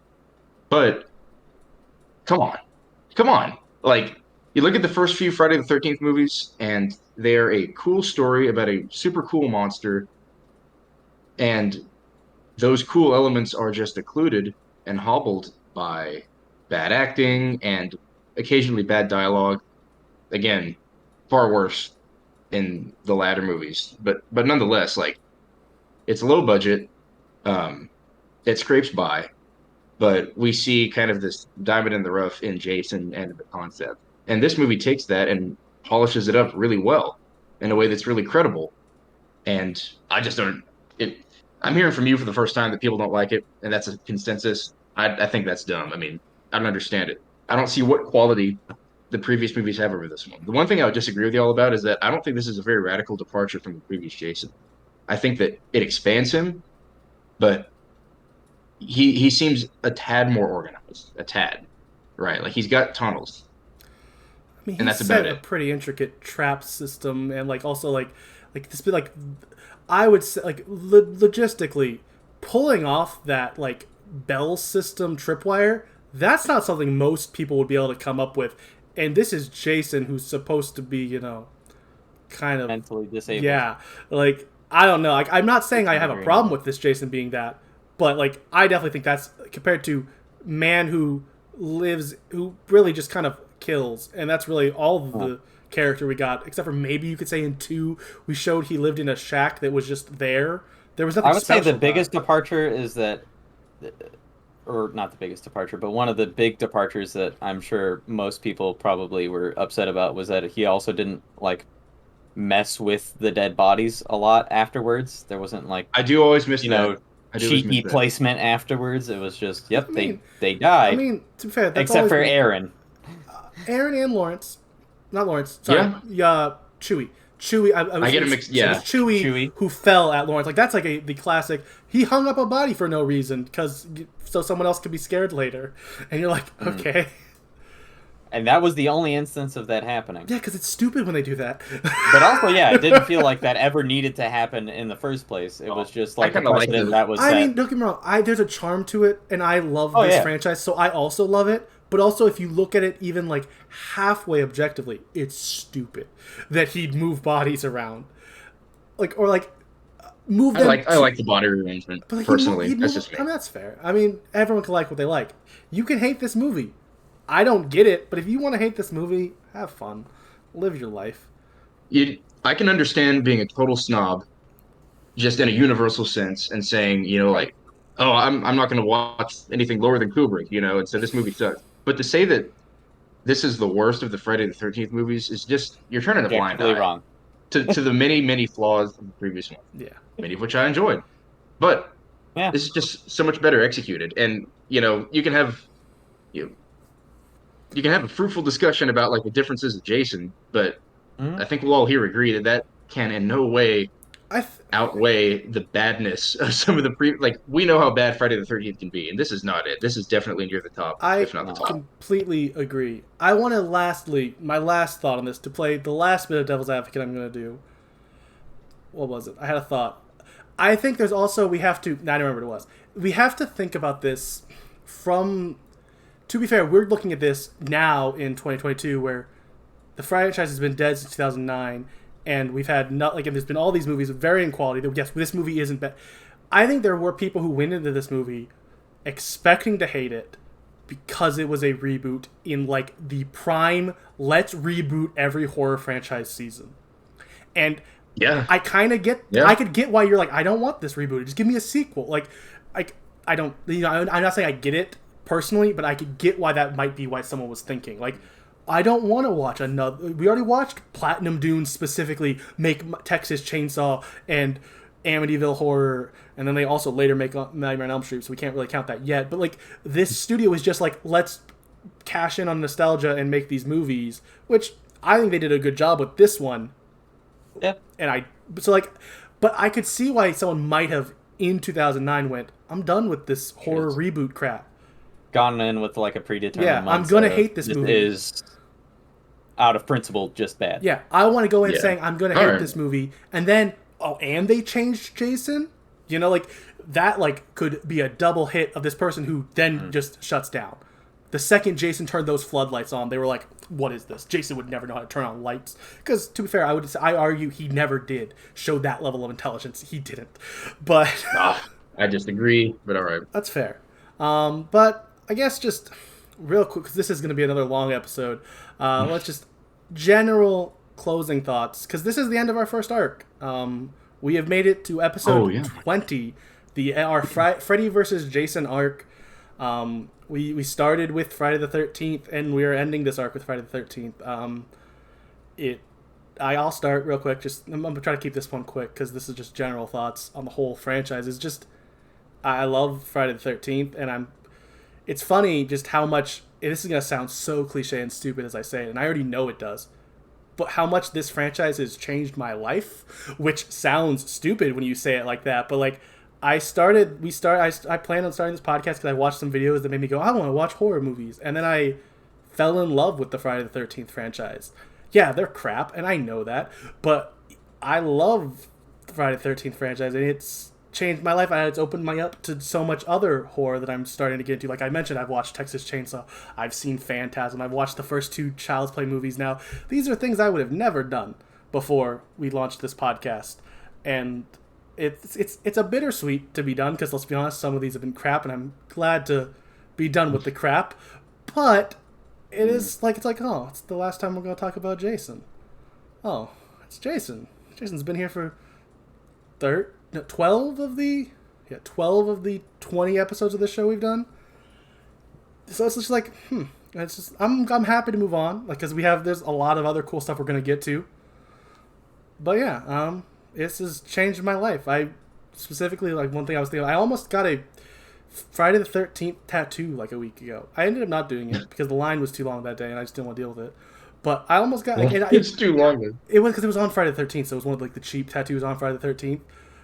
but come on, like you look at the first few Friday the 13th movies, and they're a cool story about a super cool monster, and those cool elements are just occluded and hobbled by bad acting and occasionally bad dialogue. Again, far worse in the latter movies, but nonetheless, like it's low budget. It scrapes by, but we see kind of this diamond in the rough in Jason and the concept. And this movie takes that and polishes it up really well in a way that's really credible. And I just don't. It, I'm hearing from you for the first time that people don't like it, and that's a consensus. I think that's dumb. I mean, I don't understand it. I don't see what quality the previous movies have over this one. The one thing I would disagree with you all about is that I don't think this is a very radical departure from the previous Jason. I think that it expands him, but he seems a tad more organized, a tad, right? Like he's got tunnels, I mean, and he that's about set a it. pretty intricate trap system, and like also like this be like, I would say like logistically, pulling off that like bell system tripwire. That's not something most people would be able to come up with, and this is Jason, who's supposed to be, kind of Mentally disabled. yeah, like I don't know. Like I'm not saying I have a Agreeing. problem with this Jason being that, but like I definitely think that's compared to man who lives, who really just kind of kills, and that's really all of the character we got, except for maybe you could say in 2 we showed he lived in a shack that was just there. There was nothing. I would say special the about biggest it. departure is that, or not the biggest departure, but one of the big departures that I'm sure most people probably were upset about was that he also didn't like mess with the dead bodies a lot afterwards. There wasn't like, I do always miss you that. know, I do always miss cheeky that. placement afterwards. It was just, yep, I mean, they died. I mean, to be fair, that's except always for been, Aaron. Aaron and Lawrence, not Lawrence. Sorry, Chewie. Chewie. I get a mix. It Yeah, was Chewie, Chewie. who fell at Lawrence. Like that's like the classic. He hung up a body for no reason because so someone else could be scared later, and you're like, okay, And that was the only instance of that happening. yeah, because it's stupid when they do that. But also, yeah, it didn't feel like that ever needed to happen in the first place. It was just like a kinda like precedent the- that was I set. mean, don't get me wrong. There's a charm to it, and I love Oh, this yeah. franchise, so I also love it. But also, if you look at it even like halfway objectively, it's stupid that he'd move bodies around, like or like move them. I like the body arrangement But like personally. he'd That's move, just me. I mean, that's fair. I mean, everyone can like what they like. You can hate this movie. I don't get it, but if you want to hate this movie, have fun, live your life. I can understand being a total snob, just in a universal sense, and saying, like, oh, I'm not going to watch anything lower than Kubrick, and so this movie sucks. But to say that this is the worst of the Friday the 13th movies is just you're turning a blind Objectively eye wrong. to the many flaws of the previous one, Yeah, many of which I enjoyed. But Yeah. this is just so much better executed, and you can have you you can have a fruitful discussion about like the differences of Jason, but Mhm. I think we'll all here agree that that can in no way I th- outweigh the badness of some of the like we know how bad Friday the 13th can be, and this is not it. This is definitely near the top, I if not the No. top. completely agree. I want to my last thought on this, to play the last bit of devil's advocate I'm going to do. What was it? I had a thought. I think there's also, we have to, now I don't remember what it was. We have to think about this from, to be fair, we're looking at this now in 2022 where the franchise has been dead since 2009, and we've had not like, and there's been all these movies of varying quality. Yes, this movie isn't bad. I think there were people who went into this movie expecting to hate it because it was a reboot in like the prime let's reboot every horror franchise season. And Yeah, I kind of get, Yeah. I could get why you're like, I don't want this rebooted. Just give me a sequel. Like, I don't, I'm not saying I get it personally, but I could get why that might be why someone was thinking. Like, I don't want to watch another. We already watched Platinum Dune specifically make Texas Chainsaw and Amityville Horror, and then they also later make Nightmare on Elm Street, so we can't really count that yet. But like, this studio is just like, let's cash in on nostalgia and make these movies, which I think they did a good job with this one. Yeah. And but I could see why someone might have in 2009 went, I'm done with this horror reboot crap. Gone in with like a predetermined. Yeah, I'm gonna mindset hate this movie. Is out of principle just bad. Yeah, I want to go in Yeah. saying I'm gonna All hate right. this movie, and then and they changed Jason. Like that could be a double hit of this person who then just shuts down. The second Jason turned those floodlights on, they were like, "What is this?" Jason would never know how to turn on lights. Because to be fair, I argue he never did show that level of intelligence. He didn't, but I disagree, but all right. that's fair. But I guess just real quick, because this is going to be another long episode. Let's just general closing thoughts, because this is the end of our first arc. We have made it to episode 20, our Freddy versus Jason arc. We started with Friday the 13th, and we are ending this arc with Friday the 13th. I'll start real quick. I'm gonna try to keep this one quick because this is just general thoughts on the whole franchise. It's just I love Friday the 13th, and it's funny just how much. This is gonna sound so cliche and stupid as I say it, and I already know it does. But how much this franchise has changed my life, which sounds stupid when you say it like that. But like, I planned on starting this podcast because I watched some videos that made me go, I want to watch horror movies, and then I fell in love with the Friday the 13th franchise. Yeah, they're crap, and I know that, but I love the Friday the 13th franchise, and it's changed my life. It's opened me up to so much other horror that I'm starting to get into. Like I mentioned, I've watched Texas Chainsaw, I've seen Phantasm, I've watched the first 2 Child's Play movies now. These are things I would have never done before we launched this podcast, and it's a bittersweet to be done because let's be honest, some of these have been crap, and I'm glad to be done with the crap. But it's like oh, it's the last time we're going to talk about Jason. Oh, it's Jason. Jason's been here for 12 of the 20 episodes of this show we've done. So it's just like, it's just I'm happy to move on, like because there's a lot of other cool stuff we're gonna get to. But yeah, this has changed my life. I specifically like one thing I was thinking. I almost got a Friday the 13th tattoo like a week ago. I ended up not doing it because the line was too long that day, and I just didn't want to deal with it. But I almost got it's too long. It was because it was on Friday the 13th, so it was one of like the cheap tattoos on Friday the 13th.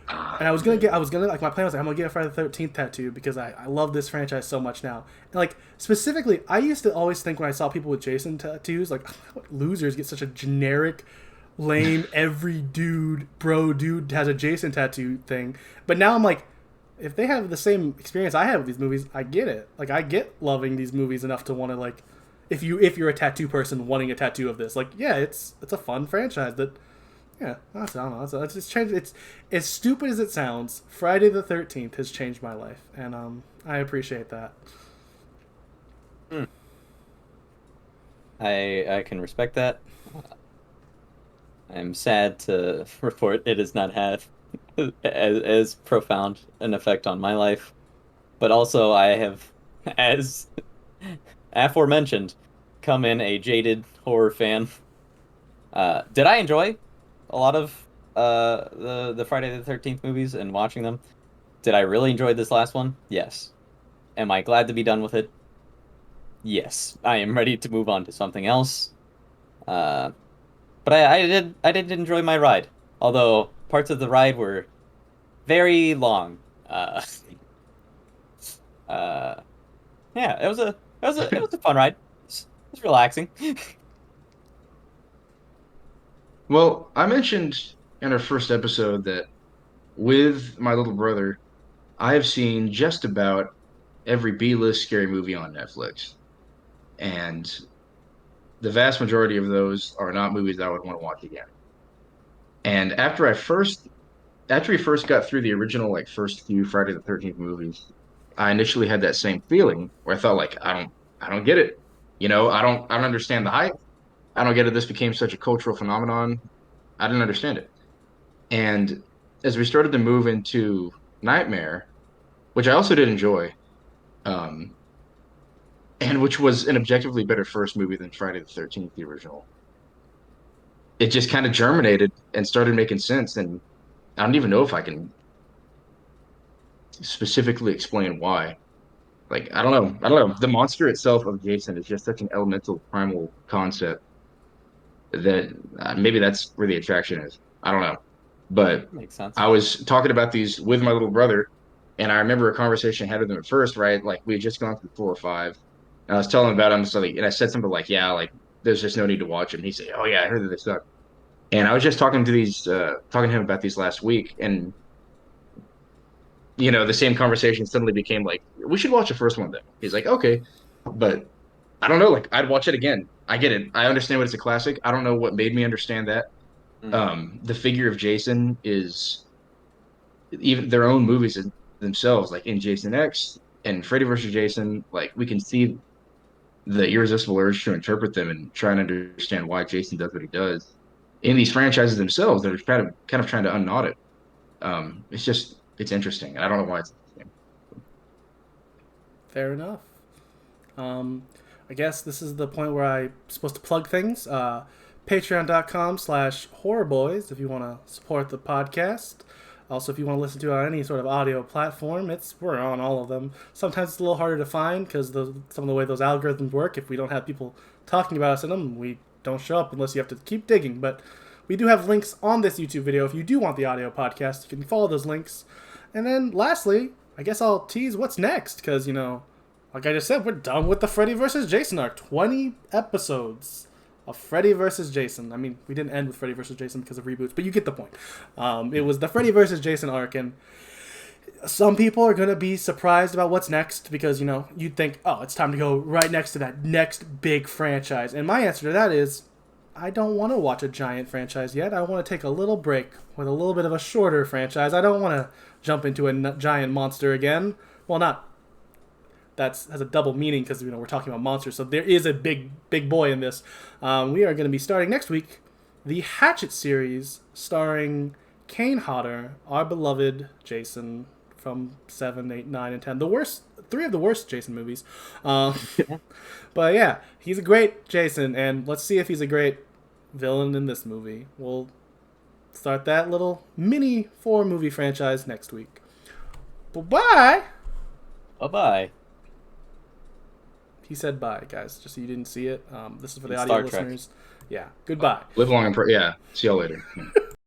And I was gonna like my plan was like, I'm gonna get a Friday the 13th tattoo because I love this franchise so much now. And like specifically, I used to always think when I saw people with Jason tattoos, like what losers get such a generic, lame, every dude has a Jason tattoo thing. But now I'm like, if they have the same experience I have with these movies, I get it. Like I get loving these movies enough to want to like, if you're a tattoo person wanting a tattoo of this, like yeah, it's a fun franchise that. Yeah, I don't know. It's just changed. It's as stupid as it sounds. Friday the 13th has changed my life, and I appreciate that. I can respect that. I'm sad to report it has not had as profound an effect on my life, but also I have, as aforementioned, come in a jaded horror fan. Did I enjoy a lot of the Friday the 13th movies and watching them? Did I really enjoy this last one? Yes. Am I glad to be done with it? Yes. I am ready to move on to something else. But I did enjoy my ride, although parts of the ride were very long. Yeah, it was a fun ride. It was relaxing. Well, I mentioned in our first episode that with my little brother, I have seen just about every B-list scary movie on Netflix. And the vast majority of those are not movies that I would want to watch again. And after we first got through the original like first few Friday the 13th movies, I initially had that same feeling where I felt like I don't get it. I don't understand the hype. I don't get it. This became such a cultural phenomenon. I didn't understand it. And as we started to move into Nightmare, which I also did enjoy, um, and which was an objectively better first movie than Friday the 13th, the original, it just kind of germinated and started making sense. And I don't even know if I can specifically explain why. Like, I don't know. I don't know. The monster itself of Jason is just such an elemental primal concept that maybe that's where the attraction is. I don't know. But Makes sense. I was talking about these with my little brother, and I remember a conversation I had with him at first, right? Like we had just gone through 4 or 5, and I was telling him about them, so like, and I said something like, "Yeah, like there's just no need to watch them." He said, "Oh yeah, I heard that they suck." And I was just talking to him about these last week, and the same conversation suddenly became like, "We should watch the first one then." He's like, "Okay," but I don't know. Like I'd watch it again. I get it. I understand what it's a classic. I don't know what made me understand that. The figure of Jason is even their own movies themselves, like in Jason X and Freddy vs. Jason, like we can see the irresistible urge to interpret them and try and understand why Jason does what he does in these franchises themselves that are kind of trying to unknot it. It's interesting, and I don't know why it's interesting. Fair enough. I guess this is the point where I'm supposed to plug things. Patreon.com/horrorboys if you want to support the podcast. Also, if you want to listen to it on any sort of audio platform, we're on all of them. Sometimes it's a little harder to find because some of the way those algorithms work, if we don't have people talking about us in them, we don't show up unless you have to keep digging. But we do have links on this YouTube video. If you do want the audio podcast, you can follow those links. And then lastly, I guess I'll tease what's next because, like I just said, we're done with the Freddy vs. Jason arc. 20 episodes of Freddy vs. Jason. I mean, we didn't end with Freddy vs. Jason because of reboots, but you get the point. It was the Freddy vs. Jason arc, and some people are going to be surprised about what's next because, you'd think, oh, it's time to go right next to that next big franchise. And my answer to that is, I don't want to watch a giant franchise yet. I want to take a little break with a little bit of a shorter franchise. I don't want to jump into a giant monster again. Well, not... That has a double meaning because we're talking about monsters. So there is a big boy in this. We are going to be starting next week the Hatchet series starring Kane Hodder, our beloved Jason from 7, 8, 9, and 10. Three of the worst Jason movies. But yeah, he's a great Jason, and let's see if he's a great villain in this movie. We'll start that little mini 4-movie franchise next week. Bye-bye! Bye-bye. He said bye, guys, just so you didn't see it. This is for the In audio Star Trek. listeners. Yeah, goodbye. Live long and pray. Yeah. See y'all later. Yeah.